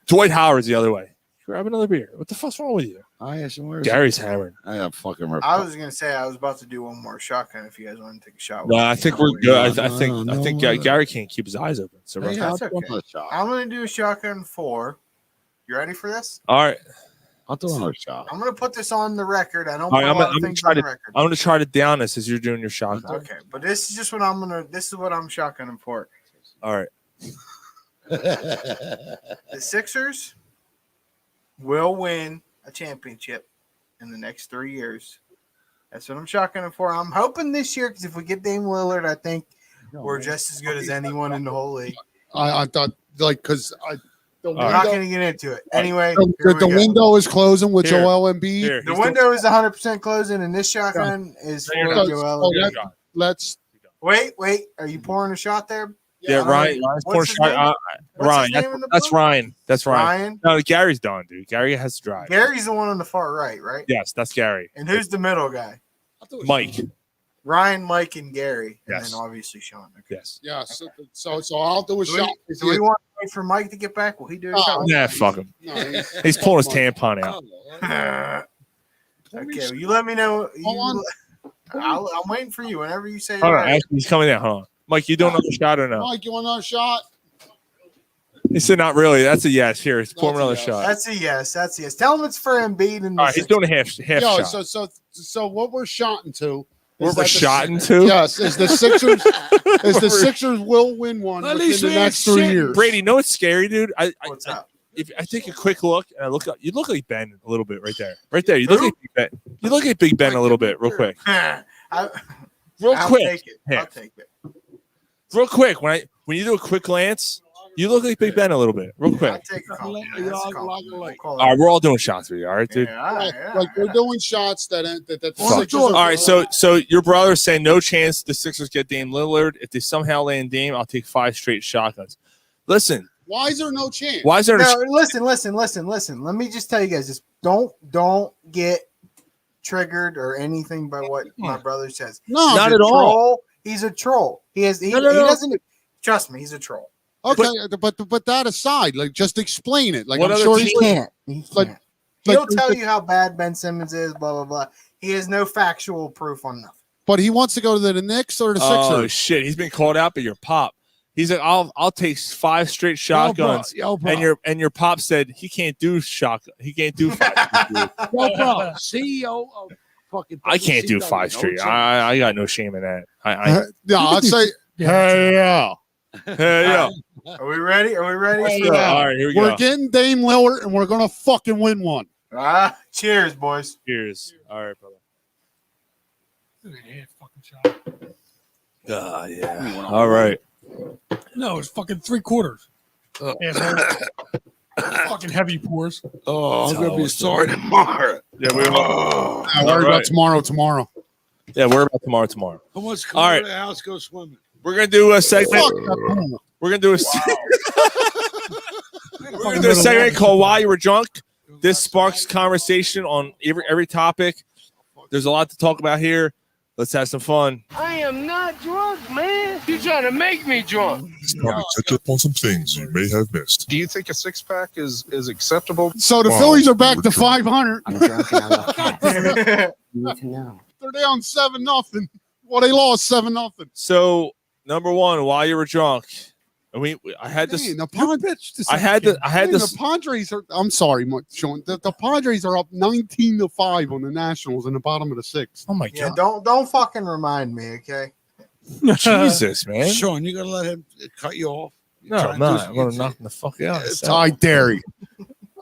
Dwight Howard's the other way. Grab another beer. What the fuck's wrong with you? I asked him where Gary's hammering. I got fucking. I was gonna say I was about to do one more shotgun if you guys want to take a shot. No, I think we're good. I think Gary can't keep his eyes open. So That's okay. I'm gonna do a shotgun 4. You ready for this? all right. I'll do another shot. I'm gonna put this on the record. I don't All put right, a lot of I'm things on the record. gonna try to down this as you're doing your shotgun. Okay, but this is just what I'm gonna. This is what I'm shotgunning for. All right. The Sixers will win a championship in the next 3 years. That's what I'm shotgunning for. I'm hoping this year because if we get Dame Lillard, I think we're just as good as anyone in the whole league. I thought because I'm not going to get into it. Anyway, the window is closing with Joel Embiid. The window is 100% closing, and this shotgun is for Joel Embiid. Let's wait. Are you pouring a shot there? Yeah, Ryan's pouring a shot. Ryan. That's Ryan. That's Ryan. No, Gary's done, dude. Gary has to drive. Gary's the one on the far right, right? Yes, that's Gary. And who's the middle guy? Mike. Ryan, Mike, and Gary. And Yes. then obviously Sean. Okay. Yes. Yeah. So I'll do a shot. Do we want to wait for Mike to get back? Will he do a shot? Nah, fuck him. No, He's pulling his tampon out. Okay, well, you let me know. Hold I'm waiting for you whenever you say Hold on, right. actually, he's coming out. Hold on. Mike, you doing another shot or no? Mike, you want another shot? He said, "Not really." That's a yes. Here, pour him another shot. That's a yes. That's a yes. Tell him it's for Embiid. And All right, he's doing a half Yo, shot. so what we're shotting to? We're shotting to? Yes, is the Sixers will win one within the next 3 years. Brady, know what's scary, dude? What's up? If I take a quick look and I look up, you look like Ben a little bit right there. Right there. You look like Big Ben. You look like Big Ben a little bit, real quick. I'll quick. Take it. Yeah. I'll take it. Real quick. When you do a quick glance, you look like Big Ben a little bit. Real quick. I'll take a compliment. That's a compliment. All right, we're all doing shots for you. All right, dude. Yeah, all right, Like we're doing shots that Fuck. All right, so your brother's saying no chance the Sixers get Dame Lillard. If they somehow land Dame, I'll take 5 straight shotguns. Listen. Why is there no chance? Why is there no? Listen. Let me just tell you guys: just don't get triggered or anything by what my brother says. No, not at all. He's a troll. He doesn't. Trust me, he's a troll. Okay, but that aside, like just explain it. Like what I'm sure he can't. Like he'll tell you how bad Ben Simmons is. Blah blah blah. He has no factual proof on nothing. But he wants to go to the Knicks or the Sixers. Oh shit, he's been called out by your pop. He's like, I'll take 5 straight shotguns. Yo, bro. And your pop said he can't do shotgun. He can't do 5. Yo, bro. CEO of fucking. I can't do 5 straight. I got no shame in that. Yeah, I'd say. Hey, yeah. Hey, yeah. Are we ready? All right, here we go. We're getting Dame Lillard, and we're gonna fucking win one. Cheers, boys. Cheers. All right, brother. Fucking shot. Yeah. All right. No, it's fucking 3/4. Asshole. Fucking heavy pours. Oh, I'm gonna be sorry tomorrow. Yeah, we're worry about tomorrow. Yeah, worry about tomorrow. How much All right. to the house go swimming? We're gonna do a segment. We're gonna do a. We're gonna do a segment called "Why You Were Drunk." This sparks conversation on every topic. There's a lot to talk about here. Let's have some fun. I am not drunk, man. You're trying to make me drunk. It's time to catch up on some things you may have missed. Do you think a 6-pack is acceptable? So the Phillies are back to 500. I'm drunk and I you need to know. They're down 7-0. Well, they lost 7-0. So number one, why you were drunk? I had this. I had this. The Padres are. I'm sorry, Sean. The Padres are up 19-5 on the Nationals in the bottom of the 6th. Oh my Yeah, god! don't fucking remind me, okay? Jesus, man. Sean, you gonna let him cut you off? No, I'm not. I'm gonna knock him the fuck out. I dare you.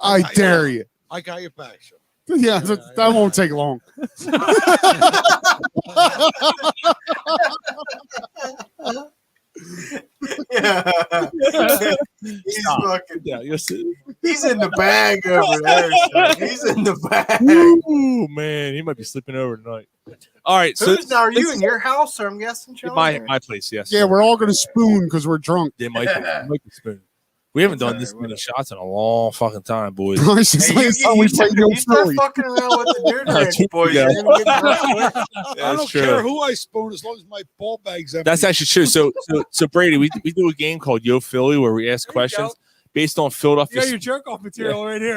I dare you. I got your back, Sean. Yeah, that won't take long. He's fucking. Yeah, he's in the bag over there. Son. He's in the bag. Ooh, man, he might be sleeping over tonight. All right, so now are you in your house, or I'm guessing, Sean? My place, yes. Yeah, we're all gonna spoon because we're drunk. They might be spoon. We haven't done this many shots in a long fucking time, boys. You start fucking around with the dude ranch, boys. You're gonna get drunk. I don't care who I spoon as long as my ball bag's empty. That's actually true. So Brady, we do a game called Yo Philly where we ask questions based on Philadelphia. You got your jerk off material right here.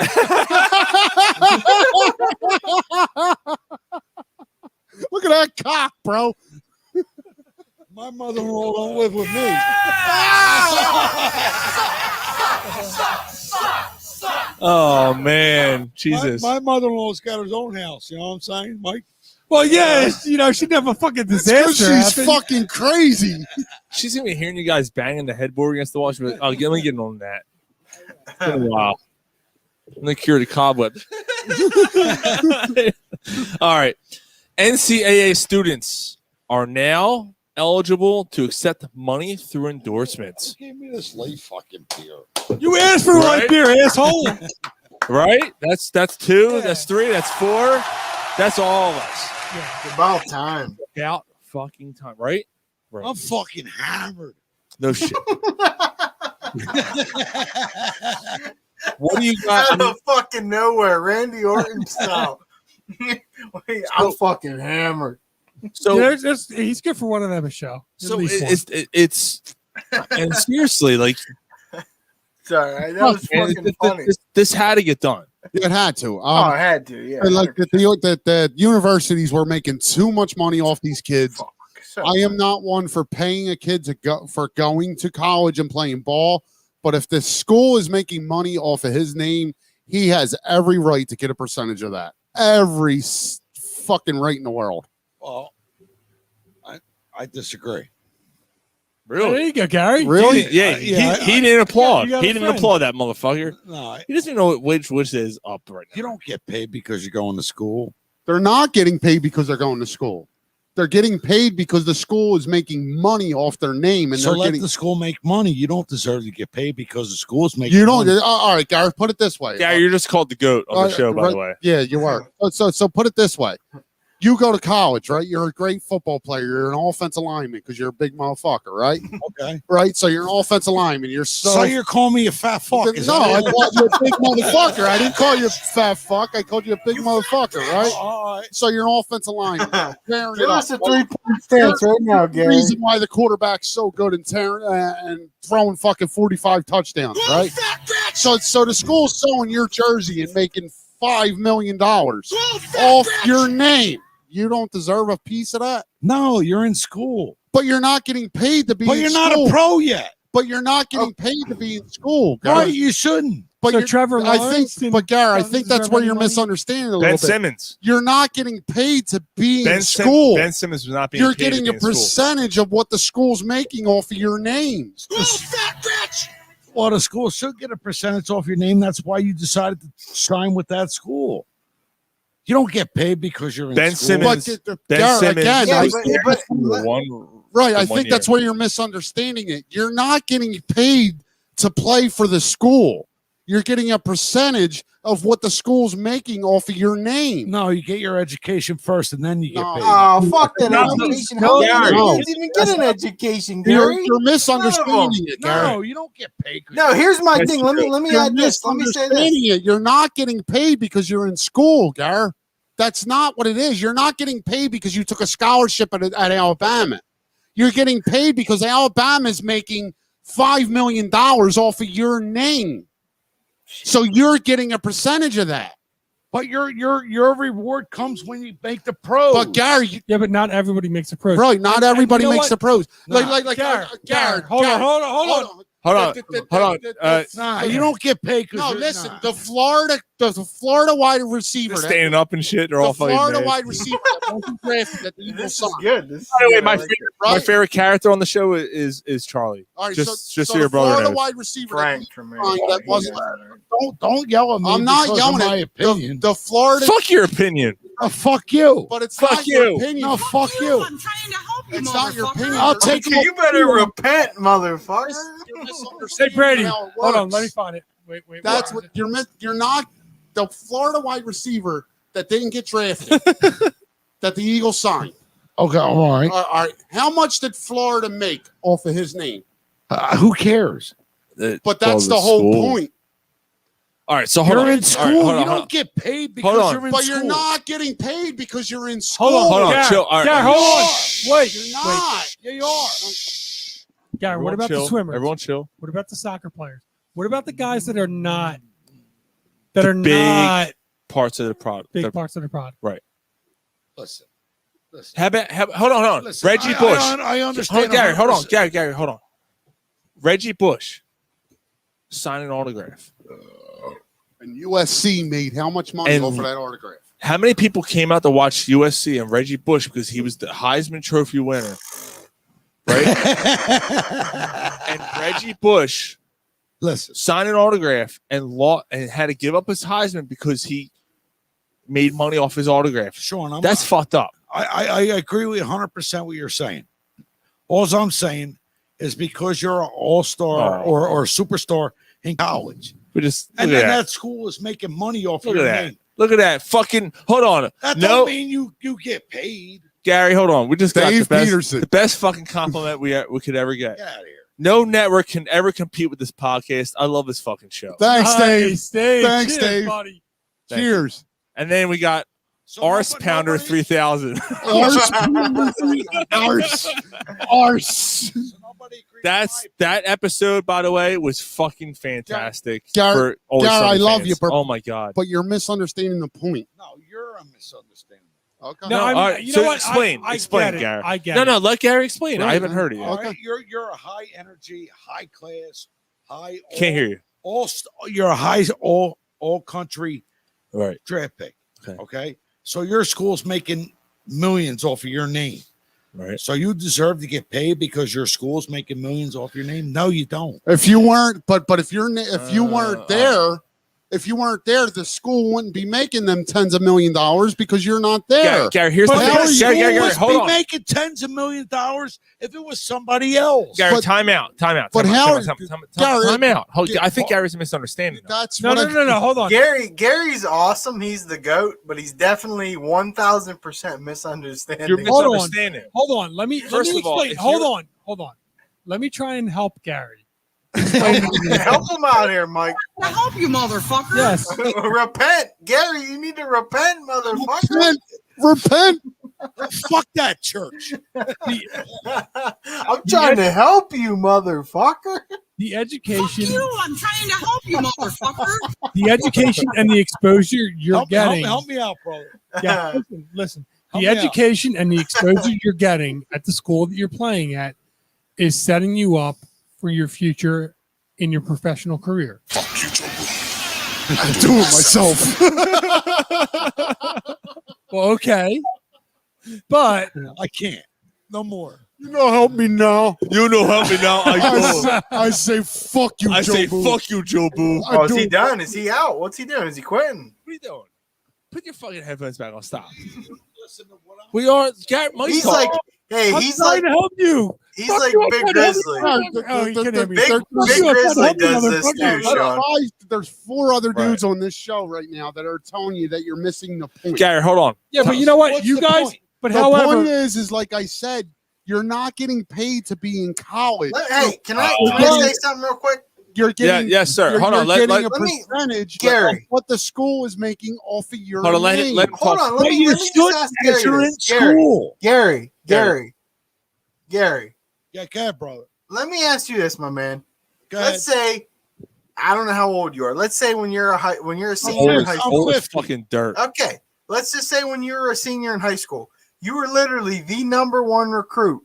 Look at that cock, bro. My mother-in-law don't live with me. Oh man, Jesus! My mother-in-law's got her own house. You know what I'm saying, Mike? Well, yeah, she'd have a fucking disaster. She's fucking crazy. She's gonna be hearing you guys banging the headboard against the wall. She'll be like, "Oh, let me get on that." It's been a while. I'm gonna cure the cobwebs. All right, NCAA students are now eligible to accept money through endorsements. Give me this late fucking beer. You asked for light beer, asshole. Right? That's 2. That's 3. That's 4. That's all of us. It's about time. About fucking time, right? I'm fucking hammered. No shit. What do you got? Out of fucking nowhere, Randy Orton style. I'm fucking hammered. So he's good for one of them a show. So it's and seriously, like, sorry, that was fucking funny. This had to get done. It had to. I had to. Yeah, like the universities were making too much money off these kids. I am not one for paying a kid for going to college and playing ball, But if the school is making money off of his name, he has every right to get a percentage of that. Every fucking right in the world. Well, I disagree. Really? There you go, Gary. Really? He didn't applaud. you got He a didn't friend. applaud that motherfucker. No, He doesn't know which is up right now. you don't get paid because you're going to school. They're not getting paid because they're going to school. They're getting paid because the school is making money off their name, and So they're let getting. the school make money. You don't deserve to get paid because the school's making You don't. money. All right, Gareth. Put it this way. Gary, you're just called the GOAT on the show, by right, the way. Yeah, you are. So put it this way. You go to college, right? You're a great football player. You're an offensive lineman because you're a big motherfucker, right? Okay. Right. So you're an offensive lineman. You're So you're calling me a fat fuck? Is No, that I it? called you a big motherfucker. I didn't call you a fat fuck. I called you a big motherfucker, right? All right. So you're an offensive lineman. Tearing it Give up. us a 3-point stance right now, The Gary. reason why the quarterback's so good and tearing and throwing fucking 45 touchdowns, right? So the school's selling your jersey and making $5 million off your name. You don't deserve a piece of that. No, you're in school. But you're not getting paid to be But in you're school. not a pro yet. But you're not getting paid to be in school, Right, guys. you shouldn't. But So you're- Trevor I Lawrence think, but Gary, I doesn't think that's deserve where any you're money? misunderstanding a little Ben bit. Simmons. You're not getting paid to be in Ben school. Simmons was not being You're paid to getting be a in school. percentage of what the school's making off of your name. Well, the school should get a percentage off your name. That's why you decided to sign with that school. You don't get paid because you're in Ben school. Simmons. Ben Gary, Simmons. again, Yeah, I- Right, I One think year. that's where you're misunderstanding it. You're not getting paid to play for the school. You're getting a percentage of what the school's making off of your name. No, you get your education first, and then you get paid. Oh, fuck that No, education. no, How Gary. you No. didn't even get an education, You're, Gary? you're misunderstanding it, Gary. No, you don't get paid. No, here's my That's thing. Let me You're add this. Let me say this. misunderstanding it. You're not getting paid because you're in school, Gary. That's not what it is. You're not getting paid because you took a scholarship at Alabama. You're getting paid because Alabama is making $5 million off of your name. So you're getting a percentage of that. But your reward comes when you make the pros. But Gary, Yeah, but not everybody makes a pro. right? Not everybody you know makes what? the pros. Nah. Like Garrett, Garrett, hold on. Hold on. Nah, you don't get paid. No, listen. The Florida wide receiver. They're standing up and shit. They're all The fucking Florida mad. wide receiver that wasn't drafted that the Eagles This is signed. good. This is By the way, good. I my like favorite, it. my Right? favorite character on the show is Charlie. All right, Just so so your the brother Florida knows. wide receiver Frank that from that wasn't. Don't yell at me. I'm not because yelling of my at opinion. the Florida. Fuck your opinion. Fuck you. But it's Fuck not your you. opinion. No, fuck you. I'm trying to help you, It's not your opinion. I'll take You better repent, motherfucker. Hey, Brady, how it hold on. works. Let me find it. Wait. That's where what is it? you're not the Florida wide receiver that didn't get drafted that the Eagles signed. Okay, all right. All right. How much did Florida make off of his name? Who cares? But that's the whole point. All right, so hold You're on. in school. All right, hold on, You hold on. don't get paid Hold because on. you're in But school. you're not getting paid because you're in school. Hold on. Hold on, chill. All right. Gary, hold on. Wait. You're not. Yeah, you are. Gary, Everyone what about chill. the swimmers? Everyone chill. What about the soccer players? What about the guys that are not big Big parts of the product. parts of the product? Right. Listen. Hold on. Listen, Reggie I- Bush. I understand. Hold on, 100%. Gary, hold on. Reggie Bush sign an autograph. And USC made how much money And- off of that autograph? How many people came out to watch USC and Reggie Bush because he was the Heisman Trophy winner? Right? And Reggie Bush Listen. signed an autograph and had to give up his Heisman because he made money off his autograph. Sean, That's fucked up. I agree with 100% what you're saying. All I'm saying is because you're an all-star or superstar in college, We just and look then at that school is making money off Look your at that. name. Look at that. Fucking hold on. That No, don't mean you get paid. Gary, hold on. We just got Dave Peterson. the best fucking compliment we could ever get. Get out of here. No network can ever compete with this podcast. I love this fucking show. Thanks, Dave. Nice, Dave. Thanks, Cheers, Dave. buddy. Thank you. Cheers. And then we got So Arse nobody- Pounder nobody- 3000. Arse. so nobody agrees with That episode, by the way, was fucking fantastic. Gar- for Always Gar, I Sunny love fans. you, but- oh my god. But you're misunderstanding the point. No, you're a misunderstanding. Okay. No, I mean, all right, you so know what? explain. I Explain, get it. Gary. I get No, it. let Gary explain. I Right, haven't man. heard it yet. All Okay. right, you're a high energy, high class, high. Can't hear you. You're a high all country Right. draft pick. Okay. Okay. So your school's making millions off of your name. Right. So you deserve to get paid because your school's making millions off your name? No, you don't. If you weren't, but if you weren't there, if you weren't there, the school wouldn't be making them tens of $millions because you're not there. Gary, here's But the our thing. school Gary, would hold be on. making tens of $millions if it was somebody else. Gary, time out. But Time Gary, out. I think Gary's misunderstanding. That's No. Hold on. Gary's awesome. He's the GOAT, but he's definitely 1,000% misunderstanding. You're misunderstanding. Hold on. Let me First of all, explain. if Hold on. Let me try and help Gary. Help him out here, Mike. To help you, motherfucker. Yes. Repent. Gary, you need to repent, motherfucker. Repent. Fuck that church. I'm trying to help you, motherfucker. The education. Fuck you, I'm trying to help you, motherfucker. The education and the exposure you're getting. Help me out, brother. Yeah, listen. Help The me out. education and the exposure you're getting at the school that you're playing at is setting you up for your future in your professional career. I'm doing myself. Well, okay. But I can't. No more. You know, help me now. You know, help me now. I say, fuck you, I Joe say, Boo. fuck you, Joe Boo. Oh, is he done? Is he out? What's he doing? Is he quitting? What are you doing? Put your fucking headphones back on. Stop. We are. Gary, Mike's He's talking. like, hey, I'm he's trying like, to help you. he's Fuck like you, I Big can't help Grizzly. you. Oh, you can hear me. Big you, I Grizzly can't does help you, this motherfucker. too, Sean. There's 4 other dudes on this show right now that are telling you that you're missing the point. Gary, hold on. Yeah, but you know what? What's You the guys, point? but The however, point is like I said, you're not getting paid to be in college. Hey, can I say something real quick? You're getting, yes, sir. You're, Hold on. you're getting a let me- percentage Gary. of what the school is making off of your Hold on. Let name. him Hold talk. on. Let me just ask because you're Gary in this. Gary, school. Gary. Yeah, go ahead, brother. Let me ask you this, my man. Go ahead. Let's say, I don't know how old you are. Let's say when you're a senior in high school. Old as fucking dirt. Okay, let's just say when you were a senior in high school, you were literally the number 1 recruit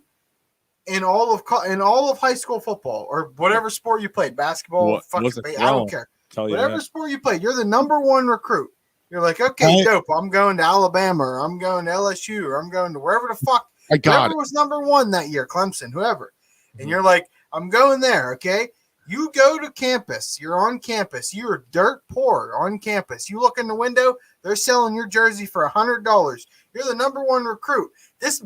in all of high school football or whatever sport you played, basketball, fucking I don't care. Whatever sport you played, you're the number 1 recruit. You're like, okay, dope. I'm going to Alabama, or I'm going to LSU, or I'm going to wherever the fuck. I got whoever was number 1 that year, Clemson, whoever. And you're like, I'm going there, okay? You go to campus. You're on campus. You are dirt poor on campus. You look in the window, they're selling your jersey for $100. You're the number 1 recruit.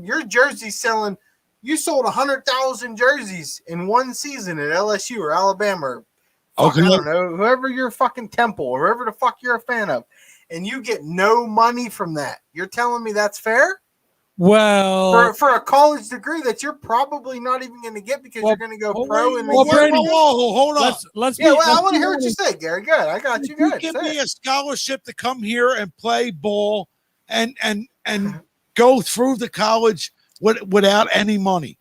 Your jersey selling. You sold 100,000 jerseys in one season at LSU or Alabama or I don't know, whoever your fucking Temple or whoever the fuck you're a fan of, and you get no money from that. You're telling me that's fair? well, For a college degree that you're probably not even going to get because you're going to go pro in the year. Brady, hold on. let's Yeah, be, well, I let's want to be hear what you honest. say, Gary. Good. I got you. You Good. give Say me it. a scholarship to come here and play ball and go through the college without any money.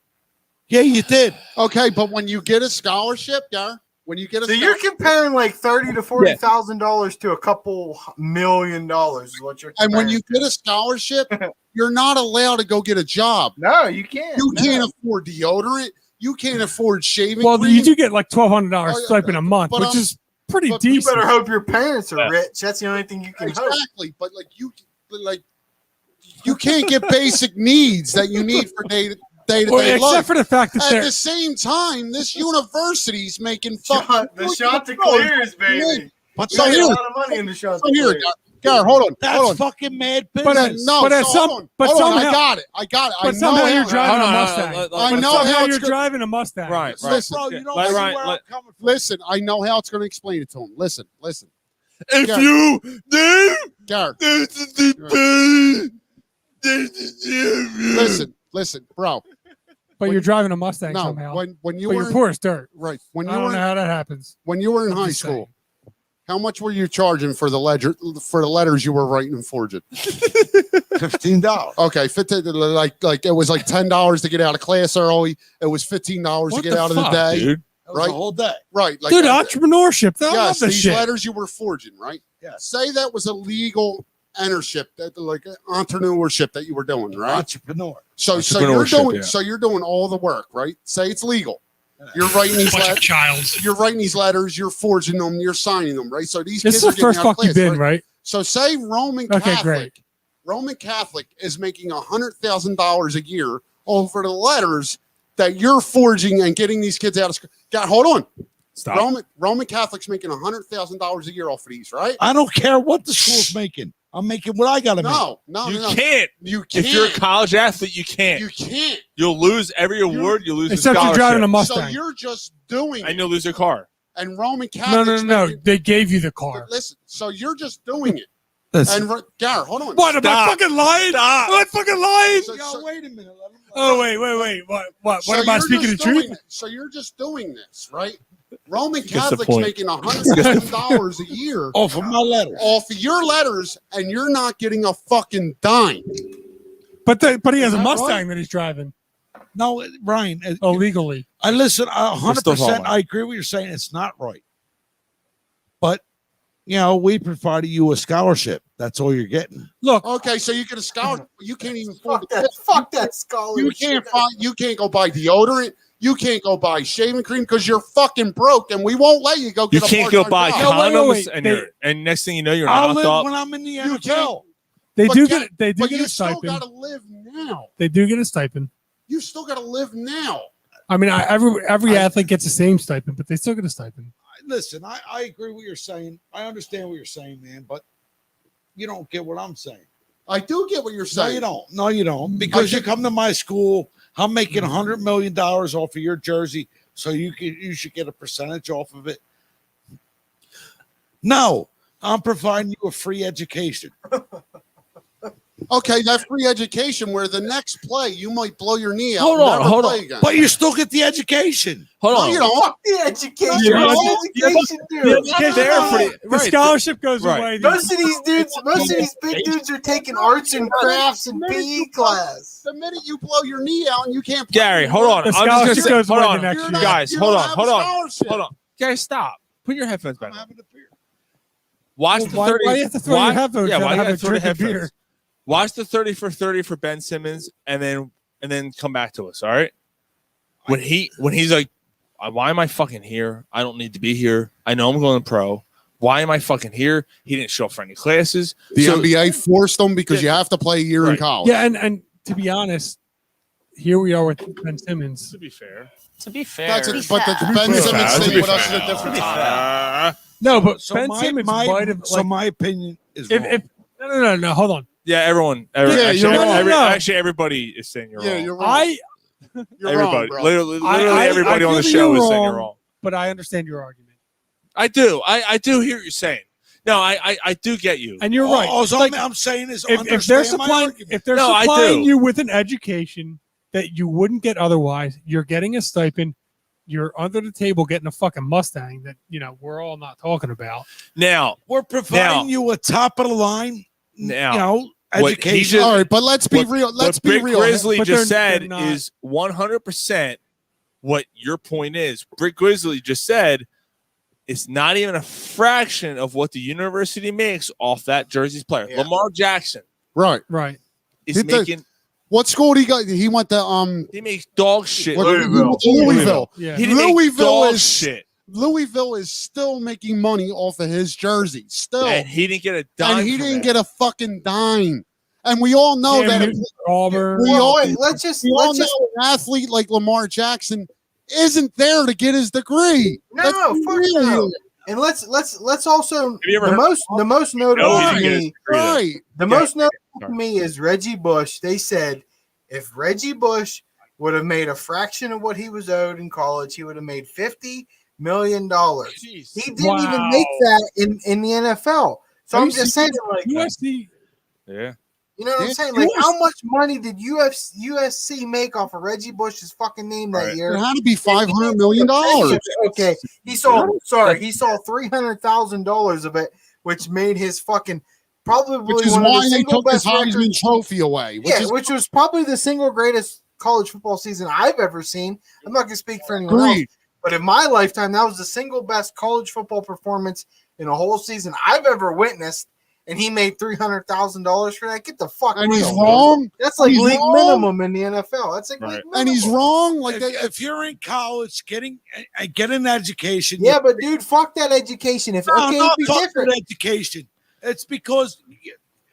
Yeah, you did. Okay, but when you get a scholarship, when you get a So you're comparing like $30,000 to $40,000 to a couple $1 million is what you're and comparing. when you get a scholarship, you're not allowed to go get a job. No, you can't. You can't afford deodorant. You can't afford shaving Well, cream. you do get like $1,200 Oh, yeah, stipend a month, but which is pretty but You decent. better hope your parents are rich. That's the only thing you can hope. Exactly, but you can't get basic needs that you need for day-to-day Well, except life. for the fact that At they're the same time, this university's making The shot to clears, baby. But You so get a here- lot of money in the shot So to here, clears. Gar, hold on. that's hold on. fucking mad But, business. No, but, so hold on. Hold on, somehow, I got it. but I somehow know you're how- driving a Hold on, Mustang. I know somehow how you're it's gonna- driving a Mustang. Right. Listen, Bro, you don't Let- see right, where I'm let- coming from. Listen, I know how it's going to explain it to him. Listen. If Gar. you did, Gar, this is the listen, bro. But you're driving a Mustang No, somehow. when you But were you're poor as dirt. right when I you don't know were how that happens. when you were in I'm high just school, saying. how much were you charging for the letters you were writing and forging? $15. Okay, 15, like it was like $10 to get out of class early. It was $15 to What get the out of the fuck, day. dude? That was Right. the whole day. Right, like Dude, that- entrepreneurship. I love yes, this these shit. letters you were forging, right? Yes. Say that was a legal entrepreneurship, entrepreneurship that you were doing, right? Entrepreneur. So Entrepreneurship, you're doing yeah. so you're doing all the work, right? Say it's legal. You're writing these Bunch of letters. childs. You're writing these letters. You're forging them. You're signing them, right? So these This kids is are the getting first out of fuck you've class, been, right? So say Roman Okay, Catholic. great. Roman Catholic is making $100,000 a year over the letters that you're forging and getting these kids out of school. God, hold on. Stop. Roman Catholic's making $100,000 a year off of these, right? I don't care what the school's making. I'm making what I got to make. No, You no. can't. You can't. If you're a college athlete, you can't. You can't. You'll lose every award. You lose Except a you're scholarship. driving a So Mustang. you're just doing And it. you'll lose your car. And Roman Catholic's No. making- They gave you the car. Listen, so you're just doing it. Listen. And Garrett, hold on. What? Am I fucking lying? Stop. Am I fucking lying? So, Wait a minute. Oh, wait. What so am I you're speaking the just doing truth? it. So you're just doing this, right? Roman Gets the Catholic's point. making $100,000 a year Off of my letters. off of your letters, and you're not getting a fucking dime. But he has a that Mustang right? that he's driving No, Ryan. illegally. I listen. We're still 100%. talking. I agree with you saying it's not right. But we provided you a scholarship. That's all you're getting. Look, Okay, so you get a scholarship. You can't even afford Fuck that scholarship. You can't go buy deodorant. You can't go buy shaving cream because you're fucking broke, and we won't let you go You get a can't go buy part-time job. No, condoms, wait. and next thing you know, you're I'll knocked live up. when I'm in the You NFL. they But do Gar- get But a you still stipend. got to live now. They do get a stipend. You still got to live now. I mean, every athlete gets the same stipend, but they still get a stipend. Listen, I agree with what you're saying. I understand what you're saying, man, but you don't get what I'm saying. I do get what you're No, saying. you don't. No, you don't. Because you come to my school, I'm making $100 million off of your jersey, so you should get a percentage off of it. No, I'm providing you a free education. Okay, that free education where the next play you might blow your knee out. Hold and on, never hold play on. again. But you still get the education. Hold No, on. you don't. Fuck the education. You're What right. education, You're dude? right. There for the- The right. scholarship goes Right. away. Most of these big dudes are taking arts and crafts and PE class. The minute you blow your knee out and you can't play Gary, hold on. The I'm just scholarship gonna say, goes hold away on, the next year. guys. You Hold don't on, have hold a on, scholarship. hold on. Gary, stop. Put your headphones back I'm on. having a beer. Watch Well, the why 30. you have to throw your headphones Yeah, down why and you have gotta a throw the drink of beer? headphones? Watch the 30 for 30 for Ben Simmons, and then come back to us. All right. When he's like, why am I fucking here? I don't need to be here. I know I'm going pro. Why am I fucking here? He didn't show up for any classes. The So- NBA forced them because you have to play a year in Right. college. Yeah, and to be honest, here we are with Ben Simmons. To be fair. To be fair, But the Ben fair. Simmons To thing be with us fair. is a different To be topic. No, but So Ben my, Simmons my, might have. so Like, my opinion is if, wrong. if no, hold on. Yeah, everyone. Yeah, actually, you're wrong. actually, everybody is saying you're Yeah, wrong. you're wrong. I You're wrong, Everybody, bro. literally everybody I on the feel show you're is saying you're wrong. wrong. but I understand your argument, I do. I do hear what you're saying. No, I do get you. and you're right. All Like, I'm saying is if they're understand my supplying, argument. if they're No, I supplying do. you with an education that you wouldn't get otherwise, you're getting a stipend. You're under the table getting a fucking Mustang that we're all not talking about. Now, We're providing you a top of the line, Now, what he education. just- All right, but let's be real. Let's what be Brick real. Grizzly But just they're said not- is 100% what your point is. Brick Grizzly just said it's not even a fraction of what the university makes off that Jersey's player. Yeah. Lamar Jackson Right. is Did the- making. What school did he go? He went to He makes dog shit. what- Louisville. Louisville. Yeah. He didn't make Louisville dog is shit, Louisville is still making money off of his jersey. Still. and he didn't get a dime. And he from didn't it. get a fucking dime. And we all know Cam that Newton, Auburn. we Well, all, wait, let's just we all know an athlete like Lamar Jackson isn't there to get his degree. No, Let's be fuck real no. here. And let's also you ever the heard- most notable No, he to didn't get his me. degree, though. Right. The Yeah. most notable Sorry. to me is Reggie Bush. They said if Reggie Bush would have made a fraction of what he was owed in college, he would have made $50 million. Jeez. He didn't even make that in the NFL. So Are I'm you just saying, like, USC. Yeah. you know what I'm Yeah, saying? Like, USC how much money did USC make off of Reggie Bush's fucking name that Right. year? It had to be $500 million. Okay, he saw $300,000 of it, which made his fucking probably Which is one of why the they single took his best Heisman records. Trophy away. Which was probably the single greatest college football season I've ever seen. I'm not going to speak for anyone else, Agreed. but in my lifetime, that was the single best college football performance in a whole season I've ever witnessed. and he made $300,000 for that. Get the fuck. And he's real, wrong. dude. That's like He's league wrong. minimum in the NFL. That's like league minimum. And he's wrong. Like if you're in college, getting an education. Yeah, but dude, fuck that education. If No, okay, no, it'd be fuck different. that education. It's because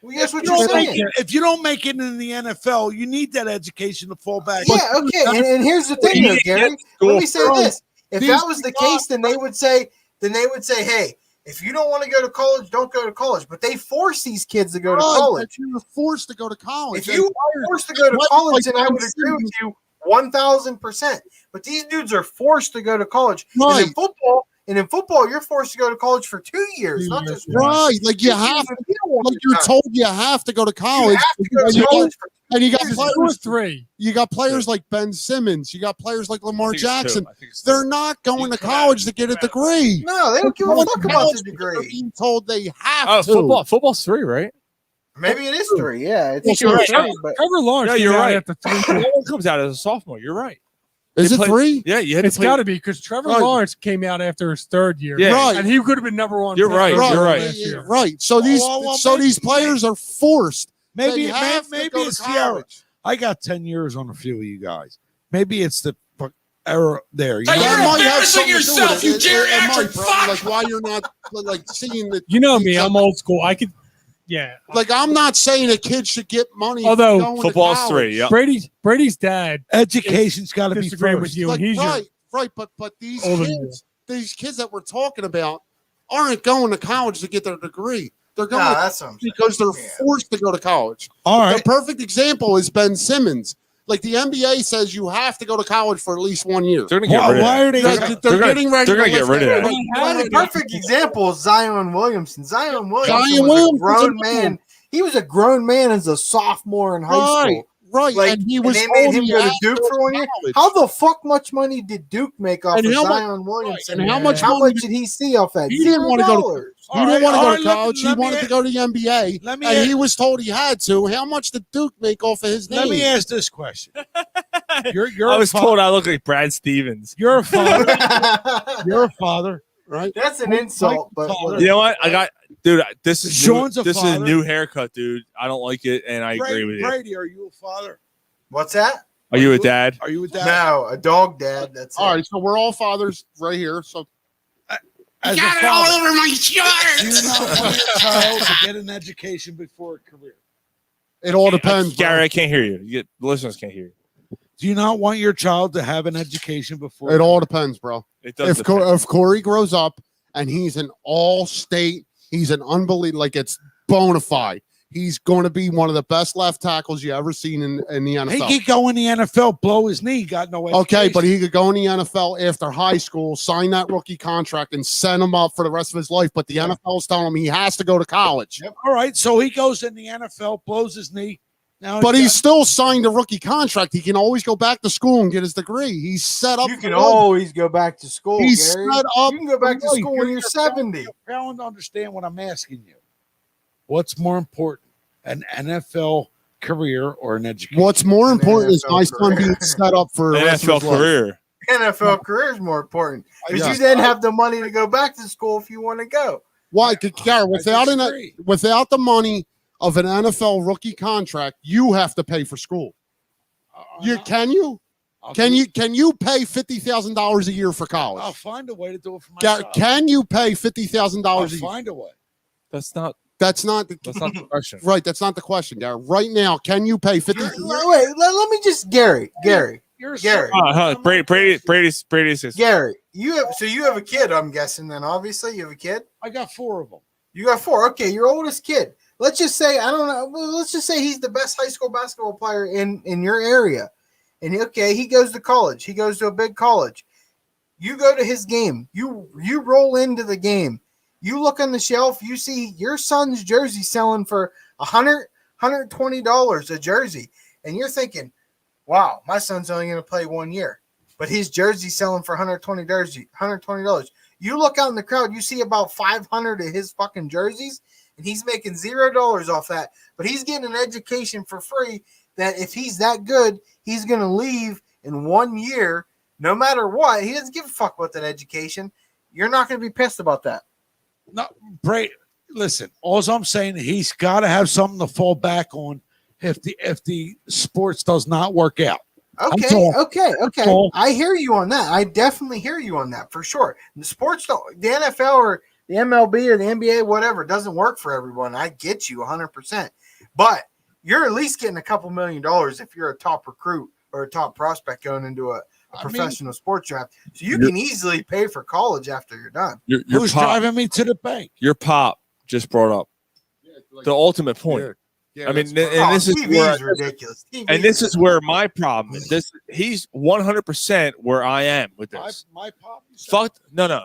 Well, guess what you you're don't make saying. it- if you don't make it in the NFL, you need that education to fall back. Yeah, okay. And here's the thing, though, Gary. Let me say this: if that was the case, then they would say, hey, if you don't want to go to college, don't go to college. But they force these kids to go to college. If you're forced to go to college. If you are forced to go to college, then I would agree with you 1,000%. But these dudes are forced to go to college. Right. And in football, you're forced to go to college for 2 years, not just one. Right, like you have, like you're told you have to go to college. And you got players, 3. You got players like Ben Simmons. You got players like Lamar Jackson. They're not going to college to get a degree. No, they don't give a fuck about the degree. They're being told they have to. Football's 3, right? Maybe it is 3. Yeah, I think Trevor it's 3. But Lawrence. Yeah, you're came out right. after 3. No one comes out as a sophomore. You're right. Is They it played- 3? Yeah, you had to It's play. got to be because Trevor Right. Lawrence came out after his 3rd year. Yeah. Right. And he could have been number 1. You're right. pick You're right. last year. Right. So these these players are forced. Maybe They have to maybe go to it's the error. college. I got 10 years on a few of you guys. Maybe it's the error there. You Hey, know? you're That might have embarrassing something to do with yourself, it. you It geriatric might, bro. fuck. Like why you're not like seeing the. You know me. I'm old school. I could. Yeah. Like I'm not saying a kid should get money. Although going to Football's college. 3. Yeah. Brady's dad Education's got to be disagreeing first. with you, Like, and he's right. But these older than kids that we're talking about aren't going to college to get their degree. They're going no, that's what I'm saying. because they're Yeah. forced to go to college. All The right. perfect example is Ben Simmons. Like the NBA says, you have to go to college for at least 1 year. They're gonna get rid of Why that. are they? They're getting ready. They're gonna to get lift rid of that. that. Well, the perfect example is Zion Williamson. Zion Williamson Zion was Williamson's a grown a man. He was a grown man as a sophomore in high school. Right. Like, And he was they made told him he go to had Duke for 1 year. college. How the fuck much money did Duke make off And of how much- Zion Williamson? and how much How money much did he see off that? He didn't want to go to $0. He didn't want to go to let- college. let He me wanted a- to go to the NBA. Let me And a- he was told he had to. How much did Duke make off of his name? Let me ask this question. You're I a was fa- told I look like Brad Stevens. You're a father. You're a father, right? That's an insult, but You know what? I got, dude. This is Sean's a this is a father. new haircut, dude. I don't like it, and I agree with you. Brady, are you a father? what's that? Are you a dad? Are you a dad? No, a dog dad. That's All it. right, so we're all fathers right here. So As Got a it all father, over my do you shirt. not want your child to get an education before a career? it all depends. bro. Gary, I can't hear you. The listeners can't hear you. Do you not want your child to have an education before? It all depends, bro. It does. If Corey grows up and he's an all-state, he's an unbelievable, like it's bona fide. He's going to be one of the best left tackles you ever seen in the NFL. He could go in the NFL, blow his knee, got no education. Okay, but he could go in the NFL after high school, sign that rookie contract, and send him up for the rest of his life. But the NFL is telling him he has to go to college. All right, so he goes in the NFL, blows his knee. Now But he's still signed a rookie contract. He can always go back to school and get his degree. He's set up. You can for always go back to school, He's Gary. set up. You can go back to for school when you're 70. You're failing to understand what I'm asking you. What's more important, an NFL career or an education? What's more An important is NFL my son career. being set up for the rest of NFL his life. career. NFL career is more important because Yes. you then have the money to go back to school if you want to go. Why? Gary, without disagree. without the money of an NFL rookie contract, you have to pay for school. Can you pay $50,000 a year for college? I'll find a way to do it for myself. Can you pay $50,000 I'll a year? find a way. That's not That's not the question. right. That's not the question, Gary. Right now, can you pay 50? Wait, let me just Gary. You're Gary. Brady says. Gary, you have a kid, I'm guessing. Then obviously you have a kid. I got 4 of them. You got 4. Okay, your oldest kid. Let's just say I don't know. Well, let's just say he's the best high school basketball player in your area, and he goes to college. He goes to a big college. You go to his game. You roll into the game. You look on the shelf. You see your son's jersey selling for $120 a jersey, and you're thinking, "Wow, my son's only going to play 1 year, but his jersey's selling for $120. You look out in the crowd. You see about 500 of his fucking jerseys. And he's making $0 off that, but he's getting an education for free that if he's that good, he's going to leave in 1 year, no matter what. He doesn't give a fuck about that education. You're not going to be pissed about that. No, Brady. listen, all I'm saying, he's got to have something to fall back on if the sports does not work out. Okay. I hear you on that. I definitely hear you on that for sure. The sports don't, the NFL or the MLB or the NBA, whatever, doesn't work for everyone. I get you 100%. But you're at least getting a couple $1 million if you're a top recruit or a top prospect going into a professional sports draft. So you can easily pay for college after you're done. Who's driving me to the bank? Your pop just brought up the ultimate point. Yeah, I mean, and this is TV is ridiculous. And this is where my problem is. He's 100% where I am with this. My pop. Fuck no.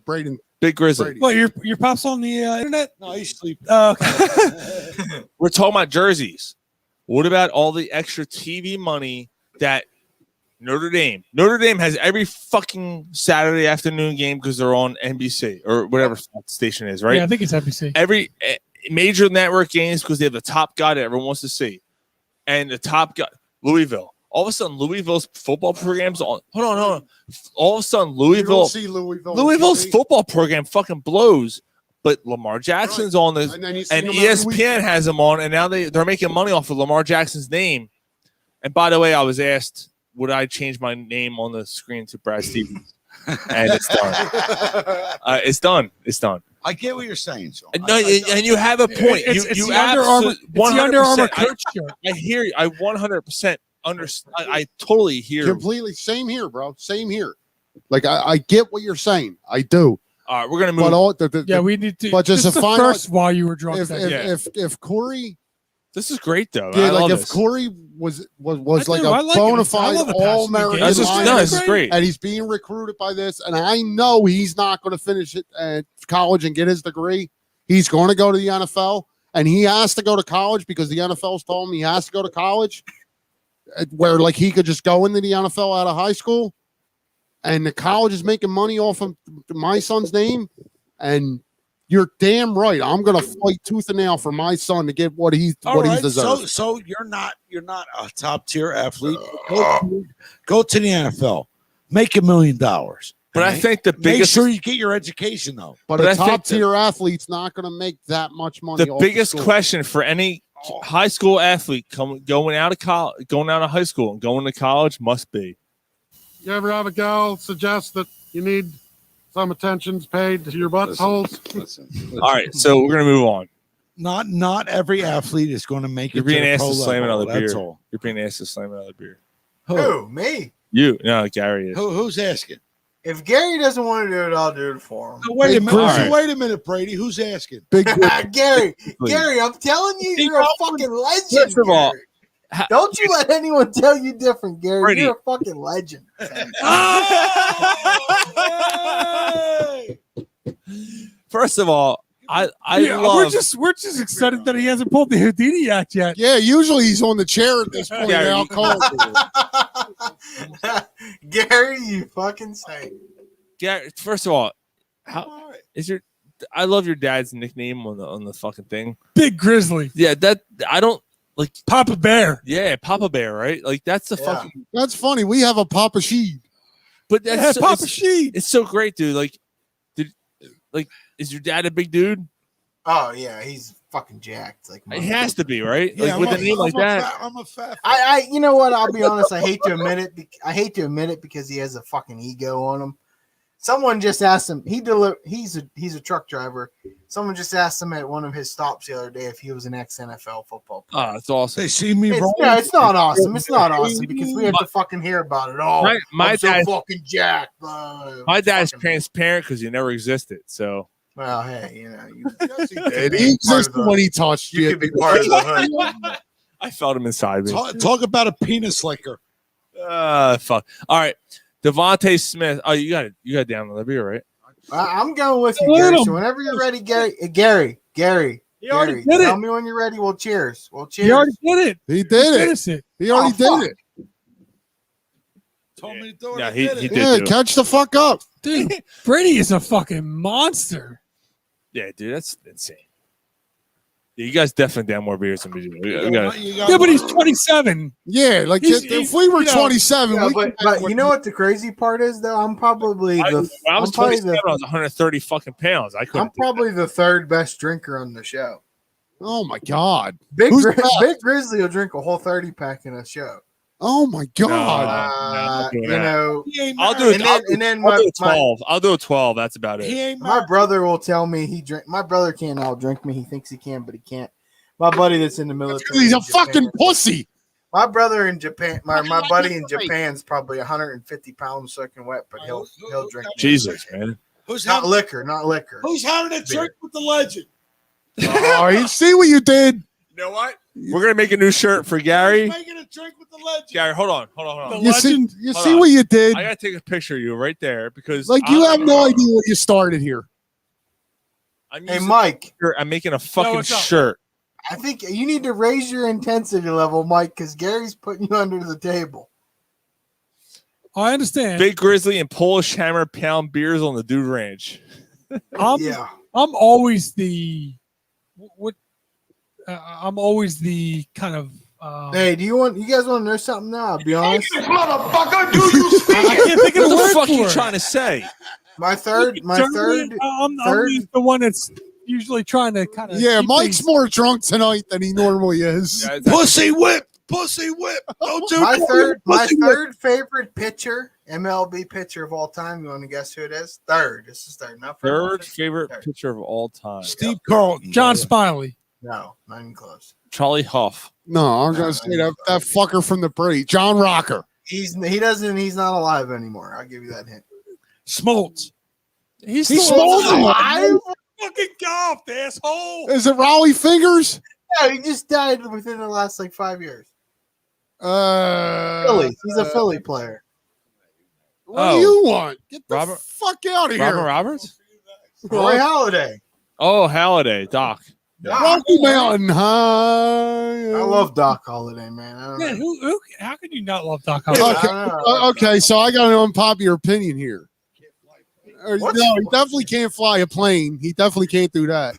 Braden, Big Grizzly. What, your pop's on the internet? No, he's sleeping. Oh, okay. We're talking about jerseys. What about all the extra TV money that Notre Dame has every fucking Saturday afternoon game because they're on NBC or whatever station is, right? Yeah, I think it's NBC. Every major network games because they have the top guy that everyone wants to see, and the top guy, Louisville. All of a sudden, Louisville's football program's on. Hold on. All of a sudden, Louisville's football program fucking blows. But Lamar Jackson's on this, and ESPN has him on, and now they're making money off of Lamar Jackson's name. And by the way, I was asked, would I change my name on the screen to Brad Stevens? And it's done. It's done. I get what you're saying, Sean. No, and you have a point. It's you the Under Armour coach shirt. I hear you. I 100% understand. I totally hear. Completely. Same here, bro. Same here. Like I get what you're saying. I do. All right, we're gonna move. But we need to. But just this to is the find first out while you were drunk. if Corey. This is great though. Yeah, I love if this. Corey was like I a like bona it. I fide love a all passionate American, game. This is great. and he's being recruited by this, and I know he's not going to finish it at college and get his degree. He's going to go to the NFL, and he has to go to college because the NFL's told him he has to go to college, where like he could just go into the NFL out of high school, and the college is making money off of my son's name, and you're damn right. I'm gonna fight tooth and nail for my son to get what he's deserved. So you're not a top tier athlete. Go to the NFL, make $1 million. But I think the Make biggest. sure you get your education though. But I a think top tier athlete's not going to make that much money. The off biggest school. question for any high school athlete going out of college, going out of high school, and going to college must be. You ever have a gal suggest that you need some attentions paid to your buttholes? Listen. All right, so we're gonna move on. Not every athlete is going to make You're it. being to the asked pro to slam level. another beer. That's all. You're being asked to slam another beer. Who? Me? You? No, Gary is. Who's asking? If Gary doesn't want to do it, I'll do it for him. Wait a minute. Right. Wait a minute, Brady. Who's asking? Big Gary, I'm telling you, you're a fucking legend. First of all, Gary. Don't you let anyone tell you different, Gary. Brady. You're a fucking legend. First of all, I love. We're just excited that he hasn't pulled the Houdini act yet. Yeah, usually he's on the chair at this point. Gary, I'll call Gary, you fucking say. Gary, first of all, how is your? I love your dad's nickname on the fucking thing. Big Grizzly. Yeah, that I don't like. Papa Bear. Yeah, Papa Bear, right? Like that's the fucking. That's funny. We have a Papa Sheed. But that's Yeah, so, Papa Sheed. It's so great, dude. Like, is your dad a big dude? Oh yeah, he's fucking jacked. Like He has to be, right? Yeah, like with a name like that. I'm a fat. I you know what? I'll be honest. I hate to admit it because he has a fucking ego on him. Someone just asked him. He's a truck driver. Someone just asked him at one of his stops the other day if he was an ex-NFL football player. Oh, it's awesome. They see me rolling. Yeah, it's not awesome. It's not awesome because we have to fucking hear about it all. My I'm so dad- fucking jacked. My dad's transparent because he never existed. So Well, hey, you know, He existed when he touched you you. could be part of the hood. I felt him inside me. Talk about a penis licker. Fuck. All right, Devontae Smith. Oh, you got down on the beer, right? I'm going with you, Gary. So whenever you're ready, Gary. He already did Tell it. me when you're ready. We'll cheers. Cheers. He already did it. He did it. Finish it. He already did it. Told me to do it. Yeah, I he did it. did. Yeah, do it. catch the fuck up. Dude, Brady is a fucking monster. Yeah, dude, that's insane. Yeah, you guys definitely down more beers than we do. Yeah, but he's 27. Yeah, like if we were 27, Yeah, we but you know what the crazy part is though? I'm probably when I was I'm probably 27, I was 130 fucking pounds. I'm probably the third best drinker on the show. Oh my god, Big Grizzly will drink a whole 30 pack in a show. Oh my god! You know, I'll do it. And then I'll do a 12. I'll do a 12. That's about it. My brother will tell me he drink. My brother can't outdrink me. He thinks he can, but he can't. My buddy that's in the military. He's a fucking pussy. My brother in Japan. My buddy in Japan's probably 150 pounds soaking wet, but he'll drink. Jesus, man. Who's not liquor? Not liquor. Who's having a drink with the legend? Oh, you see what you did? You know what? We're gonna make a new shirt for Gary. Making a drink with the legend. Gary, hold on. You see what you did? I gotta take a picture of you right there because Like you have no idea what you started here. Hey, Mike. I'm making a fucking shirt. I think you need to raise your intensity level, Mike, because Gary's putting you under the table. I understand. Big Grizzly and Polish Hammer pound beers on the Dude Ranch. I'm always the I'm always the kind of. Hey, you guys want to know something now? I'll be honest. Motherfucker, do you speak? I can't think of What the the word fuck for you it. trying to say? I'm the one that's usually trying to kind of. Yeah, Mike's more drunk tonight than he normally is. Pussy whip. Don't do my pussy third favorite pitcher, MLB pitcher of all time. You want to guess who it is? Third. This is third. Not Third favorite pitcher of all time. Steve Carlton. John Smiley. No, not even close. Charlie Huff. No, I'm gonna say that fucker from the Brady, John Rocker. He's not alive anymore. I'll give you that hint. Smoltz. He's alive. Fucking golf, asshole. Is it Raleigh Fingers? No, he just died within the last 5 years. Phillies. He's a Philly player. What do you want? Get the Robert- fuck out of here. Robert Roberts? Roy Halladay. Oh, Halliday, Doc. Rocky Mountain High. I love Doc Holliday, man. I don't Yeah, know. how can you not love Doc Okay, Holliday? okay, so I got an unpopular opinion here. No, he definitely can't fly a plane. He definitely can't do that.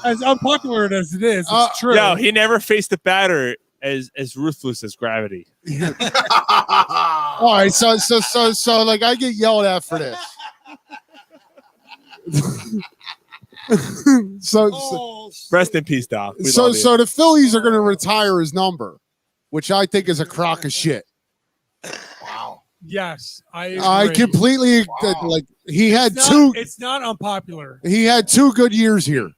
As unpopular as it is, it's true. Yo, he never faced a batter as ruthless as gravity. All right, so like I get yelled at for this. so Rest in peace, Doc. We so love you. so the Phillies are going to retire his number, which I think is a crock of shit. Yes, I I completely like he had it's two. It's not unpopular. He had 2 good years here.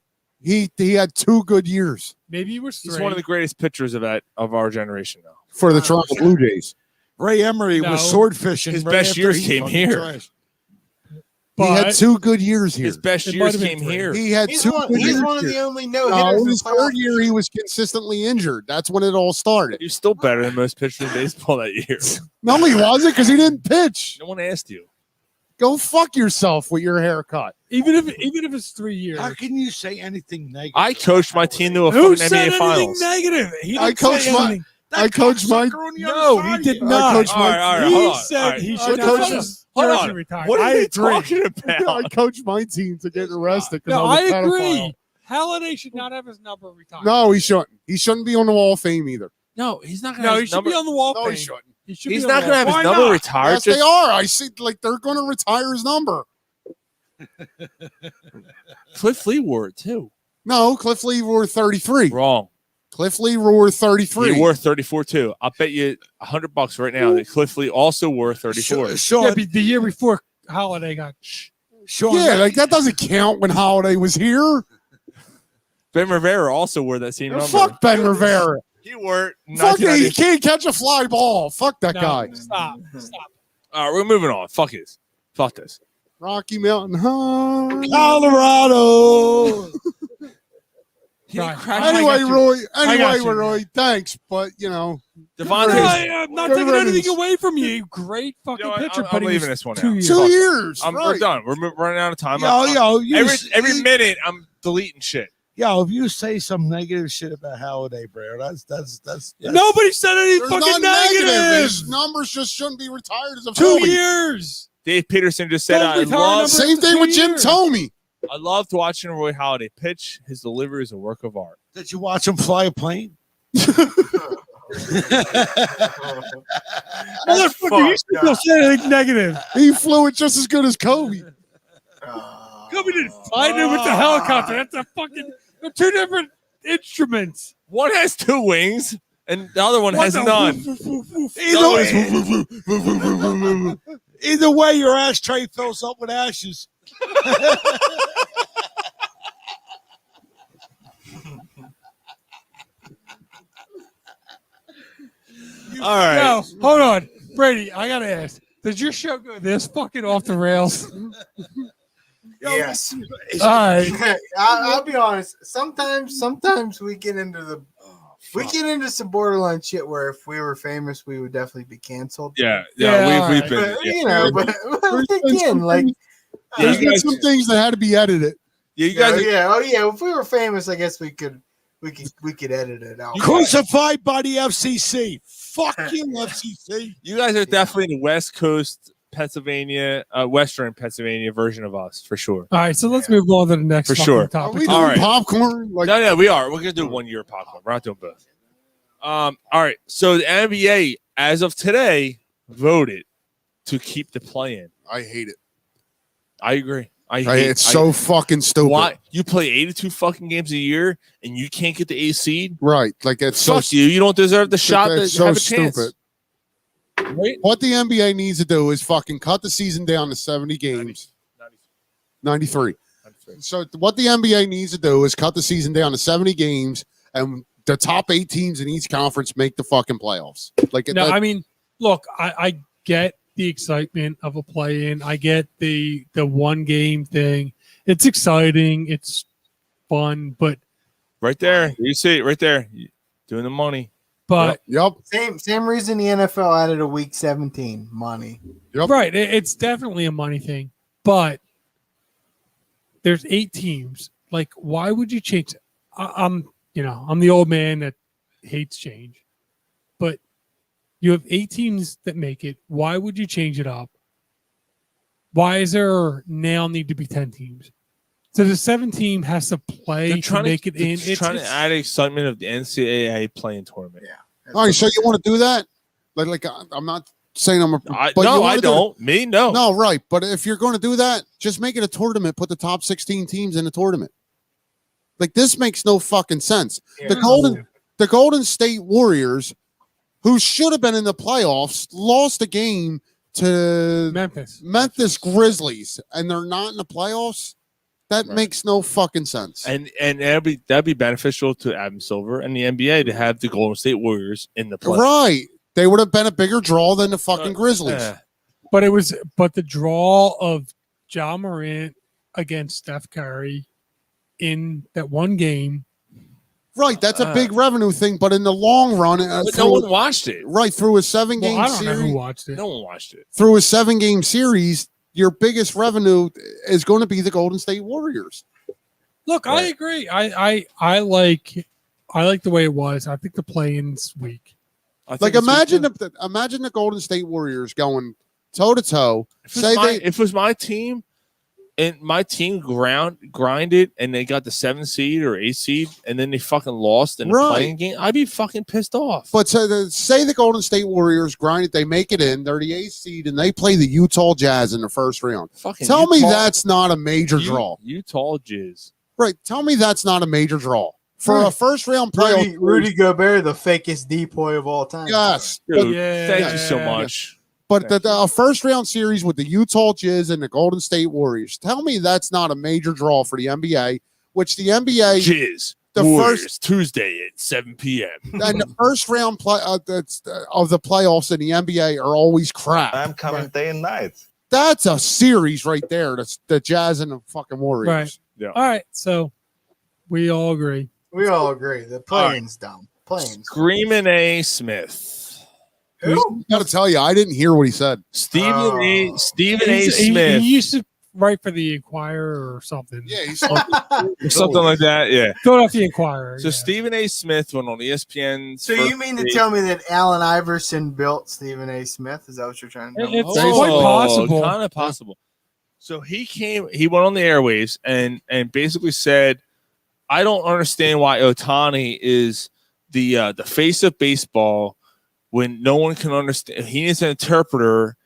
He had 2 good years Maybe he was 3. He's one of the greatest pitchers of our generation, though. for the Toronto Blue Jays. Ray Emery was sword fishing. His right best after years he came fucking here. trashed. He had But- 2 good years here. His best years came here. He had He's 2 one, good he's years one of here. the only no No, hitters. in his third year, he was consistently injured. That's when it all started. You're still better than most pitchers in baseball that year. No, he wasn't because he didn't pitch. No one asked you. Go fuck yourself with your haircut. Even if it's 3 years. How can you say anything negative? I coached my team to a Who fucking said NBA anything Finals. negative? He I didn't say coached my. anything. I coached my. No, he did not. I coached All right, my. all right, He hold on. said all right. he should I have coached- his Hold jersey on. retired. What I are you agree. talking I about? coached my team to get arrested. No, I I was a agree. pedophile. Halliday should not have his number retired. No, he shouldn't. He shouldn't be on the Wall of Fame either. No, he's not going to No, have he his should number. be on the wall. No, of he fame. shouldn't. He should He's be not on going to the have wall. his Why number not? retired. Yes, they are. I see. Like they're going to retire his number. Cliff Lee wore it too. No, Cliff Lee wore 33. Wrong. Cliff Lee wore 33. He wore 34 too. I'll bet you $100 right now that Cliff Lee also wore 34. Yeah, the year before Holiday got. Yeah, like that doesn't count when Holiday was here. Ben Rivera also wore that same number. Fuck Ben Rivera. He wore it. Fuck it. He 1990. can't catch a fly ball. Fuck that No, guy. Stop. All right, we're moving on. Fuck this. Fuck this. Rocky Mountain High. Colorado. Anyway, Roy. I got Anyway, you. Roy. Thanks, but you know, Devontae. I'm not Good taking riddance. anything away from you. Great fucking You know what? pitcher, I'm but he leaving was this one 2 out. years. 2 years. We're Right. done. We're running out of time. Yo, Every minute I'm deleting shit. Yo, if you say some negative shit about Halliday, bro, that's Nobody said any There's fucking not negative. His numbers just shouldn't be retired as a 2 Philly. years. Dave Peterson just said, Don't I retire love. number- Same thing 2 with Jim years. Tomey. I loved watching Roy Halladay pitch. His delivery is a work of art. Did you watch him fly a plane? Motherfucker, you still say anything negative. He flew it just as good as Kobe. Kobe didn't fly it with the helicopter. That's a fucking they're two different instruments. One has two wings, and the other one has none. Either way, your ashtray fills up with ashes. All right. No, hold on. Brady, I got to ask. Does your show go this fucking off the rails? Yes. All right. I'll be honest. Sometimes we get into some borderline shit where if we were famous, we would definitely be canceled. Yeah. We've been. But, you know, but again, like There's been some things that had to be edited. Yeah, you guys. If we were famous, I guess we could edit it out. Crucified by the FCC. Fuck you, FCC. You guys are definitely the West Coast Pennsylvania, Western Pennsylvania version of us for sure. All right, so let's move on to the next For sure. topic. Are we All doing right. popcorn? Like, No, we are. We're gonna do 1 year popcorn. We're not doing both. All right. So the NBA, as of today, voted to keep the play-in. I hate it. I agree. It's so fucking stupid. Why you play 82 fucking games a year and you can't get the A seed? Right. Like it's Fuck so you. You don't deserve the shot to it's so have a chance. stupid. Right? What the NBA needs to do is fucking cut the season down to 70 games. 93. So what the NBA needs to do is cut the season down to 70 games, and the top 8 teams in each conference make the fucking playoffs. Like, No, I mean, look, I get the excitement of a play-in. I get the one game thing. It's exciting. It's fun, but Right there. You see it right there. Doing the money. But yep. Same reason the NFL added a week 17 money. Yep. Right, it's definitely a money thing. But there's 8 teams. Like, why would you change it? I'm the old man that hates change. But you have 8 teams that make it. Why would you change it up? Why is there now need to be 10 teams? So the 7 team has to play to make it in. It's trying to add excitement of the NCAA playing tournament. Yeah. All right, so you want to do that? Like I'm not saying I'm a. But no, you wanna I do don't. it. Me, no. No, right. But if you're going to do that, just make it a tournament. Put the top 16 teams in the tournament. Like, this makes no fucking sense. Yeah. The Golden State Warriors, who should have been in the playoffs, lost a game to Memphis Grizzlies, and they're not in the playoffs. That makes no fucking sense. And that'd be beneficial to Adam Silver and the NBA to have the Golden State Warriors in the playoffs. Right. They would have been a bigger draw than the fucking Grizzlies. But the draw of Ja Morant against Steph Curry in that one game. Right, that's a big revenue thing, but in the long run, but no one watched it. Right, through a 7-game I don't series. know who watched it. No one watched it. Through a 7-game series, your biggest revenue is going to be the Golden State Warriors. Look, I agree. I like the way it was. I think the play-in's weak. Like, imagine the Golden State Warriors going toe to toe. If it was my team, and my team grinded, and they got the 7th seed or 8th seed, and then they fucking lost in the playing game, I'd be fucking pissed off. But say the Golden State Warriors grinded, they make it in, they're the 8th seed, and they play the Utah Jazz in the first round. Tell me that's not a major draw. Utah Jazz. Right. Tell me that's not a major draw. For a first round playoff. Rudy Gobert, the fakest depoy of all time. Yes. Dude, thank you so much. But the first round series with the Utah Jazz and the Golden State Warriors, tell me that's not a major draw for the NBA, which the NBA Jizz. The Warriors, first Tuesday at 7 p.m. and the first round play of the playoffs in the NBA are always crap. I'm coming day and night. That's a series right there. That's the Jazz and the fucking Warriors. Right. Yeah. All right. So we all agree. We all agree. The play-in's dumb. Play-in's Screaming A. Smith. I got to tell you, I didn't hear what he said. Stephen A. He Smith. He used to write for the Inquirer or something. Yeah, he's something like that. Yeah. Philadelphia Inquirer. So Stephen A. Smith went on ESPN. So you mean to tell me that Allen Iverson built Stephen A. Smith? Is that what you're trying to tell me? It's quite possible. Kind of possible. So he went on the airwaves and basically said, I don't understand why Ohtani is the face of baseball when no one can understand. He needs an interpreter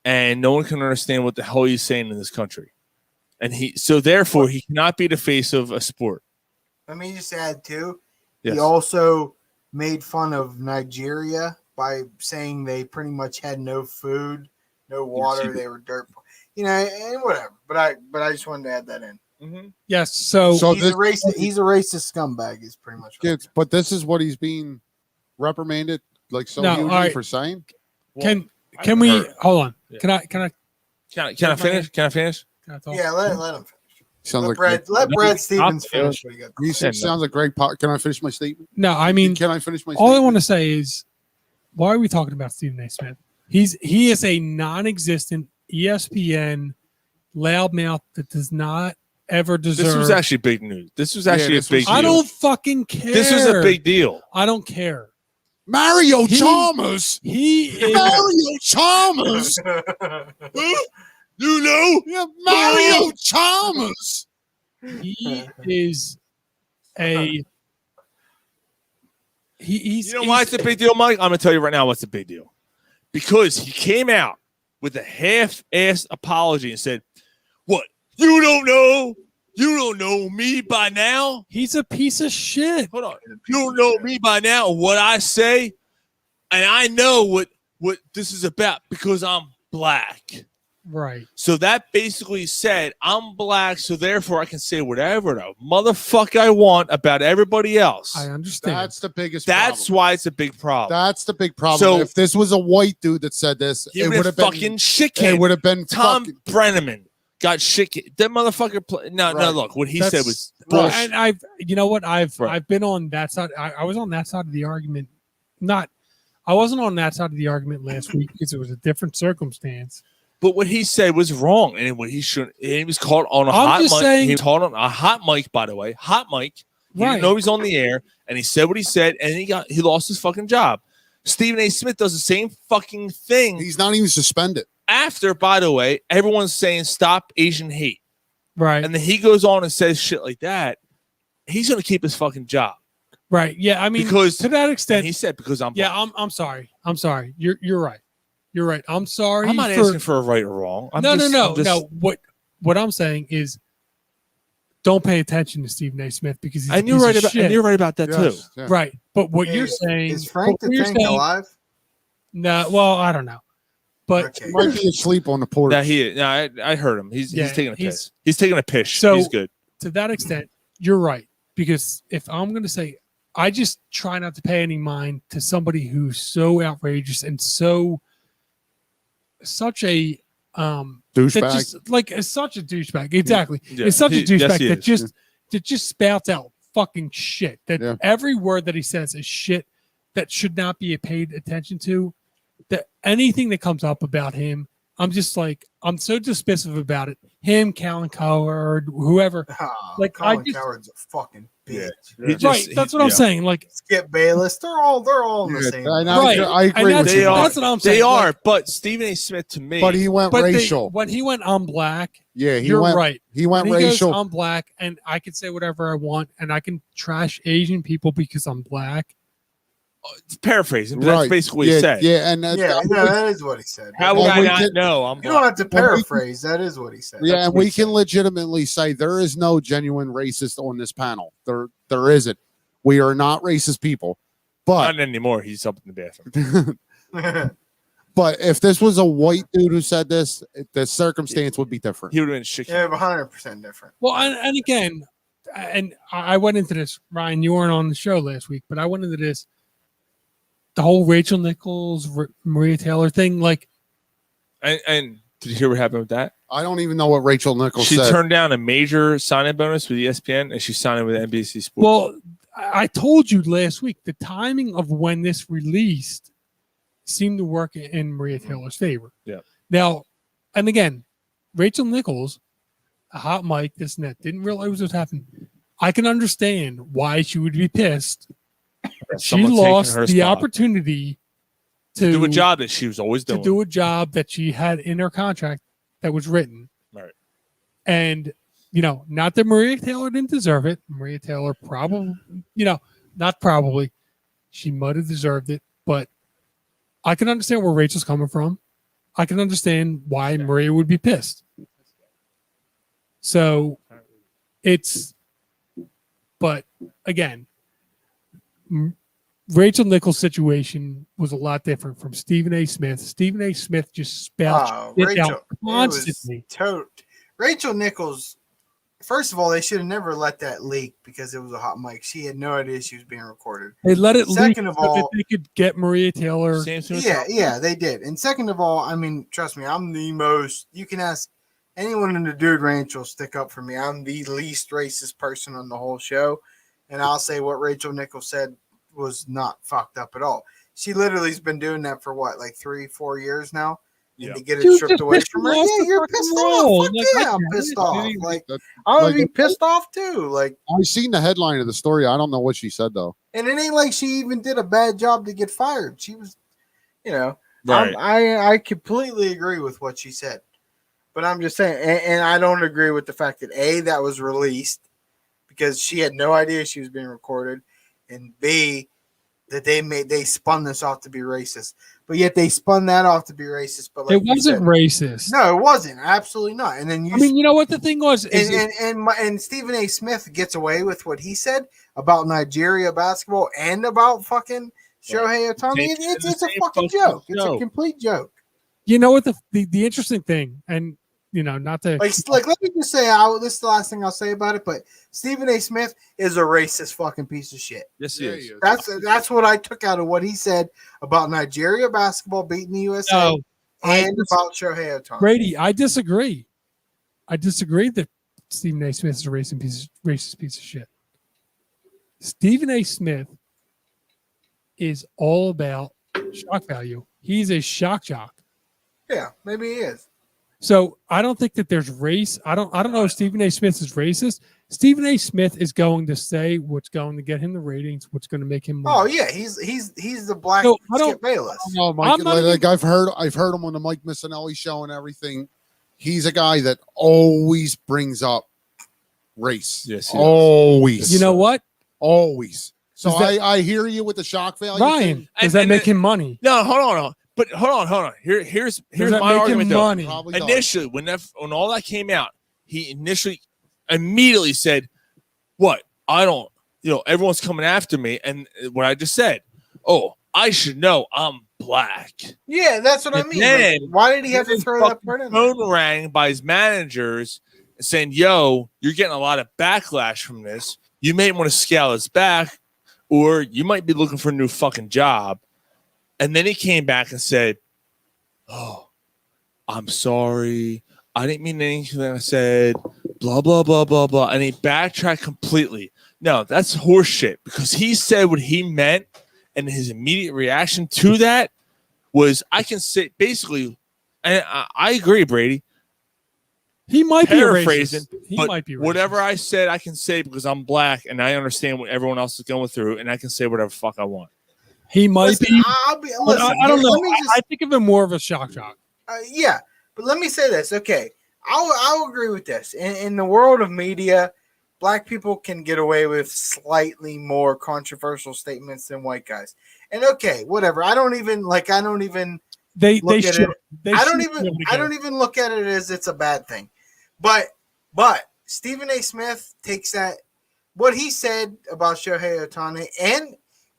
and no one can understand what the hell he's saying in this country. And therefore he cannot be the face of a sport. Let me just add too. Yes. He also made fun of Nigeria by saying they pretty much had no food, no water. They were dirt, and whatever. But I just wanted to add that in. Mm-hmm. Yes. So he's a racist. He's a racist scumbag. Is pretty much. Right. But this is what he's being reprimanded hugely for saying. Can we hold on? Yeah. Can I Can I finish? Can I finish? Can I talk? Yeah, let him finish. Sounds Let Brad Stevens finish what he got. You said sounds like Greg. Can I finish my statement? No, I mean, can I finish my all statement? I want to say is, why are we talking about Stephen A. Smith? He is a non-existent ESPN loudmouth that does not ever deserve. This was actually big news. This was actually a big deal. I don't fucking care. This was a big deal. I don't care. Mario Chalmers. He is Mario Chalmers. You know? Yeah, Mario Chalmers. He is a. He's. You know why it's a big deal, Mike? I'm gonna tell you right now what's a big deal. Because he came out with a half-assed apology and said, "What? You don't know? You don't know me by now? He's a piece of shit. Hold on. You don't know me by now. What I say, and I know what this is about because I'm black." Right. So that basically said, I'm black, so therefore I can say whatever the motherfucker I want about everybody else. I understand. That's the biggest That's problem. why it's a big problem. That's the big problem. So- if this was a white dude that said this, He it would would have have fucking been shit It canned. would have been Tom fucking, Brenneman got shit canned. That motherfucker. No, Right. look, what he That's- said was Well, bullshit. and I've Right. been on that side. I was on that side of the argument. I wasn't on that side of the argument last week because it was a different circumstance. But what he said was wrong, and what he should. He was caught on a I'm hot mic. just saying- He was caught on a hot mic, by the way, hot mic. He Right. didn't know he was on the air, and he said what he said, and he lost his fucking job. Stephen A. Smith does the same fucking thing. he's not even suspended. After, by the way, everyone's saying stop Asian hate, Right. and then he goes on and says shit like that. He's gonna keep his fucking job Right. Yeah. I mean, because to that extent, he said because I'm yeah. black. I'm sorry. I'm sorry. You're right. You're right. I'm sorry. I'm not asking for a right or wrong. No. I'm just- What I'm saying is, don't pay attention to Stephen A. Smith because he's And a you're piece right of about. shit. And you're right about that too. Yeah. Right. But what you're Is- saying is Frank what the you're Tank saying- alive? No. Well, I don't know. But Okay. Might be asleep on the porch. No, I heard him. He's taking a piss. He's taking a piss. So- He's good. to that extent, you're right. Because if I'm going to say, I just try not to pay any mind to somebody who's so outrageous and such a Douchebag. that just like is such a douchebag. Exactly. Yeah. It's such a Yes, douchebag he that is. just spouts out fucking shit. That Yeah. every word that he says is shit that should not be paid attention to. That anything that comes up about him, I'm just like, I'm so dismissive about it. Him, Callan Coward, whoever. Like, I Colin just- Coward's a fucking bitch. Right. That's what I'm saying. Like, Skip Bayless, they're all in the Yeah, same. and Right. I agree And with that's- you. They are. that's what I'm saying. They are. Like- But Stephen A. Smith to me. But he went but racial. when he went, I'm black. Yeah, he You're went right. He went When he racial. goes, I'm black, and I can say whatever I want, and I can trash Asian people because I'm black. paraphrasing, but that's basically what yeah, he said. Yeah, and that is what he said. How would And I we not can- know? I'm You don't have to Well, we- paraphrase. That is what he said. Yeah, That's and what we he can said. legitimately say there is no genuine racist on this panel. There isn't. We are not racist people. But not anymore. He's up in the bathroom. but if this was a white dude who said this, the circumstance would be different. He would have been shit. Yeah, 100% different. Well, and again, and I went into this, Ryan, you weren't on the show last week, but I went into this, the whole Rachel Nichols, Maria Taylor thing. Like, And did you hear what happened with that? I don't even know what Rachel Nichols She said. turned down a major sign-in bonus with ESPN, and she signed it with NBC Sports. well, I told you last week, the timing of when this released seemed to work in Maria Taylor's favor. Yeah. Now, and again, Rachel Nichols, a hot mic, this and that, didn't realize what was happening. I can understand why she would be pissed. She Someone taking lost her the spot. opportunity to do a job that she was always doing. to do a job that she had in her contract that was written. Right. And, not that Maria Taylor didn't deserve it. Maria Taylor probably, not probably. She might have deserved it, but I can understand where Rachel's coming from. I can understand why Maria would be pissed. So but again, Rachel Nichols' situation was a lot different from Stephen A. Smith. Stephen A. Smith just spelled it out constantly. Rachel Nichols, first of all, they should have never let that leak because it was a hot mic. She had no idea she was being recorded. They let it leak Second of so all, that they could get Maria Taylor. Yeah, they did. And second of all, I mean, trust me, I'm the most. You can ask anyone in the Dude Ranch will stick up for me. I'm the least racist person on the whole show, and I'll say what Rachel Nichols said was not fucked up at all. She literally has been doing that for what, like 3-4 years now. And to get it stripped away from her, yeah, you're pissed off. Fuck yeah, I'm pissed off. Like, I'm gonna be pissed off too. Like, I seen the headline of the story. I don't know what she said though. And it ain't like she even did a bad job to get fired. She was, Right. I completely agree with what she said, but I'm just saying, and I don't agree with the fact that that was released because she had no idea she was being recorded, and B, that they spun this off to be racist. But yet they spun that off to be racist. But like it wasn't racist. No, it wasn't. Absolutely not. And then you know what the thing was? And Stephen A. Smith gets away with what he said about Nigeria basketball and about fucking Shohei Ohtani. It's a fucking joke. It's a complete joke. You know what the interesting thing, and not to like let me just say, this is the last thing I'll say about it, but Stephen A. Smith is a racist fucking piece of shit. Yes, he is. That's what I took out of what he said about Nigeria basketball beating the USA and about Shohei Ohtani. Brady, I disagree. I disagree that Stephen A. Smith is a racist piece of shit. Stephen A. Smith is all about shock value. He's a shock jock. Yeah, maybe he is. So I don't think that there's race. I don't know if Stephen A. Smith is racist. Stephen A. Smith is going to say what's going to get him the ratings, what's going to make him money. Oh yeah, he's the black Skip Bayless. No, Mike, I've heard him on the Mike Missinelli show and everything. He's a guy that always brings up race. Yes, always. You know what? Always. So I hear you with the shock value. Ryan, does that make him money? No, hold on. But hold on. Here's my argument though. Money? Initially, when all that came out, he immediately said, "What? I don't. Everyone's coming after me." And what I just said, "Oh, I should know. I'm black." Yeah, that's what I mean. Then, why did he have to throw that part in? Phone rang by his managers saying, "Yo, you're getting a lot of backlash from this. You may want to scale this back, or you might be looking for a new fucking job." And then he came back and said, "Oh, I'm sorry. I didn't mean anything that I said, blah, blah, blah, blah, blah." And he backtracked completely. No, that's horseshit because he said what he meant. And his immediate reaction to that was, I can say basically, and I agree, Brady. He might be paraphrasing, he might be racist. Whatever I said, I can say because I'm black and I understand what everyone else is going through, and I can say whatever the fuck I want. He might be. I don't know. I think of him more of a shock jock. Yeah, but let me say this. Okay, I'll agree with this. In the world of media, black people can get away with slightly more controversial statements than white guys. And okay, whatever. I don't even look at it. I don't even look at it as it's a bad thing. But Stephen A. Smith takes that what he said about Shohei Ohtani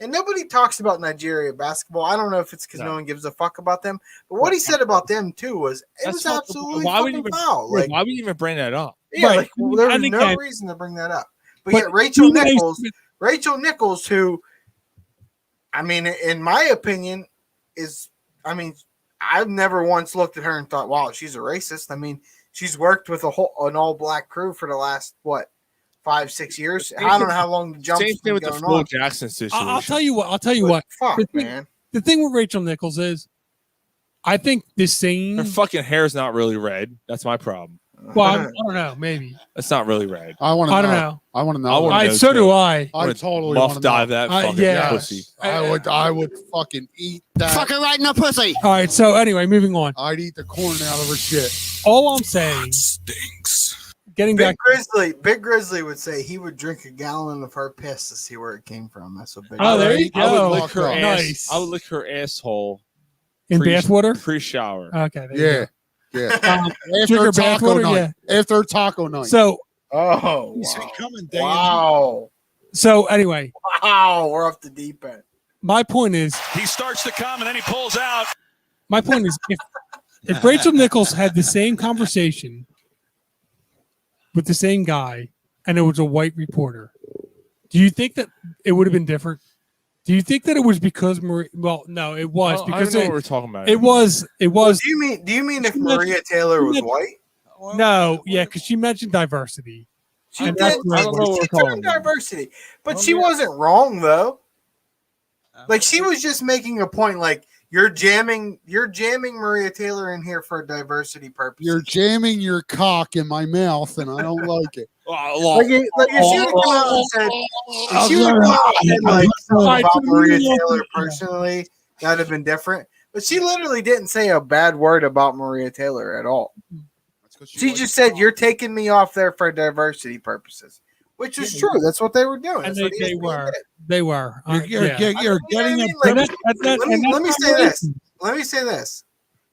and nobody talks about Nigeria basketball. I don't know if it's because no one gives a fuck about them. But what he said about them, too, was absolutely fucking foul. Why would you even bring that up? Yeah, there was no reason to bring that up. But yet Rachel Nichols, who, I mean, in my opinion, I've never once looked at her and thought, wow, she's a racist. I mean, she's worked with an all-black crew for the last, 5-6 years. I don't know how long the jump's same thing with the Phil Jackson situation. I'll tell you what. Fuck, man. The thing with Rachel Nichols is, I think the same. Her fucking hair's not really red. That's my problem. Well, I don't know. Maybe it's not really red. I want to know. I don't know. I want to know. So do I. I totally muff dive that fucking pussy. I would fucking eat that. Fucking right in the pussy. All right. So anyway, moving on. I'd eat the corn out of her shit. All I'm saying stinks. getting Big back. Big Grizzly would say he would drink a gallon of her piss to see where it came from. That's what Big. Oh, there you I go. would lick her ass. Nice. I would lick her asshole In bathwater? pre-shower. Okay. There you Yeah. go. After Sugar taco bathwater, night. After taco night. So Oh, He's wow. coming, so anyway, Wow, we're off the deep end. my point is, He starts to come and then he pulls out. my point is, if Rachel Nichols had the same conversation with the same guy and it was a white reporter, do you think that it would have been different? Do you think that it was because Maria? Well, no, it was I because don't know what we're talking about. it was. It was. Do you mean if Maria Taylor was white? No, yeah, because she mentioned diversity. She And did. that's I don't know what we're She talking turned about. diversity, but she wasn't wrong though. Like she was just making a point. Like you're jamming Maria Taylor in here for diversity purposes. You're jamming your cock in my mouth, and I don't like it. Like if she would come out and said, if she would come out and said like something about Maria Taylor personally, that'd have been different. But she literally didn't say a bad word about Maria Taylor at all. She just said, "You're taking me off there for diversity purposes," which is true. That's what they were doing. And That's what they ESPN were. did. They were. You're getting Like, Let let me say this. Let me say this.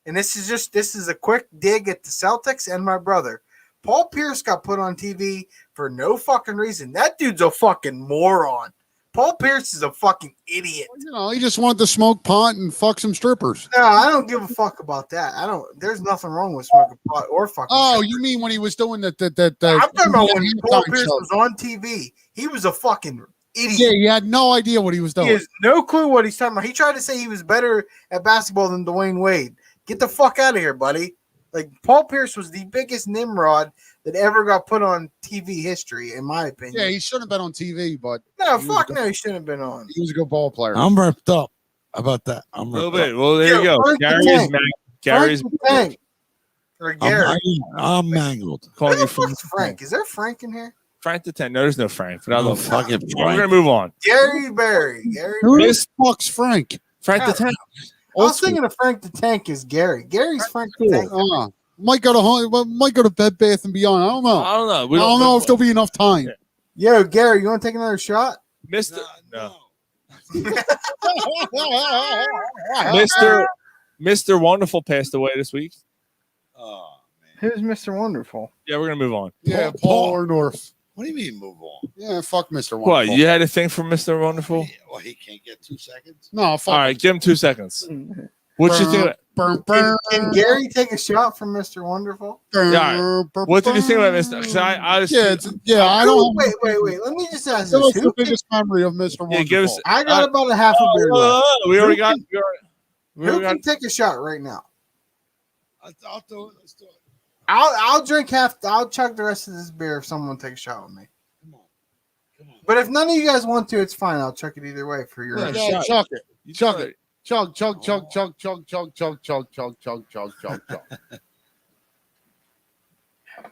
And this is a quick dig at the Celtics and my brother. Paul Pierce got put on TV for no fucking reason. That dude's a fucking moron. Paul Pierce is a fucking idiot. He just wanted to smoke pot and fuck some strippers. No, I don't give a fuck about that. There's nothing wrong with smoking pot or fucking. Oh, you mean when he was doing that? I'm talking about when Paul Pierce was on TV. He was a fucking idiot. Yeah, he had no idea what he was doing. He has no clue what he's talking about. He tried to say he was better at basketball than Dwayne Wade. Get the fuck out of here, buddy. Like, Paul Pierce was the biggest Nimrod that ever got put on TV history, in my opinion. Yeah, he shouldn't have been on TV, but no, fuck no, he shouldn't have been on. He was a good ball player. I'm ripped up. How about that? I'm A little ripped bit. up. Well, there you go. Frank the Gary is Tank. Gary's Frank the Tank. Or Gary. I'm mangled. calling Who you the fuck's Frank? Is there Frank in here? Frank the 10. No, there's no Frank. But I Oh, love fucking We're Frank. gonna move on. Gary Berry. Who the fuck's Frank? Frank the 10. I was thinking of Frank the Tank is Gary. Gary's Frank the Tank. Might go to Bed Bath and Beyond. I don't know. I don't know. I don't know if there'll be enough time. Yo, Gary, you want to take another shot? Mr. No. Mr. Mr. Wonderful passed away this week. Who's Mr. Wonderful? Yeah, we're gonna move on. Yeah, Paul Orndorff. What do you mean move on? Yeah, fuck Mr. What? Wonderful. You had a thing for Mr. Wonderful? Well, he can't get 2 seconds. No, fuck. All right, give him 2 seconds. What you think? Can Gary take a shot from Mr. Wonderful? Yeah. What did you think about Mr.? 'Cause I just I don't. Wait. Let me just ask What's this. the biggest memory of Mr. Wonderful? Yeah, give us. I got about a half a beer left. We already got. Who can take a shot right now? I'll do it. Let's do it. I'll drink half. I'll chug the rest of this beer if someone takes a shot with me. Come on. But if none of you guys want to, it's fine. I'll chuck it either way for your. Yeah, chuck it. Chug it. Chug.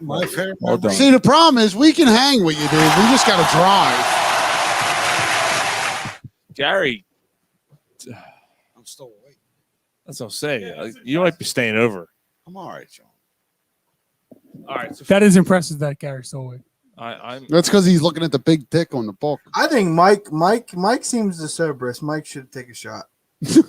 My favorite. Well done. See, the problem is we can hang with you, dude. We just got to drive. Gary, I'm still awake. that's what I'm saying. You might be staying over. I'm all right, John. All right. So That is impressive that Gary stole it. I'm. That's because he's looking at the big dick on the book. I think Mike seems the soberest. Mike should take a shot.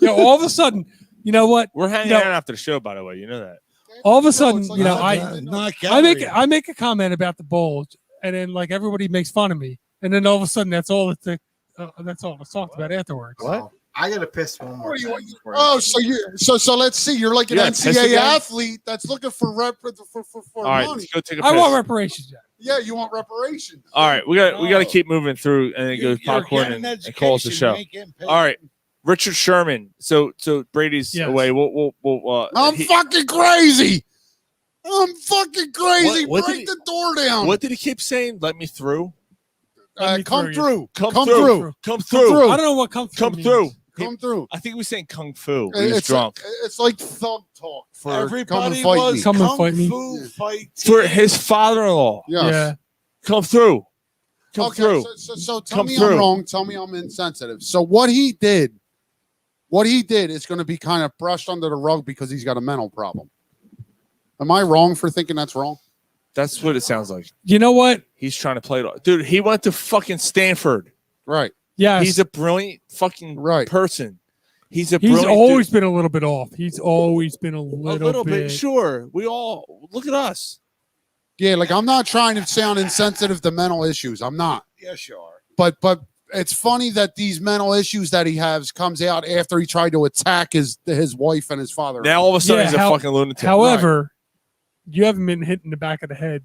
All of a sudden, you know what? We're hanging out after the show, by the way. You know that. All of a sudden, like you know, not I make a comment about the Bulls, and then like everybody makes fun of me, and then all of a sudden that's all that's talked about afterwards. What? I gotta piss one more time. Oh, so let's see. You're like an Yeah, piss NCAA again? athlete that's looking for All right, money. let's go take a I piss. want reparations, Jack. Yeah, you want reparations. All right, we got to keep moving through, and then go popcorn and call us the show. All right, Richard Sherman. So Brady's Yes. away. We'll I'm fucking crazy. I'm fucking crazy. What did Break he- the door down. What did he keep saying? Let me through. Come through. Come Come through. through. Come through. through. I don't know what come through. means. Come through. I think he was saying kung fu. He was It's drunk. It's like thug talk for come and Everybody fight was me. Come and kung fight me. fu fight. For his father-in-law. Yes. Yeah. Come through. Come Okay, through. So tell Come me through. I'm wrong. Tell me I'm insensitive. So what he did is going to be kind of brushed under the rug because he's got a mental problem. Am I wrong for thinking that's wrong? That's what it sounds like. You know what? He's trying to play it off. Dude, he went to fucking Stanford. Right. Yeah. He's a brilliant fucking person. He's always dude. been a little bit off. He's always been a little bit. Sure. We all look at us. Yeah, like I'm not trying to sound insensitive to mental issues. I'm not. Yes, you are. But it's funny that these mental issues that he has comes out after he tried to attack his wife and his father. Now all of a sudden he's a fucking lunatic. However, you haven't been hit in the back of the head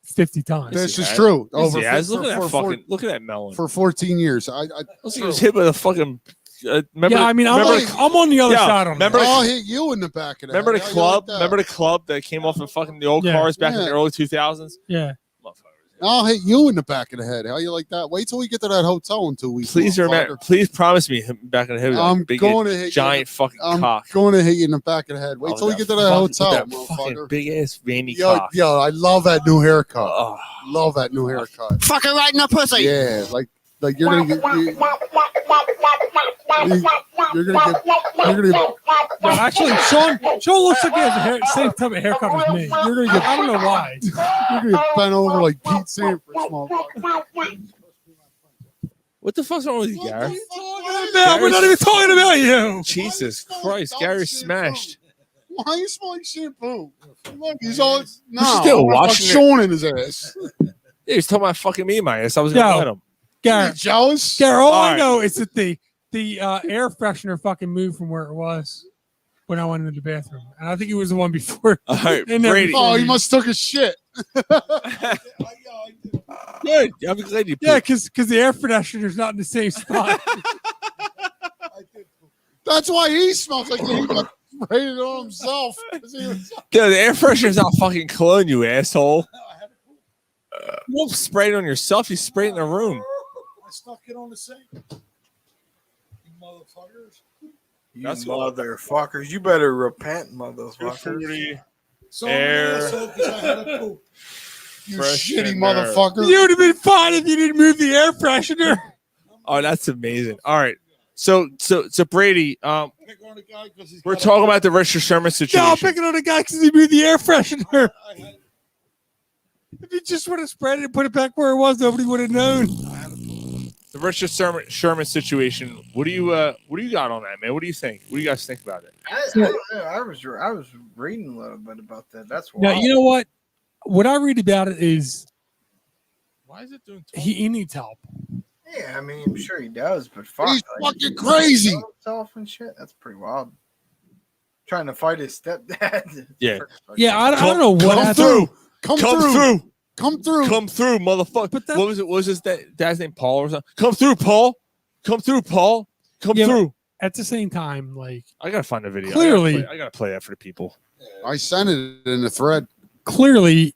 50 times. This is true. Look at that melon. For 14 years. He was hit with a fucking remember, yeah, I mean, I'm on the other side on that. I'll hit you in the back of the head. Remember the club? Remember the club that came off of fucking the old cars back in the early 2000s? Yeah. I'll hit you in the back of the head. How you like that? Wait till we get to that hotel in 2 weeks. Please remember. Please promise me back in the head. I'm going to hit giant fucking cock. I'm going to hit you in the back of the head. Wait till we get to that hotel, that fucking big ass veiny cock. Yo, I love that new haircut. Love that new haircut. Fucking right in the pussy. Yeah, like you're gonna get. You're gonna get. No, actually, Sean looks like he has the same type of haircut as me. You're gonna get. I don't know why. You're gonna get bent over like Pete Sampras, motherfucker. What the fuck's wrong with you, Gary? We're not even talking about you. Jesus Christ, Gary's smashed. Why you smell like shampoo? Look, he's all still watching Sean in his ass. Yeah, he's talking about fucking me in my ass. I was gonna let him. Gary, jealous? Gary, all I know is that the air freshener fucking moved from where it was when I went into the bathroom, and I think it was the one before. All right, Brady. Oh, he must have took a shit. Good. I'm glad you. Yeah, because the air freshener's not in the same spot. That's why he smells like he sprayed it on himself. Dude, the air freshener's not fucking cologne, you asshole. You won't spray it on yourself. You spray it in the room. I stuck it on the sink. You motherfuckers. You motherfuckers. You better repent, motherfuckers. Air. You shitty motherfucker. You would have been fine if you didn't move the air freshener. Oh, that's amazing. All right. So Brady, we're talking about the Richard Sherman situation. No, I'm picking on the guy because he moved the air freshener. If you just would have spread it and put it back where it was, nobody would have known. The Richard Sherman situation. What do you got on that, man? What do you think? What do you guys think about it? I was reading a little bit about that. That's why. Now, you know what? What I read about it is why is it doing? He needs help. Yeah, I mean, I'm sure he does, but fuck, he's fucking crazy. Himself and shit. That's pretty wild. Trying to fight his stepdad. Yeah. Yeah, I don't know what happened. Come through, motherfucker. But what was it? What was his dad's name? Paul or something? Come through, Paul. Come through, Paul. Come through. At the same time, like I gotta find the video. Clearly, I gotta play that for the people. I sent it in the thread. Clearly,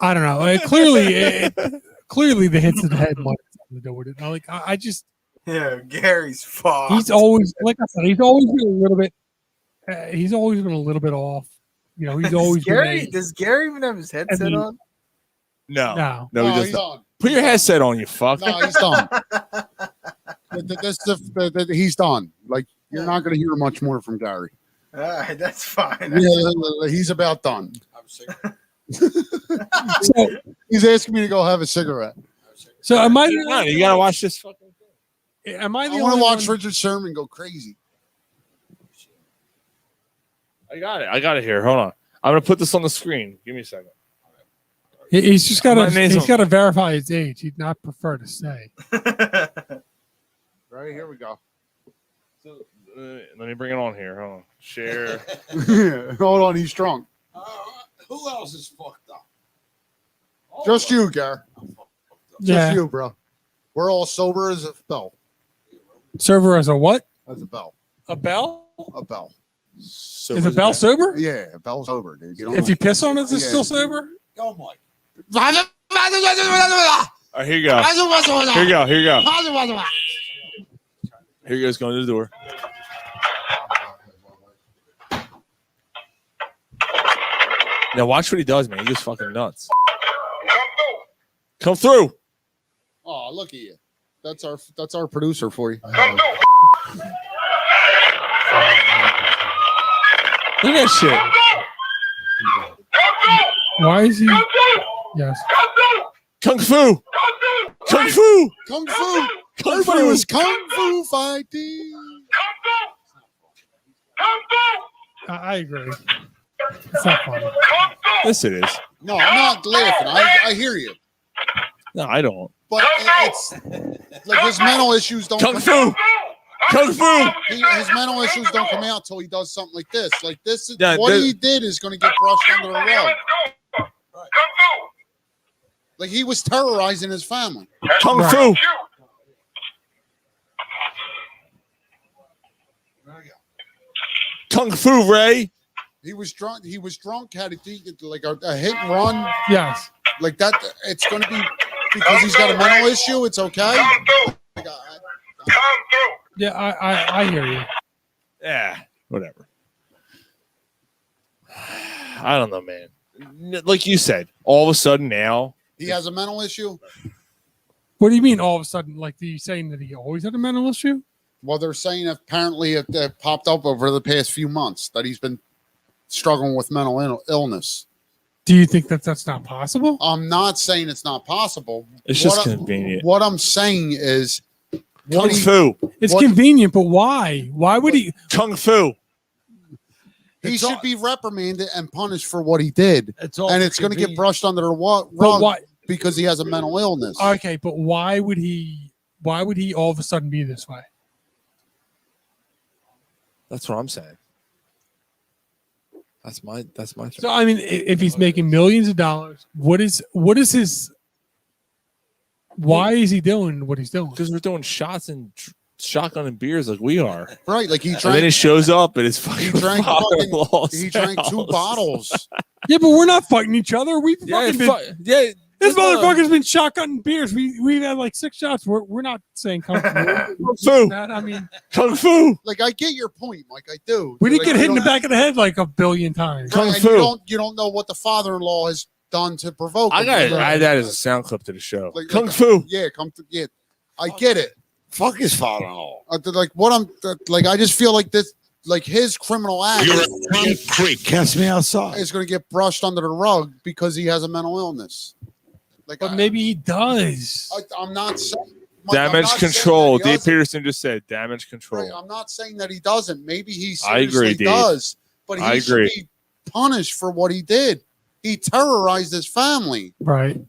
I don't know. Clearly, the hits to the head might have something to do with it. Like I just. Yeah, Gary's fucked. He's always, like I said, he's always been a little bit. He's always been a little bit off. You know, he's always been. Does Gary even have his headset on? No, no, he doesn't. Put your headset on, you fuck. No, he's done. He's done. Like you're not going to hear much more from Gary. All right, that's fine. Yeah, he's about done. So, he's asking me to go have a cigarette. So am I? You gotta watch this fucking. Am I? I want to watch Richard Sherman go crazy. I got it here. Hold on. I'm gonna put this on the screen. Give me a second. He's just got to. He's got to verify his age. He'd not prefer to say. Right here we go. So, let me bring it on here. Hold on. Share. Hold on. He's drunk. Who else is fucked up? Just you, Gary. Yeah. Just you, bro. We're all sober as a bell. Sober as a what? As a bell. A bell? A bell. So is a bell sober? Yeah, a bell's sober, dude. If you piss on it, it's still sober? Go, Mike. All right, here you go. Here you go. Here you go. Here he goes going to the door. Now watch what he does, man. He goes fucking nuts. Come through. Oh, look at you. That's our producer for you. Look at that shit. Why is he? Yes. Kung Fu. Kung Fu. Kung Fu. Kung Everybody Fu. was Kung Fu fighting. I agree. It's not funny. Yes, it is. No, I'm not laughing. I hear you. No, I don't. But it's like his mental issues don't Kung Fu. Kung Fu. His mental issues don't come out till he does something like this. Like this is Yeah, what he did is going to get brushed under the rug. Like he was terrorizing his family. Kung Fu. Kung Fu, Ray. He was drunk. Had a like a hit and run. Yes. Like that. It's going to be because he's got a mental issue. It's okay. Yeah, I hear you. Yeah, whatever. I don't know, man. Like you said, all of a sudden now He has a mental issue. What do you mean all of a sudden? Like, are you saying that he always had a mental issue? Well, they're saying apparently it popped up over the past few months that he's been struggling with mental illness. Do you think that that's not possible? I'm not saying it's not possible. It's just convenient. What I'm saying is Kung Fu. It's convenient, but why? Why would he? Kung Fu. He should be reprimanded and punished for what he did. It's going to get brushed under the rug because he has a mental illness. Okay, but why would he all of a sudden be this way? That's what I'm saying. That's my thing. So I mean, if he's making millions of dollars, what is his? Why is he doing what he's doing? Because we're doing shots and shotgun and beers like we are. Right, like he drank. And then he shows up and it's fucking. He drank 2 bottles. Yeah, but we're not fighting each other. We've fucking been. This motherfucker's been shotgunning beers. We've had like 6 shots. We're not saying kung fu. I mean, kung fu. Like I get your point, Mike. I do. We didn't like, get hit in the back of the head like a billion times. Kung fu. You don't know what the father-in-law has done to provoke. I got to add that as a sound clip to the show. Kung fu. Yeah, yeah. I get it. Fuck his father-in-law. Like what I'm like. I just feel like this. Like his criminal act. You're a creep. Cast me outside. Is going to get brushed under the rug because he has a mental illness. Like, but maybe he does. I'm not saying damage control. Dave Peterson just said damage control. Right, I'm not saying that he doesn't. Maybe he I agree, Dave. does, but he should be punished for what he did. He terrorized his family. Right.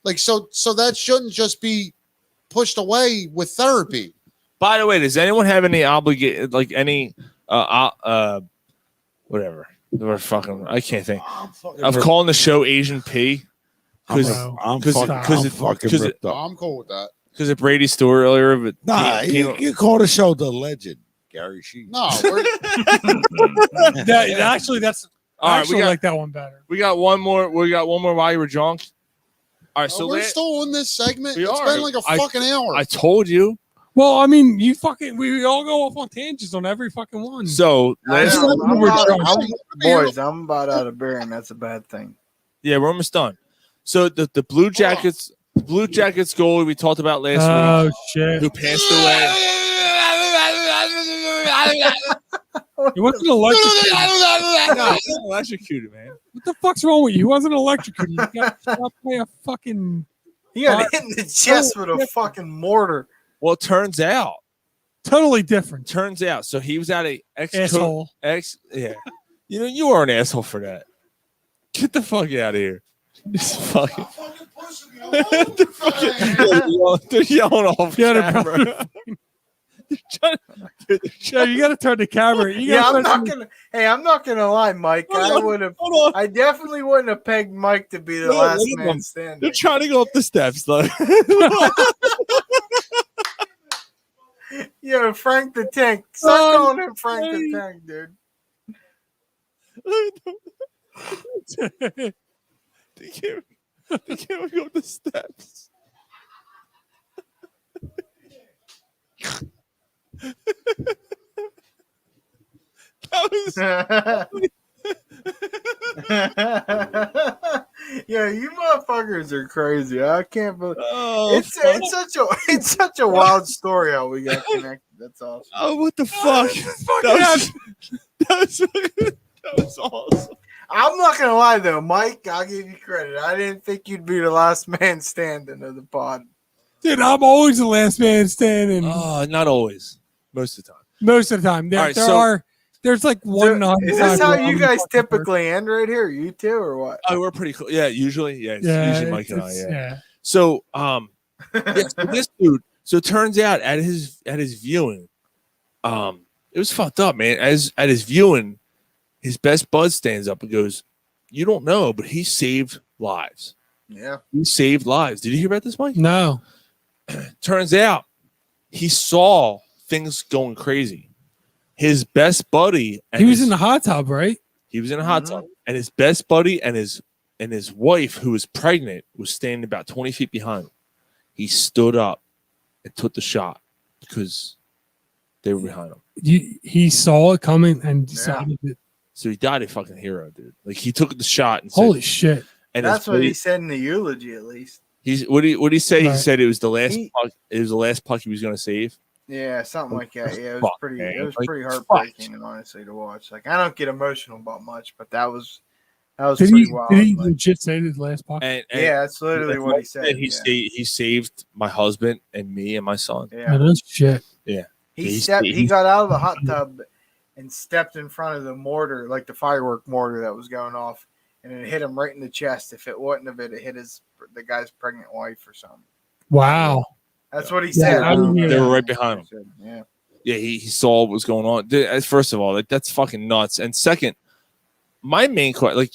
Like so that shouldn't just be pushed away with therapy. By the way, does anyone have any any whatever? Fucking I can't think of calling the show Asian P. I'm cool with that. Because of Brady's story earlier, but you call the show The Legend, Gary Sheets. No, that's all right. We like that one better. We got one more. We got one more while you were drunk. All right, so we're still on this segment. It's been like a fucking hour. I told you. Well, I mean, we all go off on tangents on every fucking one. So boys, I'm about out of beer, and that's a bad thing. Yeah, we're almost done. So the Blue Jackets goalie we talked about last week. Shit. Who passed away. He wasn't electrocuted. No, he wasn't electrocuted, man. What the fuck's wrong with you? He wasn't electrocuted. You got shot by a fucking. He got hit in the chest with a fucking mortar. Well, it turns out. Totally different. Turns out. So he was at a asshole. Yeah. You are an asshole for that. Get the fuck out of here. This fucking. They're yelling off camera. Yeah, you got to turn the camera. I'm not gonna lie, Mike. I definitely wouldn't have pegged Mike to be the last man standing. They're trying to go up the steps, though. Yo, Frank the Tank. Stop calling him Frank the Tank, dude. They can't go up the steps. Yeah, you motherfuckers are crazy. I can't believe it's such a wild story how we got connected. That's awesome. Oh, what the fuck? That was awesome. I'm not gonna lie though, Mike. I'll give you credit. I didn't think you'd be the last man standing of the pod. Dude, I'm always the last man standing. Not always. Most of the time. Most of the time. There's like one. Is this how you guys typically end right here? You two or what? Oh, we're pretty cool. Yeah, usually. Yeah, it's usually Mike and I. Yeah. So, so this dude. So it turns out at his viewing, it was fucked up, man. At his viewing, his best bud stands up and goes, "You don't know, but he saved lives. Yeah, he saved lives. Did you hear about this, Mike? No. Turns out he saw things going crazy. His best buddy, He was in the hot tub, right? He was in a hot tub, and his best buddy and his wife, who was pregnant, was standing about 20 feet behind him. He stood up and took the shot because they were behind him. He saw it coming and decided it. So he died a fucking hero, dude. Like he took the shot and Holy shit! And that's what he said in the eulogy, at least. He's what did he say? Right. He said it was the last puck. It was the last puck he was going to save. Yeah, something like that. Yeah, it was Fuck, pretty. man. It was Like, pretty heartbreaking, and honestly, to watch. Like, I don't get emotional about much, but that was Did pretty he, wild. did he like- legit say his last puck? And yeah, that's literally what he said. He saved my husband and me and my son. Yeah. Oh, that's shit. Yeah. He got out of the hot tub and stepped in front of the mortar, like the firework mortar that was going off, and it hit him right in the chest. If it wasn't of it, it hit the guy's pregnant wife or something. Wow. That's what he Yeah, said. I didn't hear They that. were right behind him. Yeah. Yeah, he saw what was going on. First of all, like that's fucking nuts. And second, my main question, like,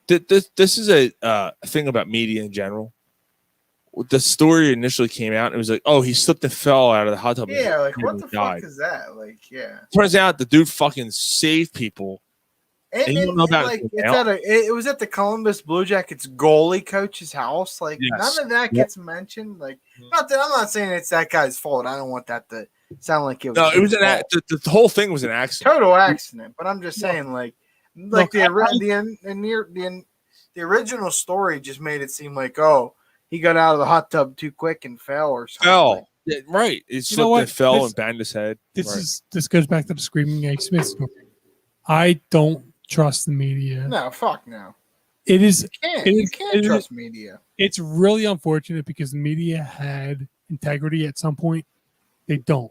this is a thing about media in general. The story initially came out, and it was like, oh, he slipped and fell out of the hot tub. Yeah, like and what the died. fuck is that? Like, yeah. Turns out the dude fucking saved people. And you don't know about like it it's now? it was at the Columbus Blue Jackets goalie coach's house. Like Yes. none of that gets mentioned. Like not that I'm not saying it's that guy's fault. I don't want that to sound like it was. No, it was his fault. the whole thing was an accident. Total accident. But I'm just saying, like Look, the original story just made it seem like, oh, he got out of the hot tub too quick and fell or something. Fell. Yeah, right. It You know slipped what? and fell This- and banged his head. This goes back to the Screaming A. Smith story. I don't trust the media. No, fuck no. It is. You can't trust media. It's really unfortunate because the media had integrity at some point. They don't.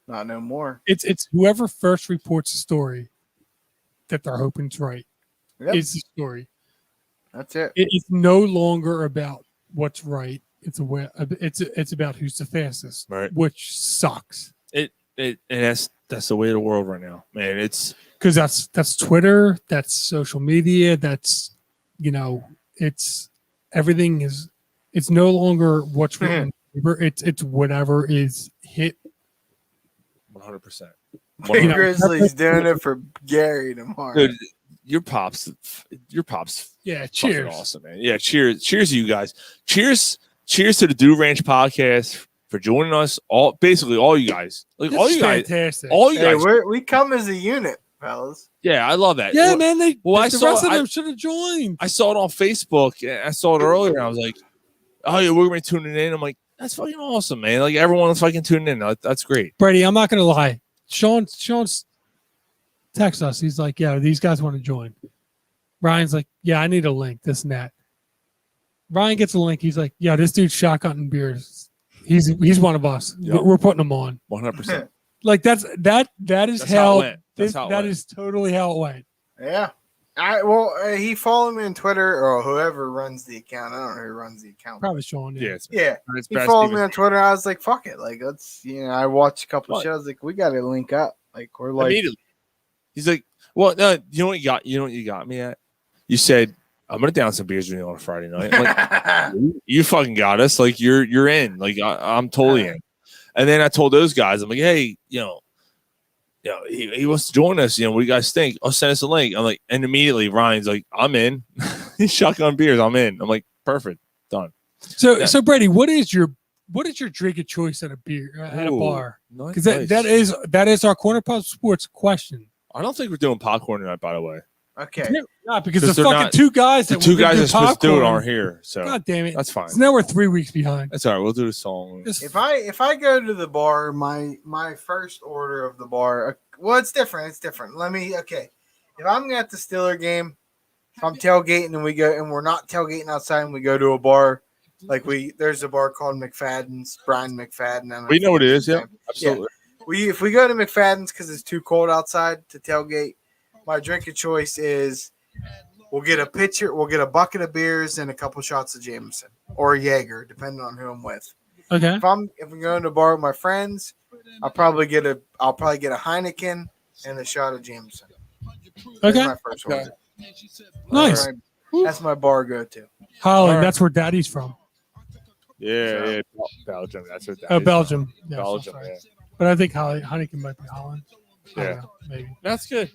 Not no more. It's whoever first reports a story that they're hoping is right. Yep. Is the story. That's it. It's no longer about what's right. It's about who's the fastest, Right. which sucks. And that's the way of the world right now, man. It's Because that's Twitter, that's social media, that's it's everything is. It's no longer what's written on paper. It's whatever is hit. 100%. Big Grizzlies doing it for Gary tomorrow. Dude, your pops. Yeah, fucking cheers. awesome, man. Yeah, cheers to you guys. Cheers to the Do Ranch podcast for joining us. Basically all you guys, like This all is you guys, fantastic. all you Hey, guys. we come as a unit, fellas. Yeah, I love that. Yeah, Well, man. The rest of them should have joined. I saw it on Facebook. And I saw it earlier. And I was like, "Oh yeah, we're gonna be tuning in." I'm like, "That's fucking awesome, man!" Like everyone's fucking tuning in. That's great. Brady, I'm not gonna lie. Sean's text us. He's like, "Yeah, these guys want to join." Ryan's like, "Yeah, I need a link. This and that." Ryan gets a link. He's like, "Yeah, this dude's shotgunning beers. He's one of us. Yep. We're putting him on." 100%. Like that is That's how how it went. That's how it that went. is totally how it went. Yeah. He followed me on Twitter or whoever runs the account. I don't know who runs the account. Probably Sean. Yeah, Yeah. It's He Brad followed me Stevens. on Twitter. I was like, fuck it. Like, let's, I watched a couple What? shows. Like, we got to link up. Like, we're like, Immediately. He's like, "Well, no, you know what you got? You know what you got me at? You said I'm gonna down some beers with you on a Friday night. I'm like, you fucking got us. Like you're in. Like I'm totally in." And then I told those guys, I'm like, "Hey, he wants to join us. What do you guys think? I'll send us a link." I'm like, and immediately Ryan's like, "I'm in." He's shotgun beers. I'm in. I'm like, perfect, done. So Brady, what is your drink of choice at a beer at a Ooh, bar? nice. Because that is our Corner Pub Sports question. I don't think we're doing popcorn tonight, by the way. okay. Not because the they're fucking not- two guys The that two were gonna guys do that are supposed to do it popcorn- aren't here, so God damn it. that's fine. So now we're 3 weeks behind. That's all right. We'll do the song. If I go to the bar, my first order of the bar, well, it's different. It's different. If I'm at the Steeler game, if I'm tailgating and we go and we're not tailgating outside and we go to a bar, like there's a bar called McFadden's, Brian McFadden. I don't We know what it is. his Yeah, name. absolutely. If we go to McFadden's because it's too cold outside to tailgate, my drink of choice is we'll get a bucket of beers and a couple shots of Jameson or Jaeger, depending on who I'm with. Okay. If we go to a bar with my friends, I'll probably get a Heineken and a shot of Jameson. That's Okay. my first order. Nice. That's my bar go-to. Holland, that's where Daddy's from. Yeah. Belgium. That's what. Oh, Belgium. Yes, Belgium. I'm sorry. Yeah. But I think Heineken might be Holland. I don't Yeah. know, maybe. That's good.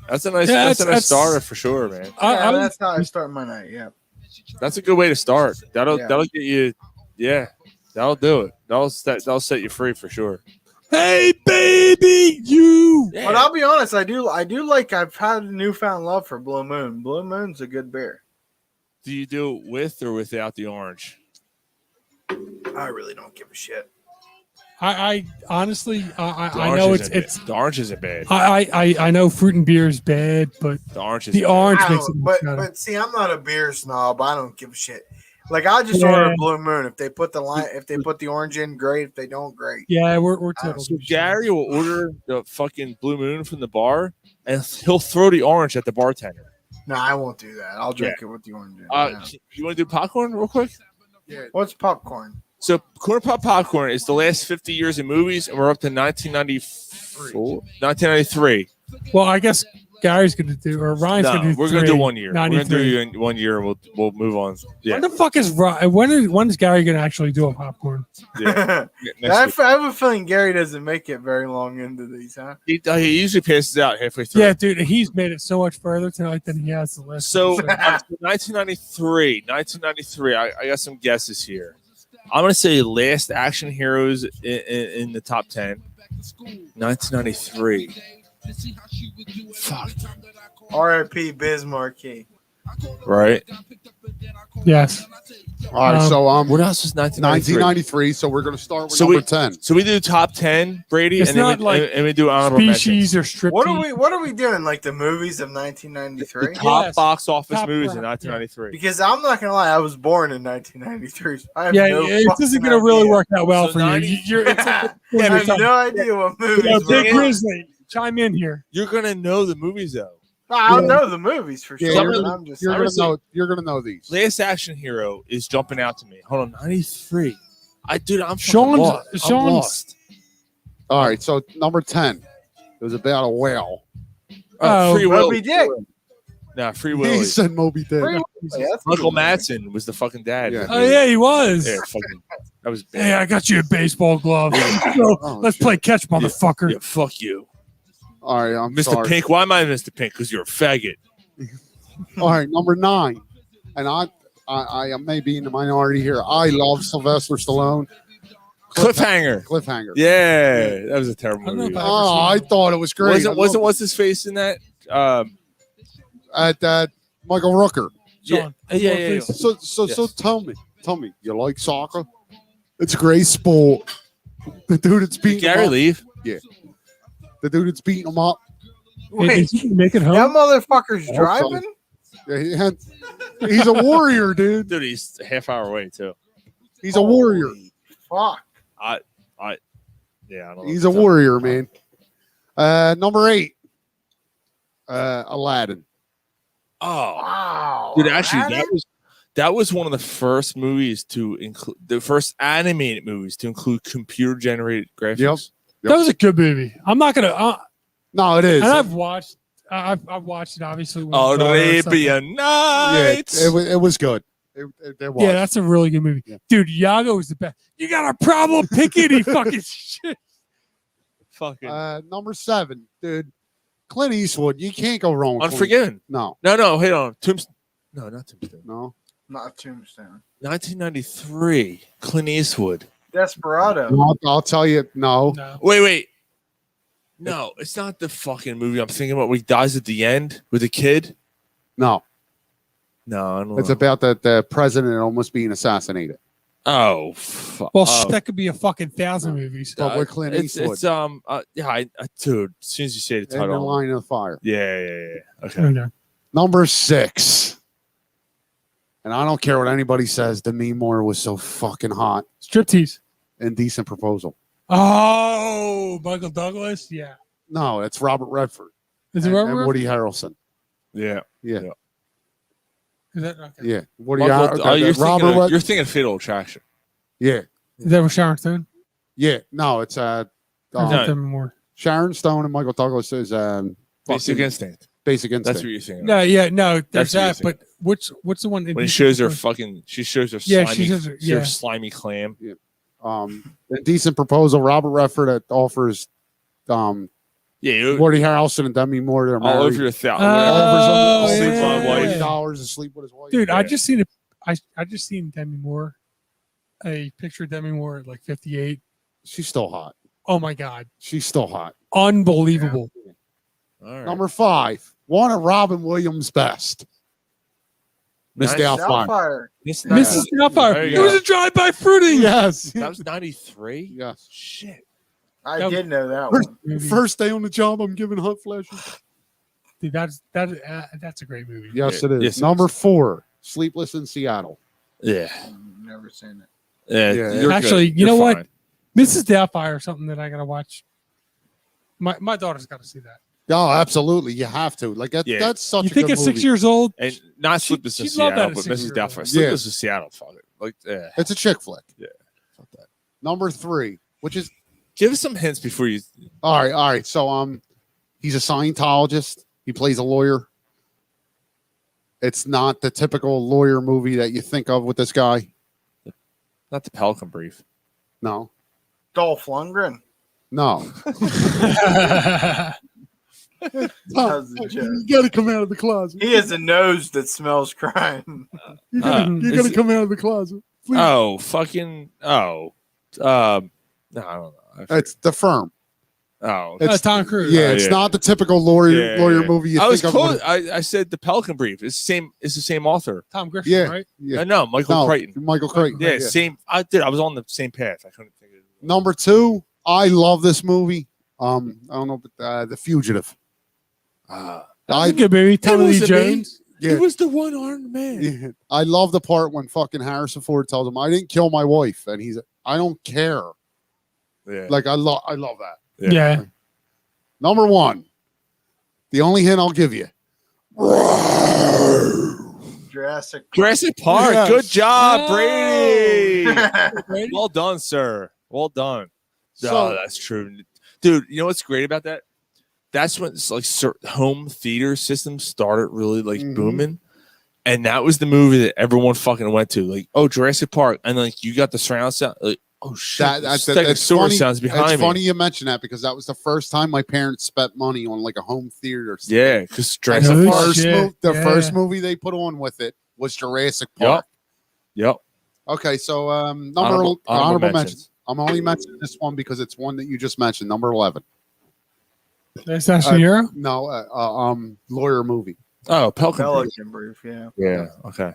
That's a nice. Yeah, that's a nice that's- starter for sure, man. That's how I start my night. Yeah. That's a good way to start. That'll Yeah. get you. Yeah, that'll do it. That'll set you free for sure. Hey, baby, you. But I'll be honest, I do like. I've had a newfound love for Blue Moon. Blue Moon's a good beer. Do you do it with or without the orange? I really don't give a shit. I honestly, The I orange know isn't it's bad. The orange isn't bad. I know fruit and beer is bad, but The orange is the orange I makes it don't- much better. but see, I'm not a beer snob. I don't give a shit. Like I just Yeah. order Blue Moon. If they put the orange in, great. If they don't, great. Yeah, we're totally. So Gary will order the fucking Blue Moon from the bar, and he'll throw the orange at the bartender. No, I won't do that. I'll drink it with the orange. In. You want to do popcorn real quick? Yeah. What's popcorn? So corn pop popcorn is the last 50 years of movies, and we're up to 1993. Well, I guess Gary's going to do, or Ryan's No, going to do. we're going to do 1 year. We're going to 93. do 1 year, and we'll move on. Yeah. When the fuck is when is Gary going to actually do a popcorn? Yeah. I have a feeling Gary doesn't make it very long into these, huh? He usually passes out halfway through. Yeah, dude, he's made it so much further tonight than he has the list. So 1993, I got some guesses here. I'm going to say Last Action Heroes in the top 10. 1993. Fuck. R.I.P. Biz Marquee. Right? Yes. All right, so what else is 1993? So we're going to start with So number we- 10. So we do top 10, Brady, It's and then not we, like and we do honorable Species mentions. or strip. What are we doing? Like the movies of 1993? Top box office Top movies round, in 1993. Because I'm not gonna lie, I was born in 1993. So I have Yeah, no it fucking isn't going to really idea. work out well So for 90 you. You're, it's like, I have no idea what movies. Yeah, we're Big in. Grizzly, chime in here. You're going to know the movies, though. I'll know the movies for Yeah, sure. you're but gonna- I'm just you're saying. going to know. You're going to know these. Last Action Hero is jumping out to me. Hold on, 93. I'm fucking lost. I'm Sean's lost. All right, so number 10. It was about a whale. Oh, Free Will. Moby Dick. Nah, Free He Willy. said Moby Dick. Free Willy, that's Michael a good Madsen was the fucking dad. Yeah. Oh yeah, he was. Yeah, fucking, that was bad. Hey, I got you a baseball glove. Let's play catch, motherfucker. Yeah, fuck you. All right, I'm Mr. sorry. Pink. Why am I Mr. Pink? Because you're a faggot. All right, number 9. And I may be in the minority here. I love Sylvester Stallone. Cliffhanger. Cliffhanger. Yeah, that was a terrible don't know movie. if Oh, I thought it was great. Wasn't what's his face in that? At that Michael Rooker. Sean, Yeah. please. So tell me, you like soccer? It's a great sport. The dude that's beating Gary him up. leave. Yeah. The dude that's beating him up. Did he make it home? That motherfucker's Oh, driving? Yeah, he's a warrior, dude. Dude, he's a half hour away too. He's a warrior. Holy Fuck. I don't know. He's a warrior, man. Number 8. Aladdin. Oh, Wow. dude, actually, Aladdin? that was one of the first movies to include the first animated movies to include computer generated graphics. Yep. That was a good movie. I'm not gonna. No, it is. And I've watched. I've watched it obviously. with Oh, my daughter and stuff. Arabian Yeah, Nights. it was good. It was. Yeah, that's a really good movie, Yeah. dude. Yago is the best. You got a problem picking any fucking shit. Fucking Number 7, dude. Clint Eastwood. You can't go wrong with Clint. Unforgiven. No, No, hold on. No, not Tombstone. no. Not Tombstone. 1993. Clint Eastwood. Desperado. I'll tell you. No. No. Wait. No, it's not the fucking movie I'm thinking about where he dies at the end with the kid. No. No, I don't It's know. about the president almost being assassinated. Well, That could be a fucking 1,000 movies. But with Clint Eastwood. It's dude, as soon as you say the In the title. line of fire. Yeah. Okay. Okay. Number 6. And I don't care what anybody says. Demi Moore was so fucking hot. Striptease. Indecent Proposal. Oh, Michael Douglas. Yeah. No, it's Robert Redford. Is it Robert and Redford? Woody Harrelson. Yeah. Yeah. Is that okay? Yeah. Woody You're thinking Fatal Attraction. Yeah. Is that with Sharon Stone? Yeah. No, it's Demi Moore. Sharon Stone and Michael Douglas is Basic Instinct. Basic Instinct. That's what you're thinking. No, yeah, no, there's That's that. But what's the one? When she shows her slimy, slimy clam. Yeah. Indecent Proposal. Robert Redford that offers Woody Harrelson and Demi Moore. They're all over married. your Offers him sleep on wife. $40 to sleep with his wife. Dude, I just seen Demi Moore. A picture of Demi Moore at like 58. She's still hot. Oh my god, she's still hot. Unbelievable. Yeah. All right. Number 5. One of Robin Williams' best. Miss Doubtfire. Mrs. Doubtfire. It was a drive-by fruiting. Yes. That was 93? Yes. Shit. I did know that one. First day on the job, I'm giving hot flashes. Dude, that's a great movie. Yes, it is. Yes, it Number 4, Sleepless in Seattle. Yeah. Never seen it. Yeah. Actually, you know what? Mrs. Doubtfire is something that I gotta watch. My daughter's got to see that. Oh, absolutely. You have to. Like that's such. You think a at good 6 movie. years old? And not Sleepless in she'd love Seattle, that but at Mrs. 6 years old. Doubtfire. Sleepless in Seattle. Fuck it. Like, yeah. It's a chick flick. Yeah. Fuck that. Number 3, which is give us some hints before you. All right. So he's a Scientologist. He plays a lawyer. It's not the typical lawyer movie that you think of with this guy. Not the Pelican Brief. No. Dolph Lundgren. No. You got to come out of the closet. He has a nose that smells crime. You got to come out of the closet. Please. Oh, fucking. Oh. No, I don't know. It's The Firm. Oh. It's Tom Cruise. Yeah, it's not the typical lawyer movie you I was think close. of. I said the Pelican Brief. It's the same author. Tom Griffin, Yeah. right? Yeah. No, Michael Crichton. Michael Crichton. Yeah, same. I was on the same path. I couldn't think of it. Number 2, I love this movie. I don't know, but The Fugitive. That's a good movie. Tommy Lee Jones. Yeah. He was the one-armed man. Yeah. I love the part when fucking Harrison Ford tells him, "I didn't kill my wife," and I don't care. Yeah. Like I love that. Yeah. Number 1, the only hint I'll give you. Jurassic Park. Yes. Good job, Oh. Brady. Well done, sir. Well done. So- That's true, dude. You know what's great about that? That's when it's like home theater systems started really like booming, and that was the movie that everyone fucking went to. Like, oh, Jurassic Park, and like you got the surround sound. Like, oh shit, That's funny. Sounds behind It's me. funny you mention that because that was the first time my parents spent money on like a home theater. Yeah, because And Jurassic the Park. first movie they put on with it was Jurassic Park. Yep. Okay, so Honorable honorable mentions. mentions. I'm only mentioning this one because it's one that you just mentioned. Number 11. That's National Hero? No, lawyer movie. Oh, Pelican Brief. Pelican Brief. Yeah. Yeah. Okay.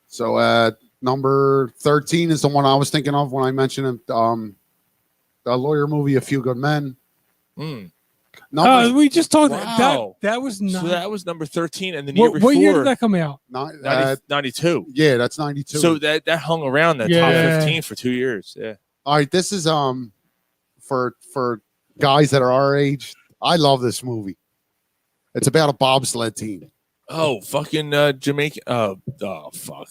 So number 13 is the one I was thinking of when I mentioned the lawyer movie, A Few Good Men. We just talked Wow. that was not. So that was number 13, and the year before. What year did that come out? 92. Yeah, that's 92. So that hung around that top 15 for 2 years. Yeah. All right, this is for guys that are our age. I love this movie. It's about a bobsled team. Oh, fucking Jamaican. Oh, fuck.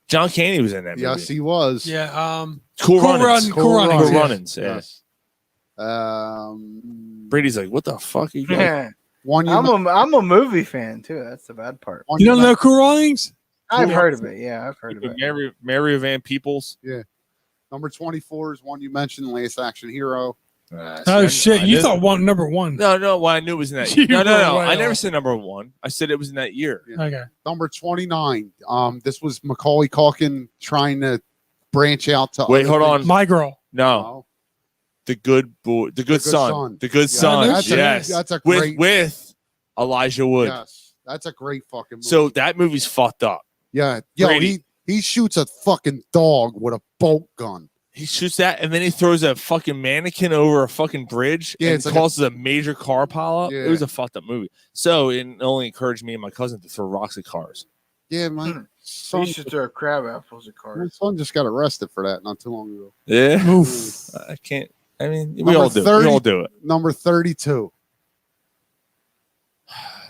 John Candy was in that movie. Yes, he was. Yeah. Cool Runnings. Cool Runnings. Yeah. Yes. Brady's like, what the fuck are you doing? I'm a movie fan too. That's the bad part. You don't know Cool Runnings? I've heard of it. Yeah, I've heard of it. Mary Van Peebles. Yeah. Number 24 is one you mentioned, Last Action Hero. Oh shit! You thought number 1? No. Well, I knew it was in that. You No. were way I never off. said number 1. I said it was in that year. Yeah. Okay. Number 29. This was Macaulay Culkin trying to branch out to. Wait, other hold things. on. My Girl. No. The Good Boy. The Good Son. The Good Yeah, Son. that's a great. with Elijah Wood. Yes, that's a great fucking movie. So that movie's fucked up. Yeah, yo, Brady. he shoots a fucking dog with a bolt gun. He shoots that, and then he throws a fucking mannequin over a fucking bridge, and it's like causes a major car pileup. Yeah. It was a fucked up movie. So it only encouraged me and my cousin to throw rocks at cars. Yeah, my We son, used to throw crab apples at my cars. son just got arrested for that not too long ago. Yeah, Oof. I can't. I mean, we Number all do. 30 We all do it. Number 32.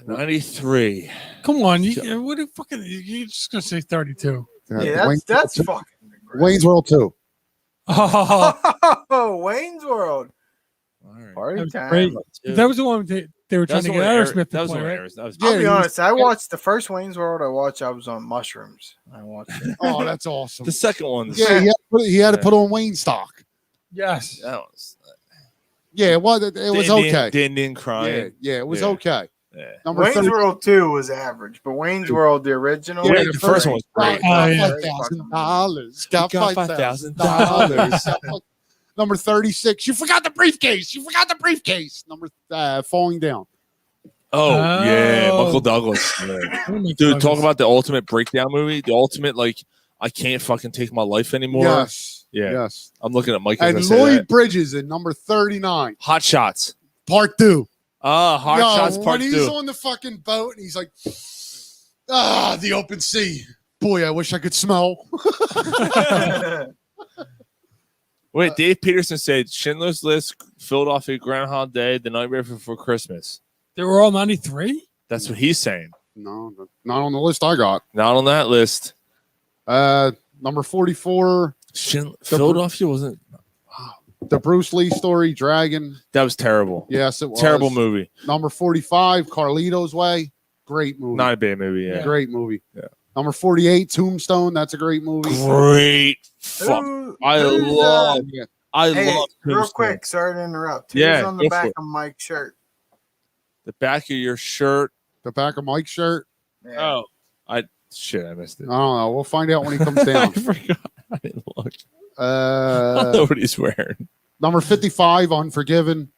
93. Come on, what the fucking? You're just gonna say 32. Yeah, that's fucking. Wayne's World 2. Oh, Oh, Wayne's World. All Party that was time. great. That was the one they were trying to get Aerosmith That to was play, one right? Aerosmith. That was I'll be honest. I watched the first Wayne's World. I was on mushrooms. I watched it. Oh, that's awesome. the second one. Yeah, he had to put on Wayne stock. Yes. That was. Yeah, it was okay. The Indian crying. Yeah, it was Yeah. okay. Yeah. Number Wayne's 30 World 2 was average, but Wayne's World, the original. Yeah, the first one was great. Oh, yeah. $5,000. Got Got $5,000. Number 36. You forgot the briefcase. Number falling down. Oh, yeah, Oh. Michael Douglas. Yeah. Oh my Dude, goodness. talk about the ultimate breakdown movie. The ultimate, like, I can't fucking take my life anymore. Yes. Yeah. Yes. I'm looking at Mike as I And say Lloyd that. Bridges in number 39. Hot Shots. Part 2. Hot Shots when Part he's 2. on the fucking boat and he's like, the open sea. Boy, I wish I could smell. Wait, Dave Peterson said Schindler's List, Philadelphia, Groundhog Day, The Nightmare Before Christmas. They were all 93. That's what he's saying. No, not on the list I got. Not on that list. Number 44, Philadelphia wasn't. the Bruce Lee story, Dragon. That was terrible. Yes, it was. Terrible movie. Number 45, Carlito's Way. Great movie. Not a bad movie. Yeah. Great movie. Yeah. Number 48, Tombstone. That's a great movie. Great. Fuck. I Hey, love real Tombstone. quick, sorry to interrupt. Who's Yeah, on the go back for it. of Mike's shirt? The back of your shirt. The back of Mike's shirt. Yeah. Oh, I missed it. I don't know. We'll find out when he comes I down. forgot. I didn't look. I don't know what he's wearing. Number 55, Unforgiven.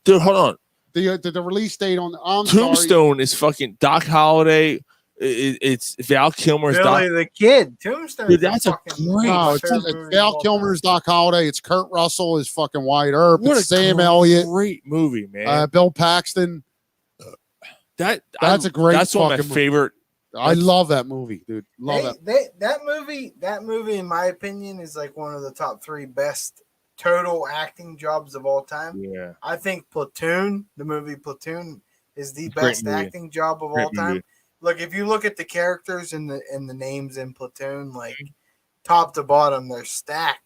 Dude, hold on. The release date on Tombstone is fucking Doc Holliday. It's Val Kilmer's Billy Doc. the Kid. Tombstone. Dude, that's a No, it's Val Kilmer's Doc Holliday. It's Kurt Russell is fucking Wyatt Earp. What It's a Sam Elliott. Great movie, man. Bill Paxton. That's a great. That's one of my fucking movie. favorite. I love that movie, dude. Love that. That movie, in my opinion, is like one of the top 3 best total acting jobs of all time. Yeah. I think Platoon, the movie Platoon, is the Great best movie. acting job of Great all time. movie. Look, if you look at the characters and the names in Platoon, like top to bottom, they're stacked.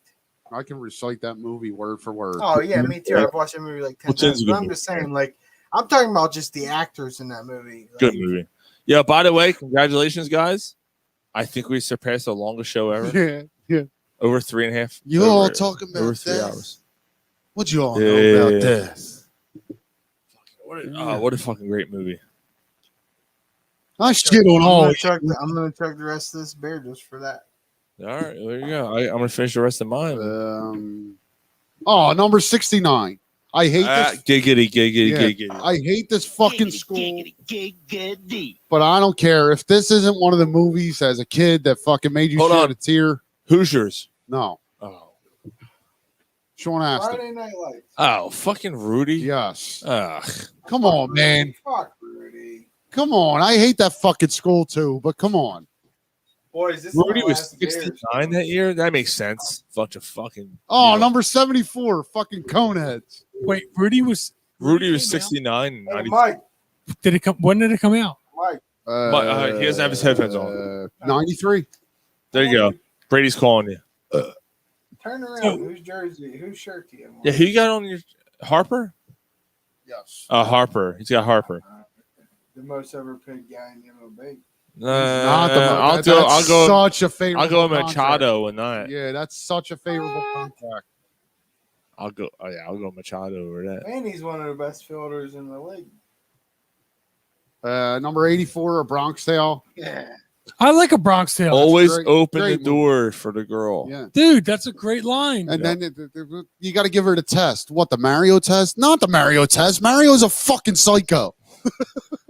I can recite that movie word for word. Oh yeah, me too. I've watched that movie like 10 Platoon's times. a good But I'm just saying, like, I'm talking about just the actors in that movie. Like, Good movie. Yeah, by the way, congratulations, guys. I think we surpassed the longest show ever. Yeah. Over 3.5. You over, all talking about over 3 death? hours. What you all Yeah, know yeah, about yeah. death? What a fucking great movie. I shit on I'm all. gonna chug the rest of this beer just for that. All right, there you go. I'm gonna finish the rest of mine. Number 69. I hate this. Giggity, giggity, Yeah, giggity. I hate this fucking school. But I don't care if this isn't one of the movies as a kid that fucking made you Hold shed on. a tear. Hoosiers. No. Oh. Sean Astin. Friday Night Lights. Oh, fucking Rudy. Yes. Ugh. Come on, man. Fuck Rudy. Come on. I hate that fucking school too, but come on. Boys, this Rudy is my was last beer. 69 that year. That makes sense. Bunch of fucking. Oh, you know. number 74, fucking Coneheads. Wait, Rudy was 69 and Hey, 90. Mike. did it come? When did it come out? Mike. He doesn't have his headphones on. 93. There you go. Brady's calling you. Turn around. Whose jersey? Whose shirt do you have? Yeah, who you got on your Harper? Yes. Harper. He's got Harper. The most ever paid guy in the MLB. Not the I'll that's go. I'll go. Such a favorable. I'll go contract. Machado and that. Yeah, that's such a favorable contract. I'll go. Oh yeah, I'll go Machado over that. And he's one of the best fielders in the league. Number 84, a Bronx Tale. Yeah. I like a Bronx Tale. Always great- open great the door for the girl. Yeah. Dude, that's a great line. And then you got to give her the test. What, the Mario test? Not the Mario test. Mario's a fucking psycho.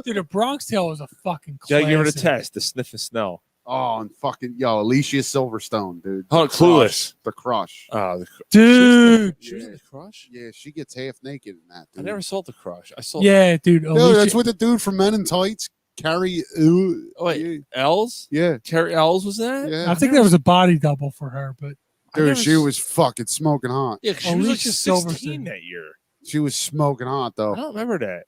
Dude, a Bronx Tale is a fucking You gotta classic. give her the test, the sniff and smell. Oh, and fucking Alicia Silverstone, dude. Oh, Clueless. The Crush. Oh, Dude. She was in The Crush? Yeah, she gets half naked in that, I dude. never saw The Crush. I saw. Yeah, dude. Dude, that's with the dude from Men in Tights. Carrie. Oh, wait, Els? Yeah. Carrie Els was that? Yeah. I think there was a body double for her, but Dude, she was fucking smoking hot. Yeah, 'cause she was like Alicia 16 Silverstone. that year. She was smoking hot, though. I don't remember that.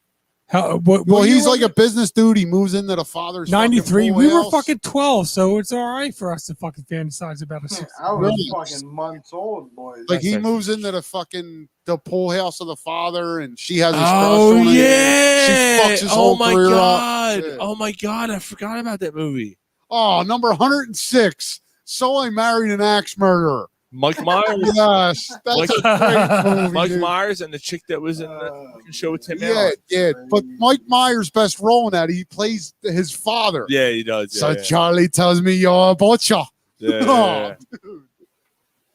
Well, he's like a business dude. He moves into the father's 93. fucking We pool were house. fucking 12, so it's all right for us to fucking fantasize about a 16. I was fucking months old, boys. Like he moves into the pool house of the father, and she has his Oh, crush on him. yeah. She fucks his Oh, whole my career God. up. Yeah. Oh, my God. I forgot about that movie. Oh, number 106. So I married an axe murderer. Mike Myers. Yes, that's a great movie. Mike dude. Myers and the chick that was in the fucking show with Tim Yeah, Allen. yeah. But Mike Myers' best role in that, he plays his father. Yeah, he does. Yeah, So yeah. Charlie tells me you're a butcher. Yeah, Oh, yeah,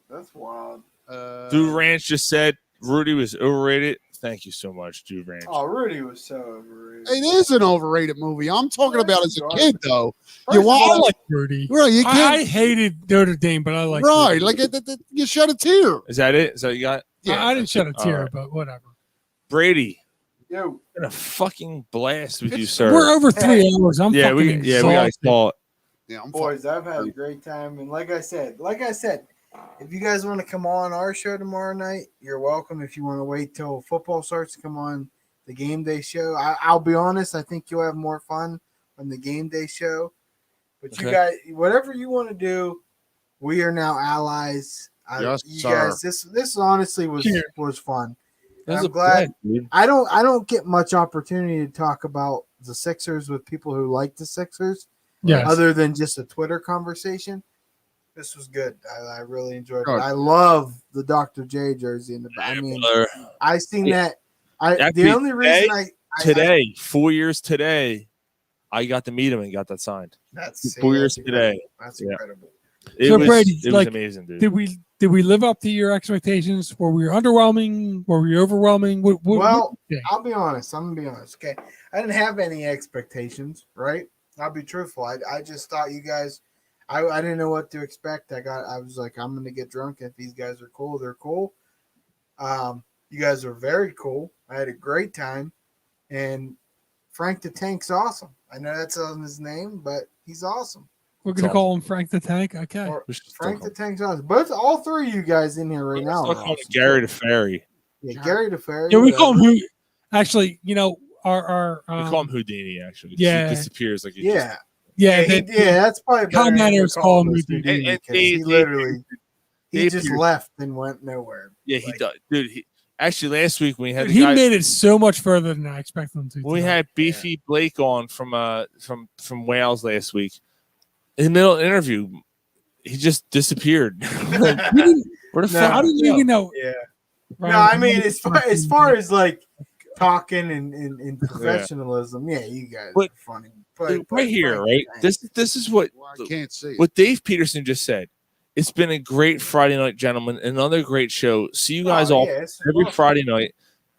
That's wild. yeah. Dude Ranch just said Rudy was overrated. Thank you so much, Dude Ranch. Oh, Rudy was so overrated. It is an overrated movie. I'm talking about as a kid, though. First You of all, I watch, like Rudy. right? You I can't, hated Notre Dame, but I like right? Rudy. Like you shed a tear. Is that it? Is that what you got? I didn't shed a All tear, right. but whatever. Brady, Yo, been a fucking blast with you, sir. We're over 3 hours. I'm yeah, fucking we got exhausted. call it. Yeah, I'm boys, I've had a great time, and like I said, if you guys want to come on our show tomorrow night, you're welcome. If you want to wait till football starts to come on the game day show, I'll be honest, I think you'll have more fun on the game day show. But you guys, whatever you want to do, we are now allies. Yes, you sir. guys, this honestly was fun. And That's I'm glad. I don't get much opportunity to talk about the Sixers with people who like the Sixers. Yes. Other than just a Twitter conversation. This was good. I really enjoyed Good. it. I love the Dr. J jersey in the back. I mean, I seen that. The only reason today, 4 years today, I got to meet him and got that signed. That's 4 years incredible. today. That's Yeah. incredible. It was, Brady, it was amazing, dude. Did we live up to your expectations? Were we underwhelming? Were we overwhelming? Well, I'll be honest. I'm gonna be honest. Okay, I didn't have any expectations. Right? I'll be truthful. I just thought you guys. I didn't know what to expect. I was like, I'm gonna get drunk. If these guys are cool, they're cool. You guys are very cool. I had a great time, and Frank the Tank's awesome. I know that's on his name, but he's awesome. We're gonna call him Frank the Tank. Okay. Frank the Tank's awesome. But all three of you guys in here right now. Still are call him awesome. Gary the Fairy. Yeah, Gary the Fairy. Yeah, we call him whatever. who? Actually, our We call him Houdini. Actually, yeah. he disappears like he Yeah. yeah, That's probably better than Commentators we call him this Houdini. dude And because he Dave- literally Dave just Pierce- left and went nowhere. Yeah, he does, dude. Actually, last week when we had Dude, the he guy, made it so much further than I expected him to. when we had Beefy Blake on from Wales last week, in the middle of the interview, he just disappeared. Like, where the fuck? I didn't even know. Yeah. Right. No, I mean as far as like talking and professionalism, yeah, you guys But- are funny. right here, right? This is what I can't see. what Dave Peterson just said. It's been a great Friday night, gentlemen. Another great show. See you guys all every Friday night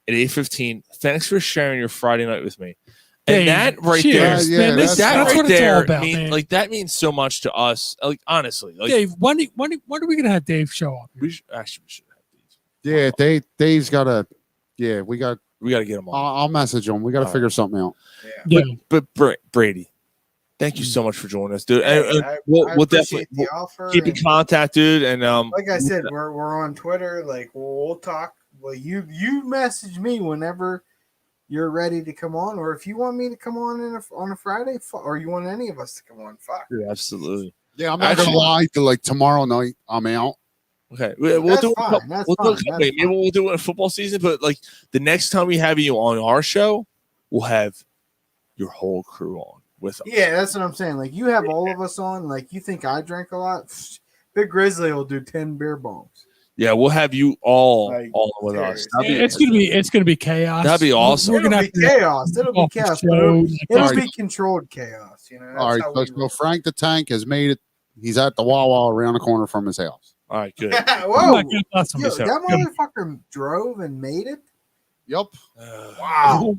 at 8:15. Thanks for sharing your Friday night with me. And Dave, that right cheers, there, man. that That's right what it's all there, about, man. like that means so much to us. Like honestly, like Dave, when are we gonna have Dave show up? we should have Dave. Yeah, Dave's got to. Yeah, we got to get him on. I'll message him. We got to All figure something out. Yeah. But Brady, thank you so much for joining us, dude. Hey, And I we'll appreciate definitely the offer keep in and- contact, dude. And Like I said, we're on Twitter. Like we'll talk. Well, you message me whenever you're ready to come on, or if you want me to come on on a Friday, or you want any of us to come on. Fuck. dude, absolutely. Yeah, I'm not gonna lie. Like tomorrow night, I'm out. Okay, we'll That's do. fine, that's We'll do. fine, Wait, that's maybe we'll do it in football season. But like the next time we have you on our show, we'll have your whole crew on with us. Yeah, that's what I'm saying. Like you have all of us on. Like you think I drink a lot? Pfft, Big Grizzly will do 10 beer bongs. Yeah, we'll have you all Like, on with us. It's gonna be chaos. That'd be awesome. We're gonna It'll have be to chaos. It'll be off the chaos. show. But it'll All be right. controlled chaos. You know. That's All right, how we so Frank the Tank has made it. He's at the Wawa around the corner from his house. All right, good. Whoa! God bless him. Yo, that motherfucker drove and made it. Yep. Wow.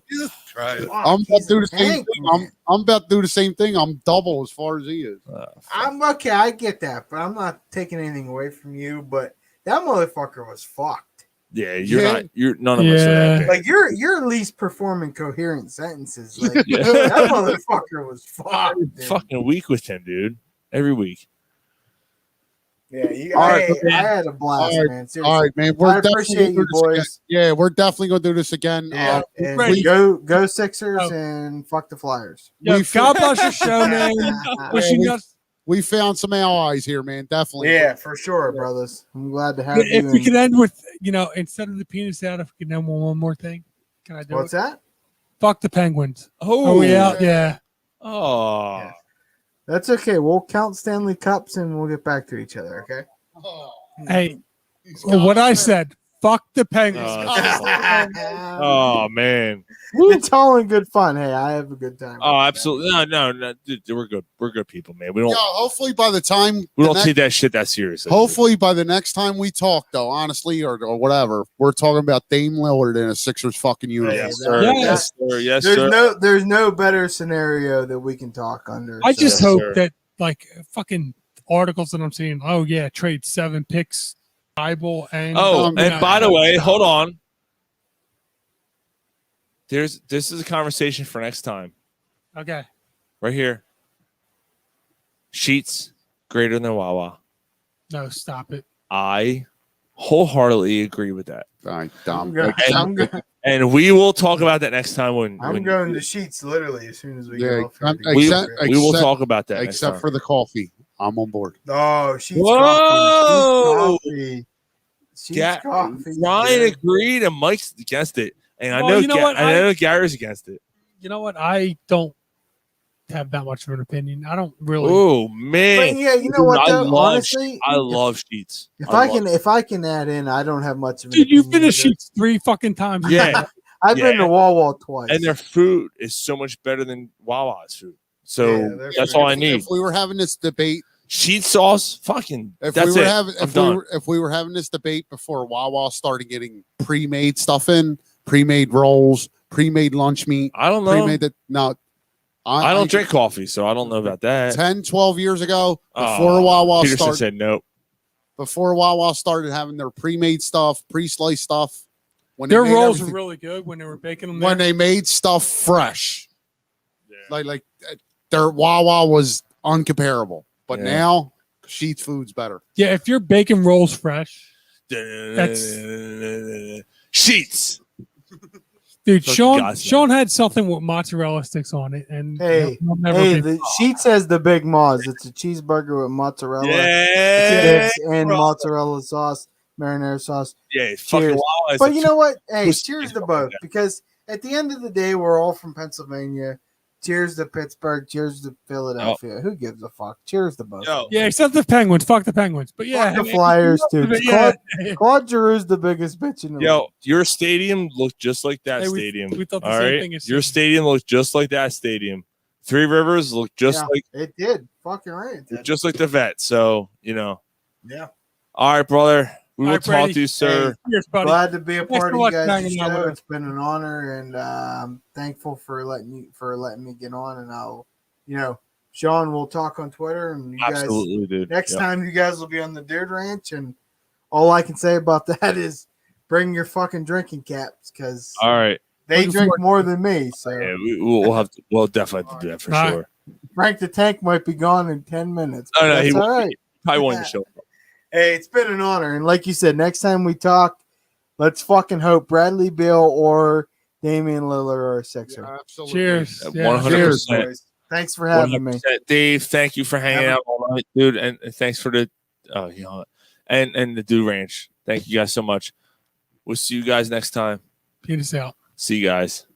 Try it. I'm about to do the same thing. I'm about to do the same thing. I'm double as far as he is. I'm okay. I get that, but I'm not taking anything away from you. But that motherfucker was fucked. Yeah, you're not. You're none of us are that big. Like you're at least performing coherent sentences. Like that motherfucker was fucked. Dude. Fucking week with him, dude. Every week. Yeah, I had a blast, man. Seriously. All right, man. I appreciate you, boys. Yeah, we're definitely gonna do this again. Yeah, and go Sixers and fuck the Flyers. God bless your show, man. We found some allies here, man. Definitely. Yeah, for sure, brothers. I'm glad to have you. If we could end with, instead of the penis out, if we could end with one more thing. Can I do What's that? Fuck the Penguins. Oh, are we out? Yeah. Oh. Yeah. That's okay. We'll count Stanley Cups and we'll get back to each other, okay? Hey, what I said. Fuck the Penguins. Oh man, it's all in good fun. Hey, I have a good time. Oh, absolutely. No, dude, we're good. We're good people, man. We don't. Yeah, hopefully by the time we don't take that shit that seriously. Hopefully by the next time we talk, though, honestly, or whatever, we're talking about Dame Lillard in a Sixers fucking uniform. Yes, sir. Yes, sir. Yes, There's no better scenario that we can talk under. I just hope that fucking articles that I'm seeing. Oh yeah, trade 7 picks. Bible and and by the way, hold on. This is a conversation for next time. Okay. Right here. Sheets greater than Wawa. No, stop it. I wholeheartedly agree with that. And we will talk about that next time when I'm going to Sheets literally as soon as we get off. We will talk about that except for the coffee. I'm on board. Oh, Sheets Whoa! coffee. Sheets coffee. Ryan agreed and Mike's against it. And I Well, know I know Gary's against it. You know what? I don't have that much of an opinion. I don't really. Oh man! But yeah, you know what? Though, Honestly, I love Sheets. If I can add in, I don't have much of an Dude, you've opinion been to either. Sheets 3 fucking times. Yeah, I've been to Wawa twice, and their food is so much better than Wawa's food. So that's all I need. If we were having this debate, sheet sauce, fucking. If that's we were it. having, if we were having this debate before Wawa started getting pre-made stuff in, pre-made rolls, pre-made lunch meat. I don't know. Pre-made that. No, I don't drink coffee, so I don't know about that. 10, 12 years ago, before Wawa Peterson started, said nope. Before Wawa started having their pre-made stuff, pre-sliced stuff, when Their they made rolls were everything- really good when they were baking them. when there. they made stuff fresh. Like their Wawa was uncomparable, but Yeah. now Sheets food's better. Yeah, if you're baking rolls fresh, that's Sheets. dude. Fucking Sean gossip. Sean had something with mozzarella sticks on it, and Hey, I'll never be- the Sheets has the Big Moz. It's a cheeseburger with mozzarella Yeah, sticks and bro. mozzarella sauce, marinara sauce. Yeah, fucking Cheers. Wawa is But a you know what? Hey, pussy cheers to fucking both guy. because at the end of the day, we're all from Pennsylvania. Cheers to Pittsburgh. Cheers to Philadelphia. Who gives a fuck? Cheers to both. yeah, except the Penguins. Fuck the Penguins. But yeah, Fuck the Flyers too. Yeah. Claude Giroux's the biggest bitch in the Yo, league. your stadium looked just like that Hey, we stadium. thought the all same right, thing as your stadium looked just like that stadium. Three Rivers looked just Yeah, like it did. Fucking right. It did. just like the vet. So Yeah. all right, brother. We All will right, talk Brady. to you, sir. Cheers, buddy. Glad to be a Thanks part for of you watching guys' Hanging Out show. with us. It's been an honor, and I'm thankful for letting me get on. And I'll, Sean, we'll talk on Twitter, and you Absolutely, guys. dude. Next Yep. time, you guys will be on the Dude Ranch, and all I can say about that is bring your fucking drinking caps because All right. they Looking drink forward- more than me. So Yeah, we'll have to. We'll definitely have to do that for All right. sure. Frank the Tank might be gone in 10 minutes. No, but no, he that's all won't. right. Probably won't even show up. Hey, it's been an honor. And like you said, next time we talk, let's fucking hope Bradley Beal or Damian Lillard are a Sixer. Absolutely. Cheers. Yeah, Yeah. 100%. Boys. Thanks for having me. 100%. Dave, thank you for hanging Have a- out all night, dude, and thanks for the and the Dude Ranch. Thank you guys so much. We'll see you guys next time. Peace out. See you guys.